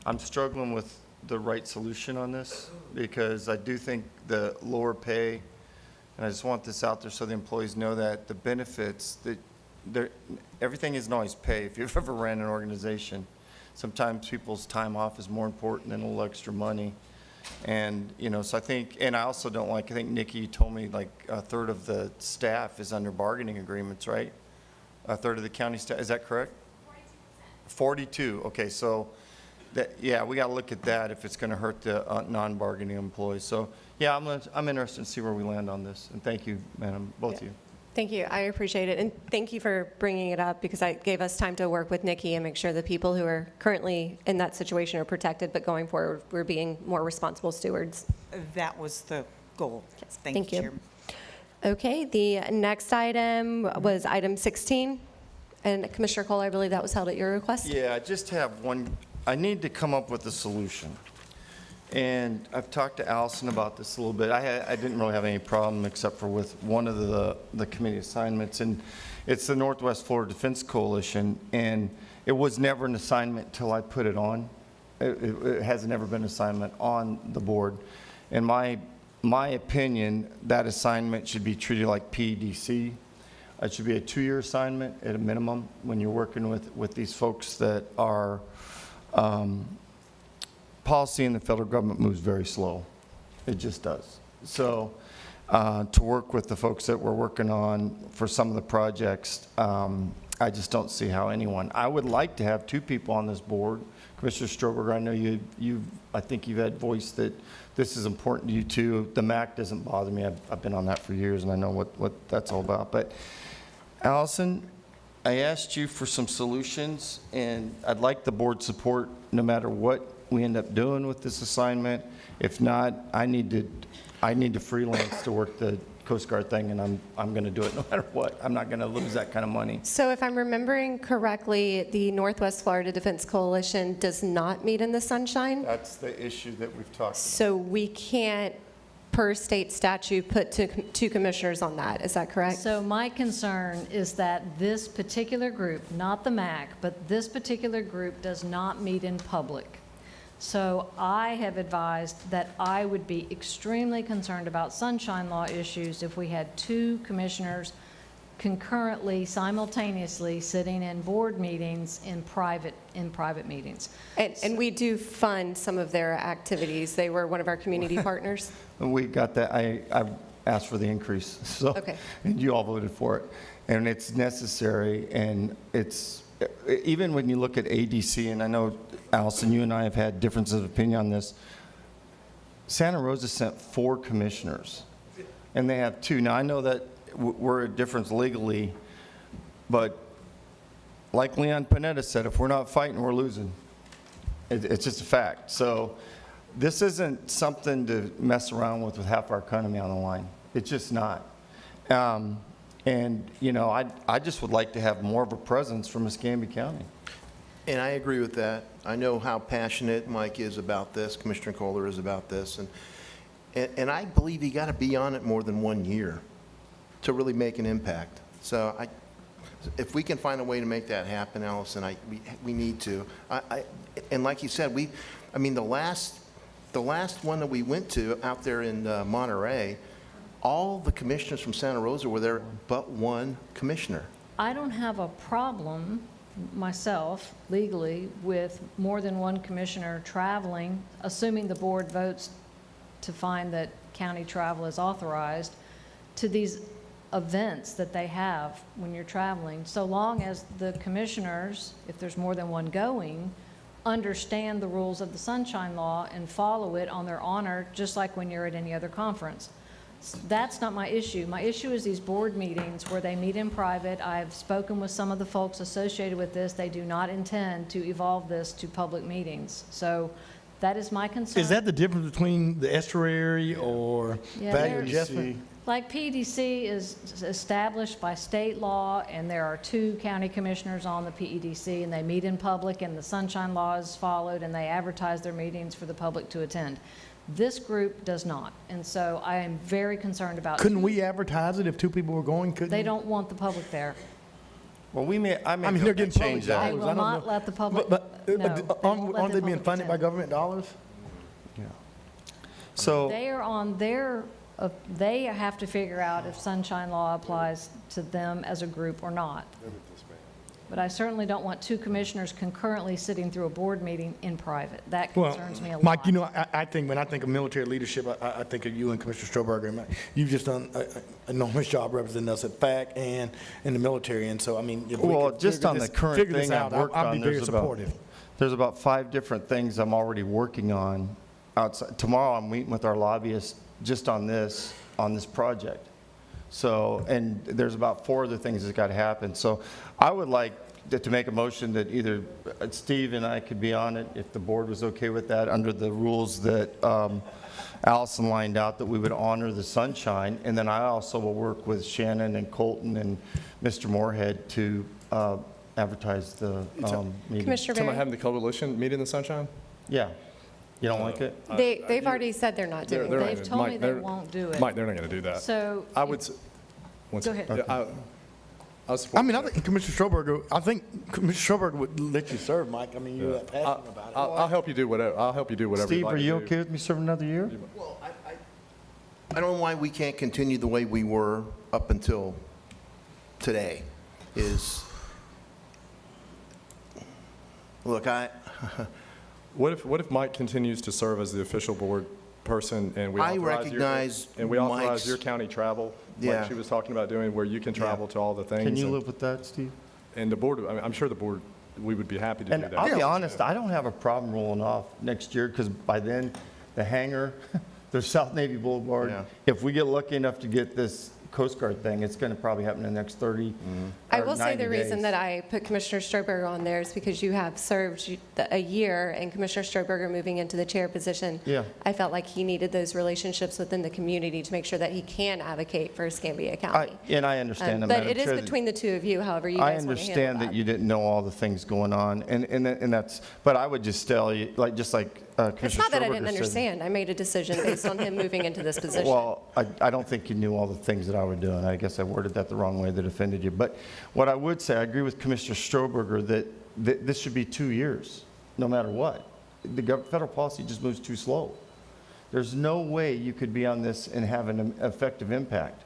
I'm struggling with the right solution on this, because I do think the lower pay, and I just want this out there so the employees know that the benefits, that everything isn't always pay. If you've ever ran an organization, sometimes people's time off is more important than a little extra money. And, you know, so I think, and I also don't like, I think Nikki, you told me like a third of the staff is under bargaining agreements, right? A third of the county staff, is that correct? 42, okay, so that, yeah, we got to look at that if it's going to hurt the non-bargaining employees. So, yeah, I'm interested to see where we land on this. And thank you, Madam, both of you. Thank you. I appreciate it. And thank you for bringing it up, because it gave us time to work with Nikki and make sure the people who are currently in that situation are protected, but going forward, we're being more responsible stewards. That was the goal. Yes, Thank you, Chair. Okay, the next item was item 16. And Commissioner Cole, I believe that was held at your request? Yeah, I just have one, I need to come up with a solution. And I've talked to Allison about this a little bit. I didn't really have any problem except for with one of the committee assignments, and it's the Northwest Florida Defense Coalition, and it was never an assignment till I put it on. It has never been an assignment on the board. In my opinion, that assignment should be treated like PEDC. It should be a 2-year assignment at a minimum when you're working with these folks that are, policy in the federal government moves very slow. It just does. So to work with the folks that we're working on for some of the projects, I just don't see how anyone, I would like to have 2 people on this board. Commissioner Stroberger, I know I think you've had voice that this is important to you too. The MAC doesn't bother me. I've been on that for years and I know what that's all about. But Allison, I asked you for some solutions and I'd like the board support no matter what we end up doing with this assignment. If not, I need to freelance to work the Coast Guard thing, and I'm going to do it no matter what. I'm not going to lose that kind of money. So if I'm remembering correctly, the Northwest Florida Defense Coalition does not meet in the sunshine? That's the issue that we've talked about. So we can't, per state statute, put 2 commissioners on that. Is that correct? So my concern is that this particular group, not the MAC, but this particular group does not meet in public. So I have advised that I would be extremely concerned about sunshine law issues if we had 2 commissioners concurrently, simultaneously sitting in board meetings in private meetings. And we do fund some of their activities. They were one of our community partners. And we got that. I asked for the increase. So, Okay. And you all voted for it. And it's necessary, and it's, even when you look at ADC, and I know, Allison, you and I have had differences of opinion on this, Santa Rosa sent 4 commissioners, and they have 2. Now, I know that we're a difference legally, but like Leon Panetta said, if we're not fighting, we're losing. It's just a fact. So this isn't something to mess around with half our economy on the line. It's just not. And, you know, I just would like to have more of a presence from Escambia County. And I agree with that. I know how passionate Mike is about this, Commissioner Kohler is about this, and I believe you got to be on it more than 1 year to really make an impact. So if we can find a way to make that happen, Allison, we need to. And like you said, I mean, the last one that we went to out there in Monterey, all the commissioners from Santa Rosa were there but 1 commissioner. I don't have a problem myself legally with more than 1 commissioner traveling, assuming the board votes to find that county travel is authorized, to these events that they have when you're traveling, so long as the commissioners, if there's more than 1 going, understand the rules of the Sunshine Law and follow it on their honor, just like when you're at any other conference. That's not my issue. My issue is these board meetings where they meet in private. I've spoken with some of the folks associated with this. They do not intend to evolve this to public meetings. So that is my concern. Is that the difference between the estuary or Yeah, value there's- adjustment? Like PEDC is established by state law, and there are 2 county commissioners on the PEDC, and they meet in public, and the Sunshine Law is followed, and they advertise their meetings for the public to attend. This group does not, and so I am very concerned about. Couldn't we advertise it if 2 people were going? Couldn't They we? don't want the public there. Well, I may they're getting change public that. They dollars. I will don't not know. let the public, But no, they won't let aren't the they being public funded by attend. government dollars? So They are on their, they have to figure out if Sunshine Law applies to them as a group or not. But I certainly don't want 2 commissioners concurrently sitting through a board meeting in private. That Well, concerns me a lot. Mike, you know, I think when I think of military leadership, I think of you and Commissioner Stroberger. And you've just done an enormous job representing us at FAC and in the military. And so, I mean, if we Well, could just figure on the this- current figure this thing I've out, worked I'll on, be very there's about, supportive. there's about 5 different things I'm already working on outside. Tomorrow, I'm meeting with our lobbyists just on this project. So, and there's about 4 other things that got to happen. So I would like to make a motion that either Steve and I could be on it, if the board was okay with that, under the rules that Allison lined out, that we would honor the sunshine. And then I also will work with Shannon and Colton and Mr. Moorhead to advertise the meeting. Commissioner Talking about Berry? having the coalition meet in the sunshine? Yeah. You don't like it? They've already said they're not doing They're it. not They've gonna- told Mike, me they they're- won't do it. Mike, they're not going to do that. So, I would, one go second. ahead. I'll support I mean, I that. think Commissioner Stroberg would let you serve, Mike. I mean, you're that passionate about it. I'll help you do whatever, I'll help you do whatever you'd Steve, like are to you do. okay with me serving another year? Well, I don't know why we can't continue the way we were up until today, look, What if Mike continues to serve as the official board person and we I authorize recognize authorize your Mike's- county travel, Yeah. like she was talking about doing, where you can travel to all the things? Can you and- live with that, Steve? And the board, I mean, I'm sure the board, we would be happy to do And that. I'll be honest, I don't have a problem rolling off next year, because by then, the hangar, there's South Navy Boulevard. Yeah. If we get lucky enough to get this Coast Guard thing, it's going to probably happen in the next 30 I or will say 90 the reason days. that I put Commissioner Stroberger on there is because you have served a year, and Commissioner Stroberger moving into the chair position. Yeah. I felt like he needed those relationships within the community to make sure that he can advocate for Escambia County. And I understand that, But Madam it is Chair, that- between the two of you, however you I guys want to handle understand that. that you didn't know all the things going on, and that's, but I would just tell you, just like It's Commissioner not that I Stroberger didn't said- understand. I made a decision based on him moving into this position. Well, I don't think you knew all the things that I was doing. I guess I worded that the wrong way that offended you. But what I would say, I agree with Commissioner Stroberger that this should be 2 years, no matter what. The federal policy just moves too slow. There's no way you could be on this and have an effective impact.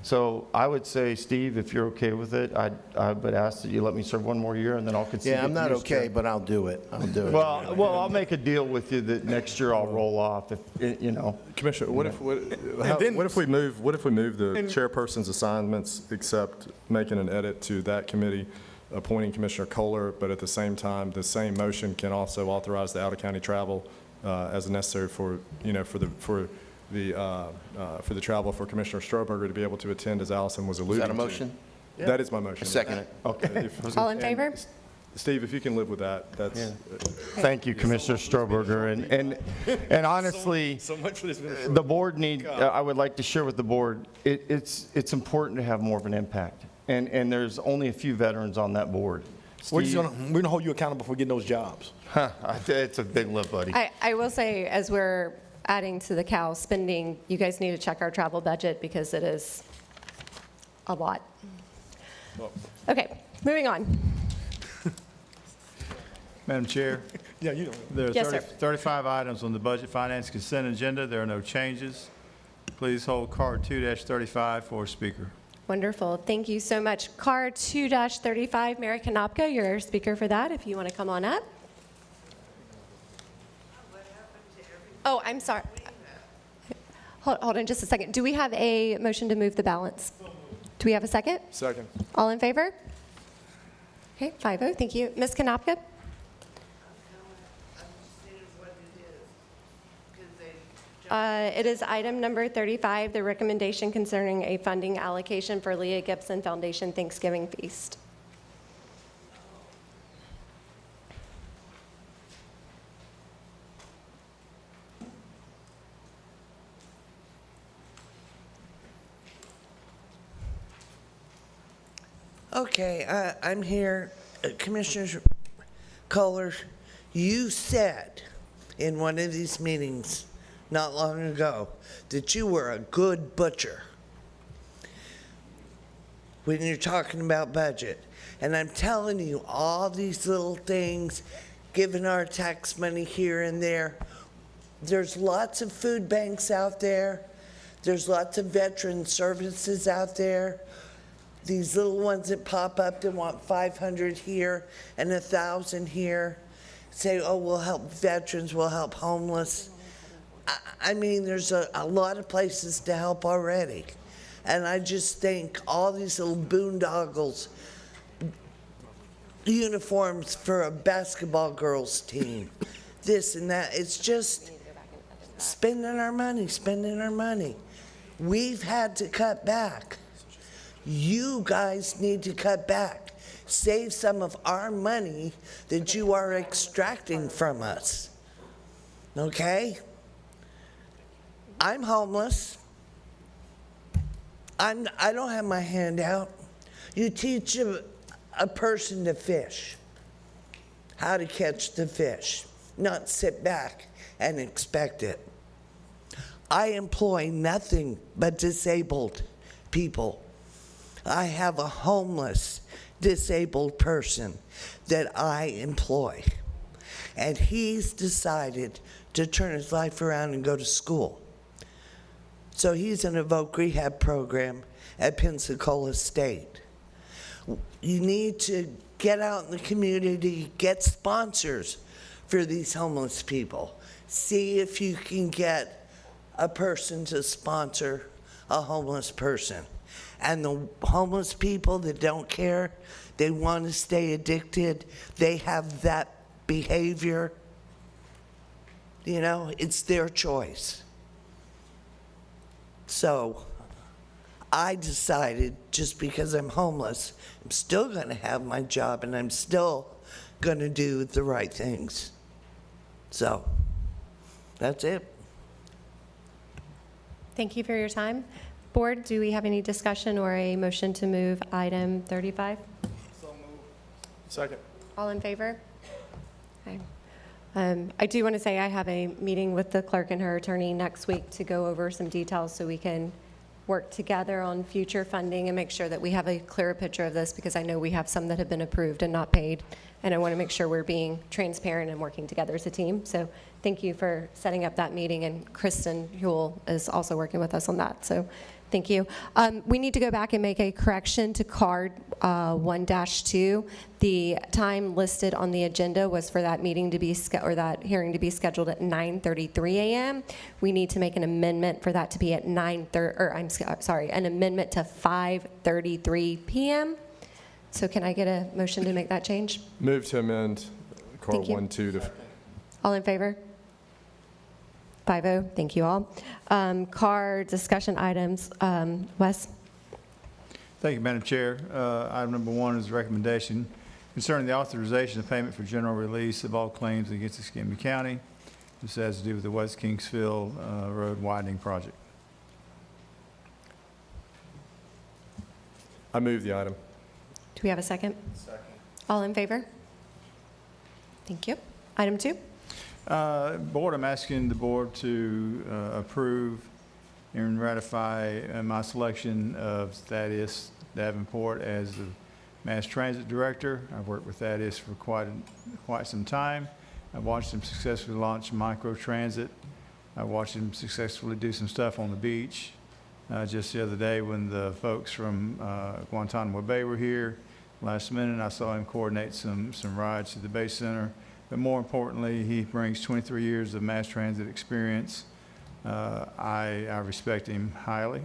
So I would say, Steve, if you're okay with it, I would ask that you let me serve one more year, and then I'll consider. yeah, I'm not okay, but I'll do it. I'll do it. Well, I'll make a deal with you that next year I'll roll off, if, you know. Commissioner, what if we move the chairperson's assignments, except making an edit to that committee, appointing Commissioner Kohler, but at the same time, the same motion can also authorize the out-of-county travel as necessary for the travel for Commissioner Stroberger to be able to attend, as Allison was alluding Is to. that a motion? That is my motion. I second it. Okay. All in favor? Steve, if you can live with that, that's. Thank you, Commissioner Stroberger. And honestly, So much for this. the board I would like to share with the board, it's important to have more of an impact. And there's only a few veterans on that board. We're just Steve- gonna hold you accountable for getting those jobs. It's a big lift, buddy. I will say, as we're adding to the Cal spending, you guys need to check our travel budget because it is a lot. Okay, moving on. Madam Chair, Yeah, you know. there are Yes, sir. 35 items on the Budget Finance Consent Agenda. There are no changes. Please hold card 2-35 for speaker. Wonderful, thank you so much. Car 2-35, Mary Kanopka, you're speaker for that, if you want to come on up. Oh, I'm sorry. Hold on just a second. Do we have a motion to move the balance? Do we have a second? Second. All in favor? Okay, 5-0, thank you. Ms. Kanopka? It is item number 35, the recommendation concerning a funding allocation for Leah Gibson Foundation Thanksgiving Feast. Okay, I'm here. Commissioner Kohler, you said in one of these meetings not long ago that you were a good butcher when you're talking about budget. And I'm telling you, all these little things, giving our tax money here and there, there's lots of food banks out there. There's lots of veteran services out there. These little ones that pop up that want 500 here and 1,000 here, say, oh, we'll help veterans, we'll help homeless. I mean, there's a lot of places to help already. And I just think all these little boondoggles, uniforms for a basketball girls team, this and that, it's just spending our money, spending our money. We've had to cut back. You guys need to cut back. Save some of our money that you are extracting from us. Okay? I'm homeless. I don't have my hand out. You teach a person to fish, how to catch the fish, not sit back and expect it. I employ nothing but disabled people. I have a homeless, disabled person that I employ. And he's decided to turn his life around and go to school. So he's in a voc rehab program at Pensacola State. You need to get out in the community, get sponsors for these homeless people. See if you can get a person to sponsor a homeless person. And the homeless people that don't care, they want to stay addicted, they have that behavior, you know, it's their choice. So I decided, just because I'm homeless, I'm still going to have my job and I'm still going to do the right things. So that's it. Thank you for your time. Board, do we have any discussion or a motion to move item 35? Second. All in favor? Okay. I do want to say I have a meeting with the clerk and her attorney next week to go over some details so we can work together on future funding and make sure that we have a clearer picture of this, because I know we have some that have been approved and not paid, and I want to make sure we're being transparent and working together as a team. So thank you for setting up that meeting, and Kristen Huell is also working with us on that. So thank you. We need to go back and make a correction to card 1-2. The time listed on the agenda was for that meeting to be, or that hearing to be scheduled at 9:33 a.m. We need to make an amendment for that to be at an amendment to 5:33 p.m. So can I get a motion to make that change? Move to amend card Thank you. 1-2 to All in favor? 5-0, thank you all. Card discussion items, Wes? Thank you, Madam Chair. Item number 1 is a recommendation concerning the authorization of payment for general release of all claims against Escambia County. This has to do with the West Kingsville Road widening project. I move the item. Do we have a second? Second. All in favor? Thank you. Item 2? Board, I'm asking the board to approve and ratify my selection of Thaddeus Davenport as the Mass Transit Director. I've worked with Thaddeus for quite some time. I've watched him successfully launch microtransit. I've watched him successfully do some stuff on the beach. Just the other day when the folks from Guantanamo Bay were here, last minute I saw him coordinate some rides to the Bay Center. But more importantly, he brings 23 years of mass transit experience. I respect him highly,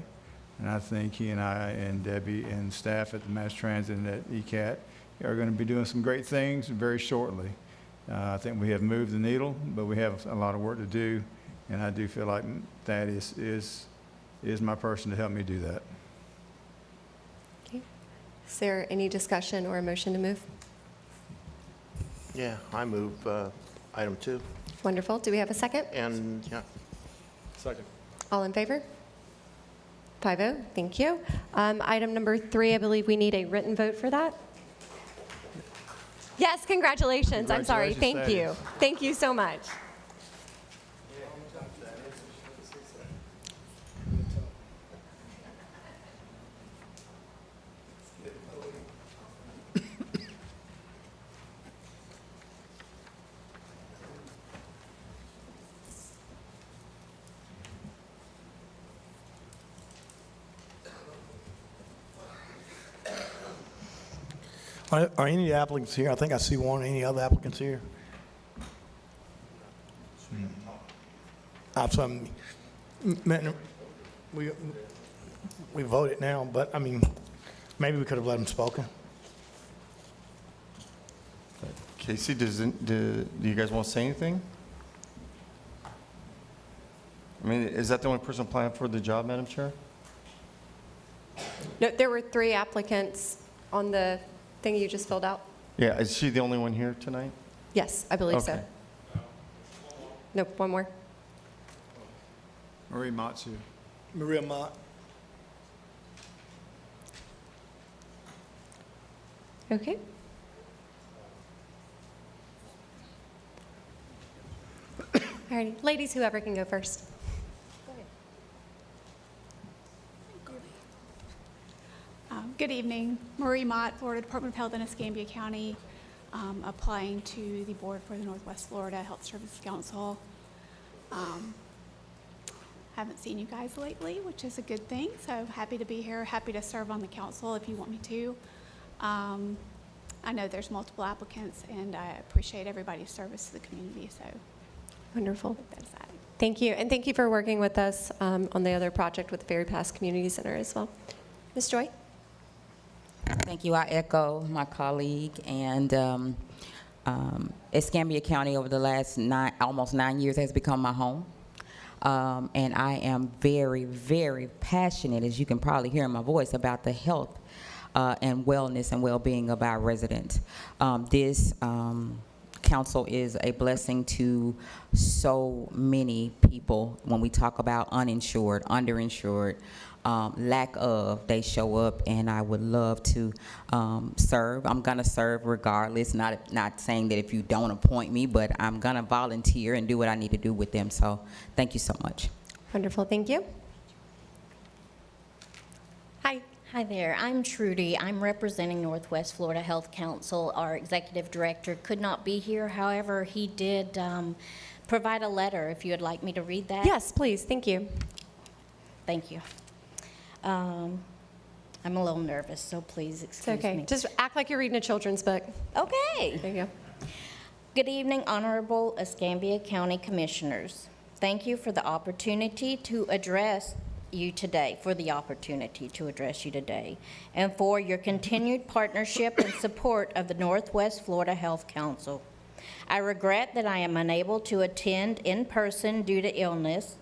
and I think he and I and Debbie and staff at the Mass Transit and at ECAT are going to be doing some great things very shortly. I think we have moved the needle, but we have a lot of work to do, and I do feel like Thaddeus is my person to help me do that. Okay. Is there any discussion or a motion to move? Yeah, I move item 2. Wonderful. Do we have a second? And, yeah. Second. All in favor? 5-0, thank you. Item number 3, I believe we need a written vote for that. Yes, congratulations. I'm sorry. Thank you. Thank you so much. Are any applicants here? I think I see one. Any other applicants here? We voted now, but I mean, maybe we could have let them spoken. Casey, do you guys want to say anything? I mean, is that the only person applying for the job, Madam Chair? No, there were 3 applicants on the thing you just filled out. Yeah, is she the only one here tonight? Yes, I believe so. Okay. Nope, one more. Marie Matsu. Maria Mott. Okay. All righty, ladies, whoever can go first. Good evening. Marie Mott, Florida Department of Health in Escambia County, applying to the board for the Northwest Florida Health Services Council. Haven't seen you guys lately, which is a good thing, so happy to be here, happy to serve on the council if you want me to. I know there's multiple applicants, and I appreciate everybody's service to the community, so. Wonderful. That's that. Thank you, and thank you for working with us on the other project with the Ferry Pass Community Center as well. Ms. Joy? Thank you. I echo my colleague, and Escambia County over the last almost 9 years has become my home. And I am very, very passionate, as you can probably hear in my voice, about the health and wellness and well-being of our residents. This council is a blessing to so many people. When we talk about uninsured, underinsured, lack of, they show up, and I would love to serve. I'm gonna serve regardless, not saying that if you don't appoint me, but I'm gonna volunteer and do what I need to do with them, so thank you so much. Wonderful, thank you. Hi. Hi there, I'm Trudy. I'm representing Northwest Florida Health Council. Our executive director could not be here, however, he did provide a letter, if you would like me to read that. Yes, please, thank you. Thank you. I'm a little nervous, so please It's excuse okay, me. just act like you're reading a children's book. Okay. There you go. Good evening, Honorable Escambia County Commissioners. Thank you for the opportunity to address you today, and for your continued partnership and support of the Northwest Florida Health Council. I regret that I am unable to attend in person due to illness,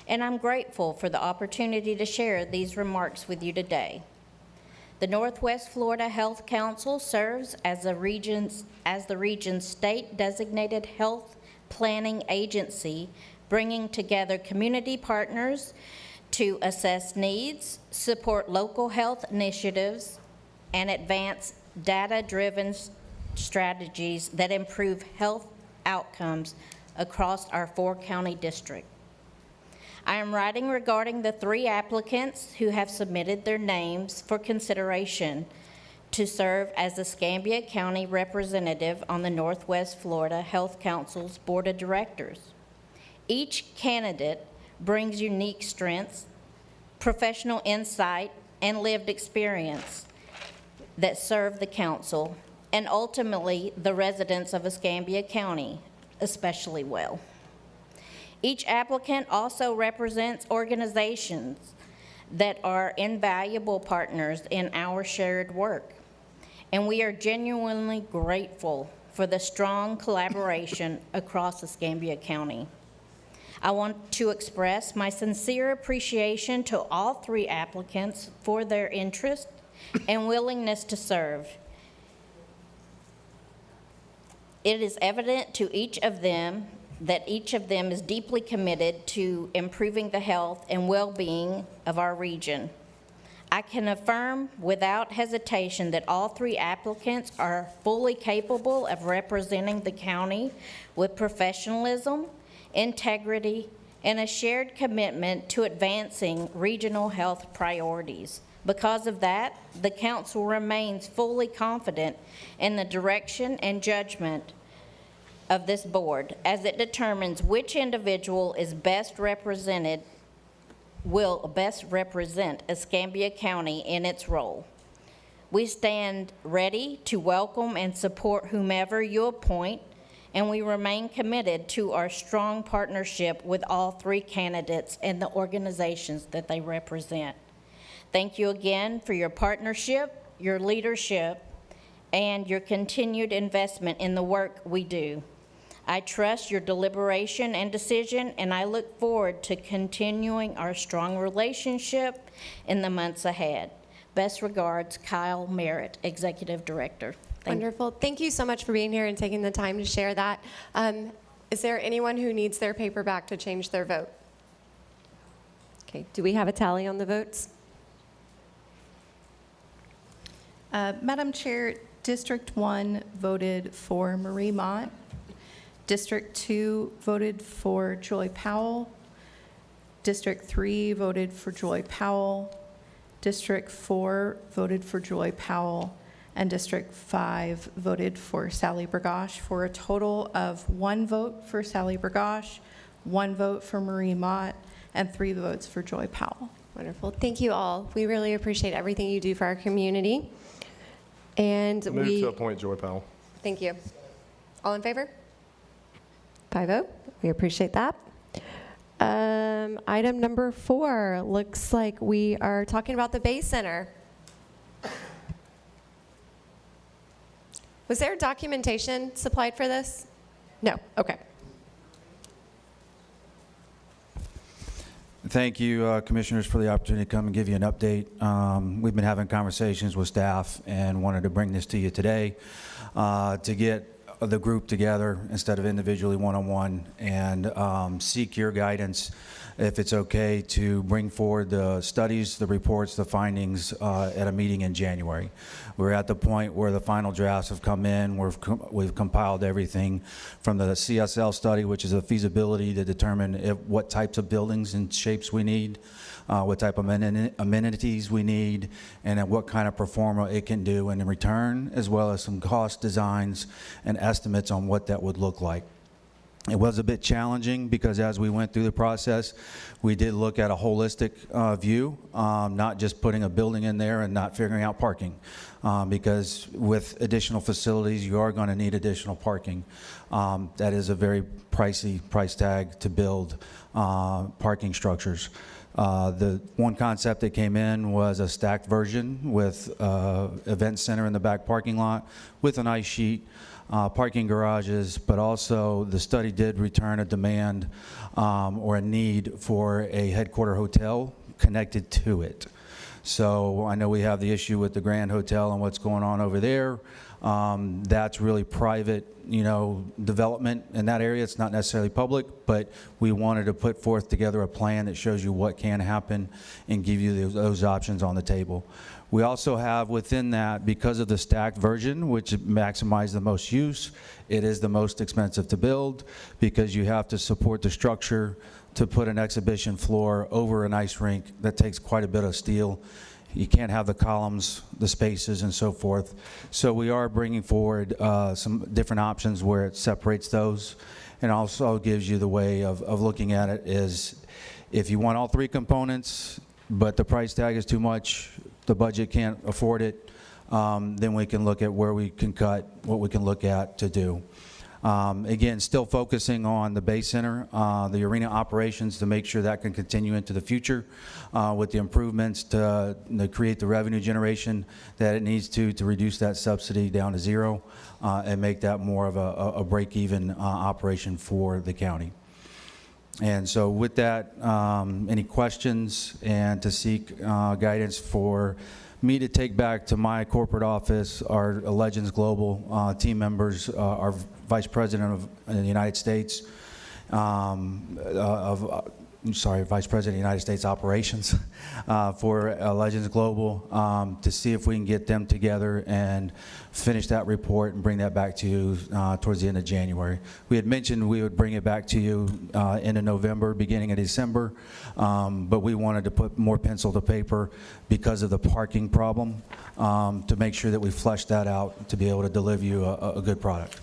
and I'm grateful for the opportunity to share these remarks with you today. The Northwest Florida Health Council serves as the region's state-designated health planning agency, bringing together community partners to assess needs, support local health initiatives, and advance data-driven strategies that improve health outcomes across our 4-county district. I am writing regarding the 3 applicants who have submitted their names for consideration to serve as Escambia County representative on the Northwest Florida Health Council's Board of Directors. Each candidate brings unique strengths, professional insight, and lived experience that serve the council and ultimately the residents of Escambia County especially well. Each applicant also represents organizations that are invaluable partners in our shared work, and we are genuinely grateful for the strong collaboration across Escambia County. I want to express my sincere appreciation to all 3 applicants for their interest and willingness to serve. It is evident to each of them that each of them is deeply committed to improving the health and well-being of our region. I can affirm without hesitation that all 3 applicants are fully capable of representing the county with professionalism, integrity, and a shared commitment to advancing regional health priorities. Because of that, the council remains fully confident in the direction and judgment of this board as it determines which individual is will best represent Escambia County in its role. We stand ready to welcome and support whomever you appoint, and we remain committed to our strong partnership with all 3 candidates and the organizations that they represent. Thank you again for your partnership, your leadership, and your continued investment in the work we do. I trust your deliberation and decision, and I look forward to continuing our strong relationship in the months ahead. Best regards, Kyle Merritt, Executive Director. Wonderful. Thank you so much for being here and taking the time to share that. Is there anyone who needs their paper back to change their vote? Okay, do we have a tally on the votes? Madam Chair, District 1 voted for Marie Mott. District 2 voted for Joy Powell. District 3 voted for Joy Powell. District 4 voted for Joy Powell. And District 5 voted for Sally Burgosh, for a total of 1 vote for Sally Burgosh, 1 vote for Marie Mott, and 3 votes for Joy Powell. Wonderful. Thank you all. We really appreciate everything you do for our community. And Move to appoint Joy Powell. Thank you. All in favor? 5-0. We appreciate that. Item number 4, looks like we are talking about the Bay Center. Was there documentation supplied for this? No, okay. Thank you, Commissioners, for the opportunity to come and give you an update. We've been having conversations with staff and wanted to bring this to you today to get the group together instead of individually one-on-one and seek your guidance if it's okay to bring forward the studies, the reports, the findings at a meeting in January. We're at the point where the final drafts have come in. We've compiled everything from the CSL study, which is a feasibility to determine what types of buildings and shapes we need, what type of amenities we need, and then what kind of performa it can do in return, as well as some cost designs and estimates on what that would look like. It was a bit challenging because as we went through the process, we did look at a holistic view, not just putting a building in there and not figuring out parking, because with additional facilities, you are going to need additional parking. That is a very pricey price tag to build parking structures. The one concept that came in was a stacked version with event center in the back parking lot with an ice sheet, parking garages, but also the study did return a demand or a need for a headquarter hotel connected to it. So I know we have the issue with the Grand Hotel and what's going on over there. That's really private, development in that area. It's not necessarily public, but we wanted to put forth together a plan that shows you what can happen and give you those options on the table. We also have within that, because of the stacked version, which maximizes the most use, it is the most expensive to build because you have to support the structure to put an exhibition floor over an ice rink that takes quite a bit of steel. You can't have the columns, the spaces, and so forth. So we are bringing forward some different options where it separates those, and also gives you the way of looking at it is if you want all 3 components, but the price tag is too much, the budget can't afford it, then we can look at where we can cut, what we can look at to do. Again, still focusing on the Bay Center, the arena operations to make sure that can continue into the future with the improvements to create the revenue generation that it needs to reduce that subsidy down to 0 and make that more of a break-even operation for the county. And so with that, any questions and to seek guidance for me to take back to my corporate office, our Legends Global team members, our Vice President of the United States, Vice President of the United States Operations for Legends Global to see if we can get them together and finish that report and bring that back to you towards the end of January. We had mentioned we would bring it back to you end of November, beginning of December, but we wanted to put more pencil to paper because of the parking problem to make sure that we flesh that out to be able to deliver you a good product.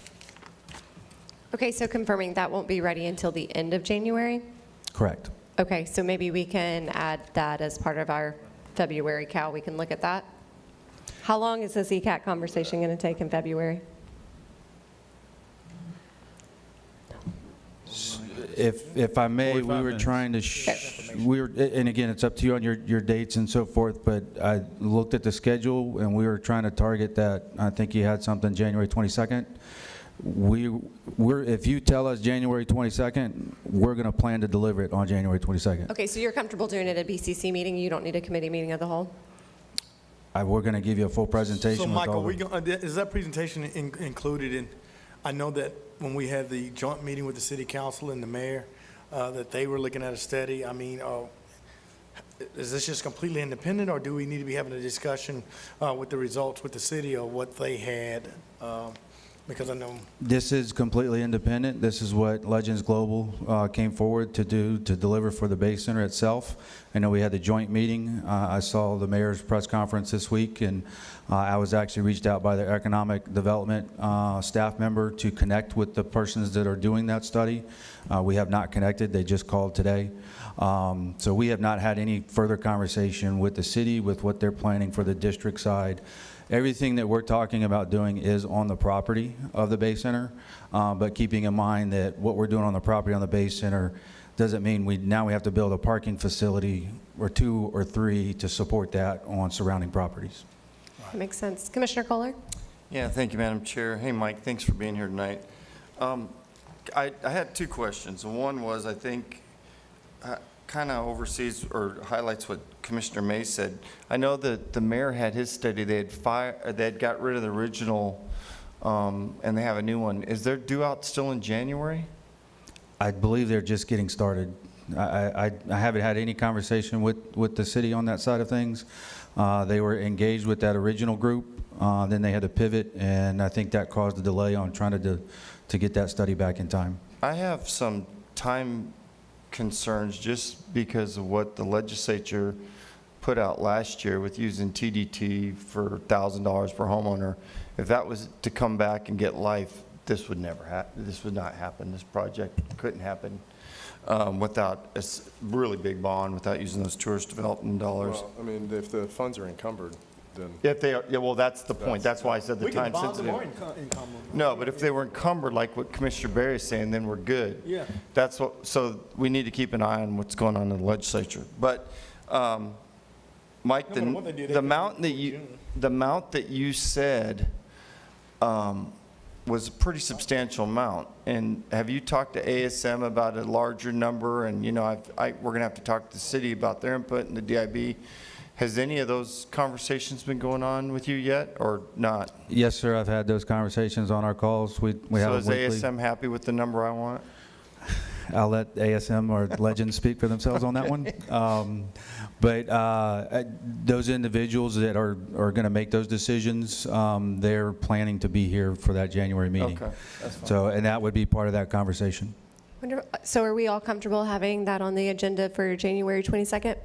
Okay, so confirming that won't be ready until the end of January? Correct. Okay, so maybe we can add that as part of our February CAL. We can look at that. How long is this ECAT conversation going to take in February? If I may, we were trying to, and again, it's up to you on your dates and so forth, but I looked at the schedule and we were trying to target that. I think you had something January 22nd. If you tell us January 22nd, we're going to plan to deliver it on January 22nd. Okay, so you're comfortable doing it at a BCC meeting? You don't need a committee meeting of the whole? We're going to give you a full presentation. So, Michael, with all is that presentation included in, I know that when we had the joint meeting with the city council and the mayor, that they were looking at a study. I mean, is this just completely independent, or do we need to be having a discussion with the results with the city of what they had Because I know This is completely independent. This is what Legends Global came forward to do, to deliver for the Bay Center itself. I know we had the joint meeting. I saw the mayor's press conference this week, and I was actually reached out by their economic development staff member to connect with the persons that are doing that study. We have not connected. They just called today. So we have not had any further conversation with the city, with what they're planning for the district side. Everything that we're talking about doing is on the property of the Bay Center, but keeping in mind that what we're doing on the property on the Bay Center doesn't mean now we have to build a parking facility or 2 or 3 to support that on surrounding properties. That makes sense. Commissioner Kohler? Yeah, thank you, Madam Chair. Hey, Mike, thanks for being here tonight. I had 2 questions. One was, I think, kind of oversees or highlights what Commissioner May said. I know that the mayor had his study. They had got rid of the original, and they have a new one. Is their due out still in January? I believe they're just getting started. I haven't had any conversation with the city on that side of things. They were engaged with that original group, then they had to pivot, and I think that caused a delay on trying to get that study back in time. I have some time concerns just because of what the legislature put out last year with using TDT for $1,000 per homeowner. If that was to come back and get life, this would never happen. This would not happen. This project couldn't happen without a really big bond, without using those tourist development dollars. Well, I mean, if the funds are encumbered, then. If they are, yeah, well, that's the point. That's why I said the time sensitive. No, but if they were encumbered, like what Commissioner Berry is saying, then we're good. Yeah. That's what, so we need to keep an eye on what's going on in the legislature. But, Mike, No matter what they do, they the can amount that do it you, in June. the amount that you said, was a pretty substantial amount. And have you talked to ASM about a larger number? And, you know, we're going to have to talk to the city about their input and the DIB. Has any of those conversations been going on with you yet, or not? Yes, sir, I've had those conversations on our calls. We So have is a weekly. ASM happy with the number I want? I'll let ASM or Legends speak for themselves on that one. But those individuals that are going to make those decisions, they're planning to be here for that January meeting. Okay, that's fine. So, and that would be part of that conversation. Wonderful. So are we all comfortable having that on the agenda for January 22nd?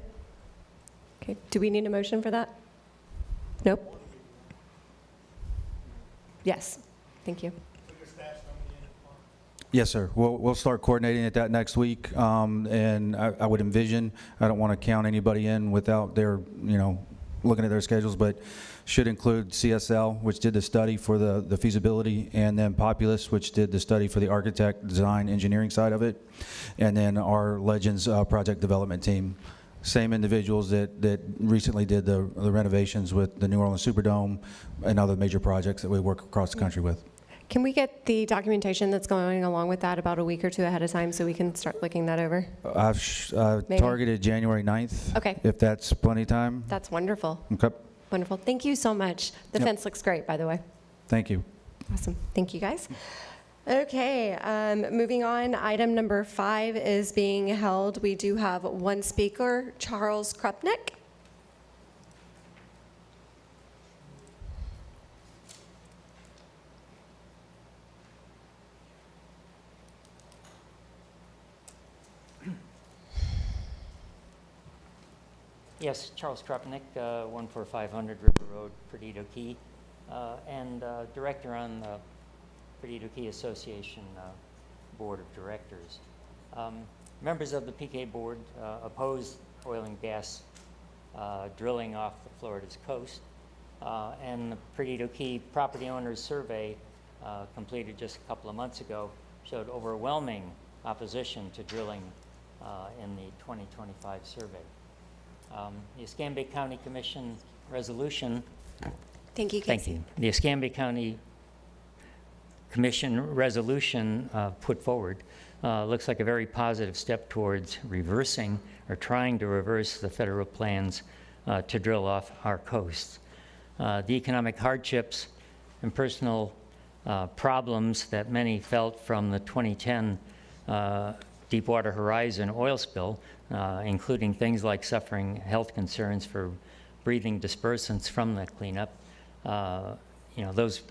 Okay, do we need a motion for that? Nope. Yes, thank you. Yes, sir. We'll start coordinating it that next week. And I would envision, I don't want to count anybody in without their, looking at their schedules, but should include CSL, which did the study for the feasibility, and then Populous, which did the study for the architect, design, engineering side of it, and then our Legends project development team. Same individuals that recently did the renovations with the New Orleans Superdome and other major projects that we work across the country with. Can we get the documentation that's going along with that about a week or 2 ahead of time so we can start looking that over? I've Maybe. targeted January 9th. Okay. If that's plenty of time. That's wonderful. Okay. Wonderful. Thank you so much. The Yep. fence looks great, by the way. Thank you. Awesome. Thank you, guys. Okay, moving on. Item number 5 is being held. We do have one speaker, Charles Krupnick. Yes, Charles Krupnick, 14500 River Road, Perdido Key, and director on the Perdido Key Association Board of Directors. Members of the PK Board oppose oil and gas drilling off the Florida's coast, and the Perdido Key Property Owners Survey completed just a couple of months ago showed overwhelming opposition to drilling in the 2025 survey. The Escambia County Commission resolution. Thank you, Casey. Thank you. The Escambia County Commission resolution put forward looks like a very positive step towards reversing or trying to reverse the federal plans to drill off our coasts. The economic hardships and personal problems that many felt from the 2010 Deepwater Horizon oil spill, including things like suffering health concerns for breathing dispersants from the cleanup. Those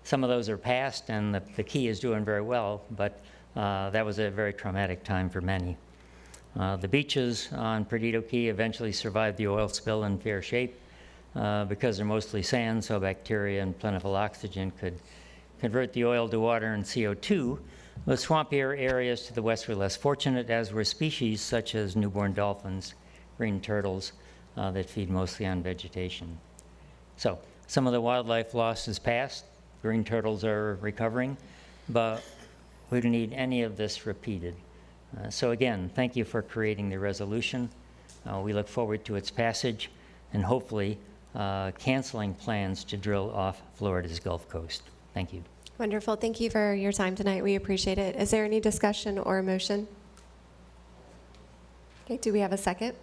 Some of those are past, and the key is doing very well, but that was a very traumatic time for many. The beaches on Perdido Key eventually survived the oil spill in fair shape because they're mostly sand, so bacteria and plentiful oxygen could convert the oil to water and CO2. The swampier areas to the west were less fortunate, as were species such as newborn dolphins, green turtles that feed mostly on vegetation. So some of the wildlife loss is past. Green turtles are recovering, but we don't need any of this repeated. So again, thank you for creating the resolution. We look forward to its passage and hopefully canceling plans to drill off Florida's Gulf Coast. Thank you. Wonderful. Thank you for your time tonight. We appreciate it. Is there any discussion or motion? Okay, do we have a second?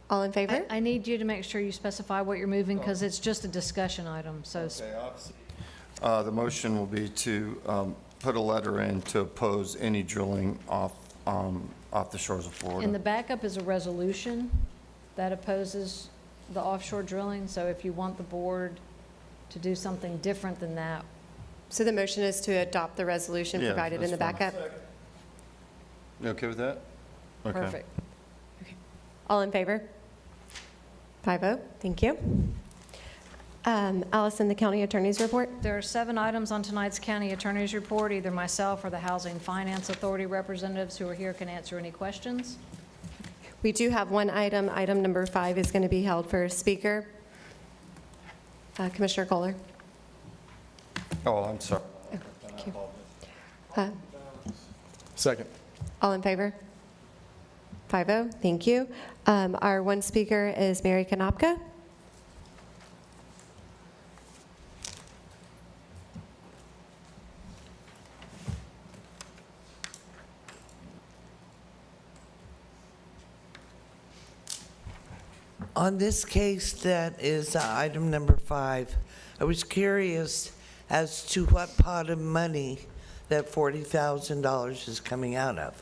All in favor? I need you to make sure you specify what you're moving, because it's just a discussion item, so. The motion will be to put a letter in to oppose any drilling off the shores of Florida. And the backup is a resolution that opposes the offshore drilling, so if you want the board to do something different than that. So the motion is to adopt the resolution Yeah, provided in the that's fine. backup? You okay with that? Okay. Perfect. All in favor? 5-0. Thank you. Allison, the county attorney's report. There are 7 items on tonight's county attorney's report. Either myself or the Housing Finance Authority representatives who are here can answer any questions. We do have one item. Item number 5 is going to be held for speaker. Commissioner Kohler. Oh, I'm sorry. Thank you. Second. All in favor? 5-0. Thank you. Our one speaker is Mary Konopka. On this case that is item number 5, I was curious as to what pot of money that $40,000 is coming out of.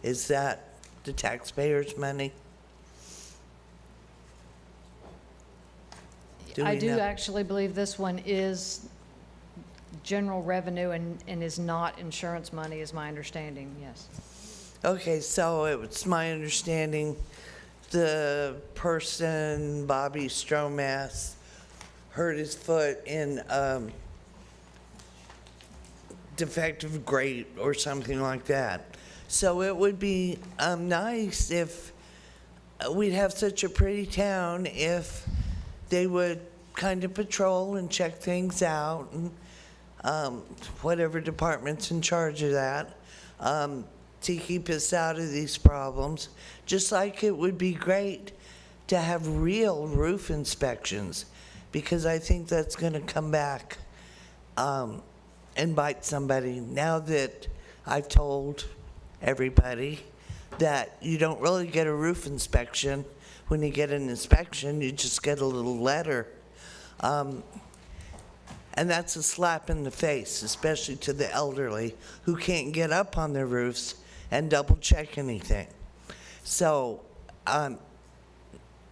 Is that the taxpayers' money? I we do know? actually believe this one is general revenue and is not insurance money, is my understanding, yes. Okay, so it's my understanding the person, Bobby Stromass, hurt his foot in defective grate or something like that. So it would be nice if we'd have such a pretty town if they would kind of patrol and check things out, and whatever department's in charge of that, to keep us out of these problems. Just like it would be great to have real roof inspections, because I think that's going to come back and bite somebody. Now that I've told everybody that you don't really get a roof inspection. When you get an inspection, you just get a little letter. And that's a slap in the face, especially to the elderly who can't get up on their roofs and double check anything. So,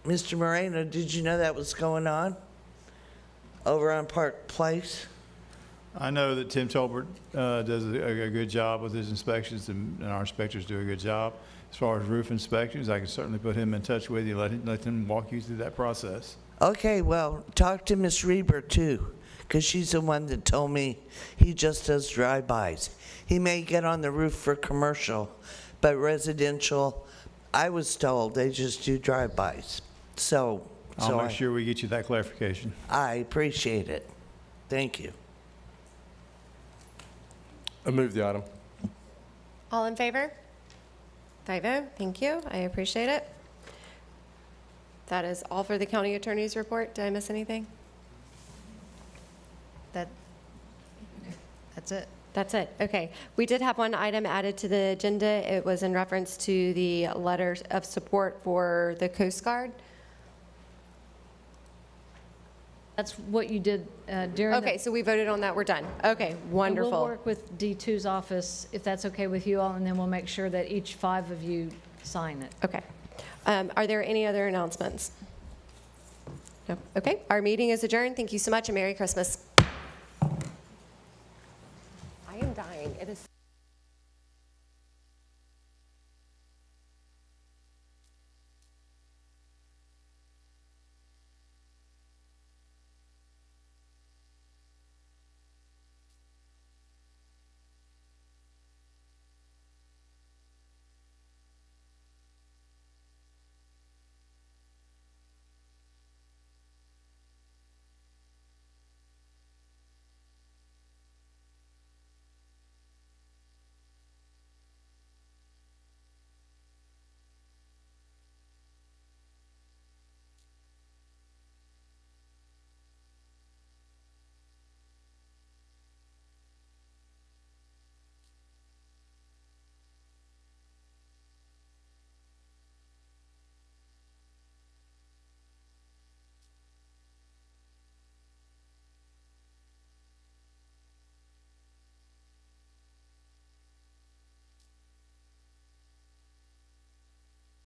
Mr. Moreno, did you know that was going on over on Park Place? I know that Tim Tolbert does a good job with his inspections, and our inspectors do a good job. As far as roof inspections, I can certainly put him in touch with you, let them walk you through that process. Okay, well, talk to Miss Reber too, because she's the one that told me he just does drive-bys. He may get on the roof for commercial, but residential, I was told they just do drive-bys. So I'll make sure we get you that clarification. I appreciate it. Thank you. I move the item. All in favor? 5-0. Thank you. I appreciate it. That is all for the county attorney's report. Did I miss anything? That's it. That's it. Okay. We did have one item added to the agenda. It was in reference to the letters of support for the Coast Guard. That's what you did during the. Okay, so we voted on that. We're done. Okay, wonderful. And we'll work with D2's office, if that's okay with you all, and then we'll make sure that each 5 of you sign it. Okay. Are there any other announcements? No. Okay. Our meeting is adjourned. Thank you so much, and Merry Christmas.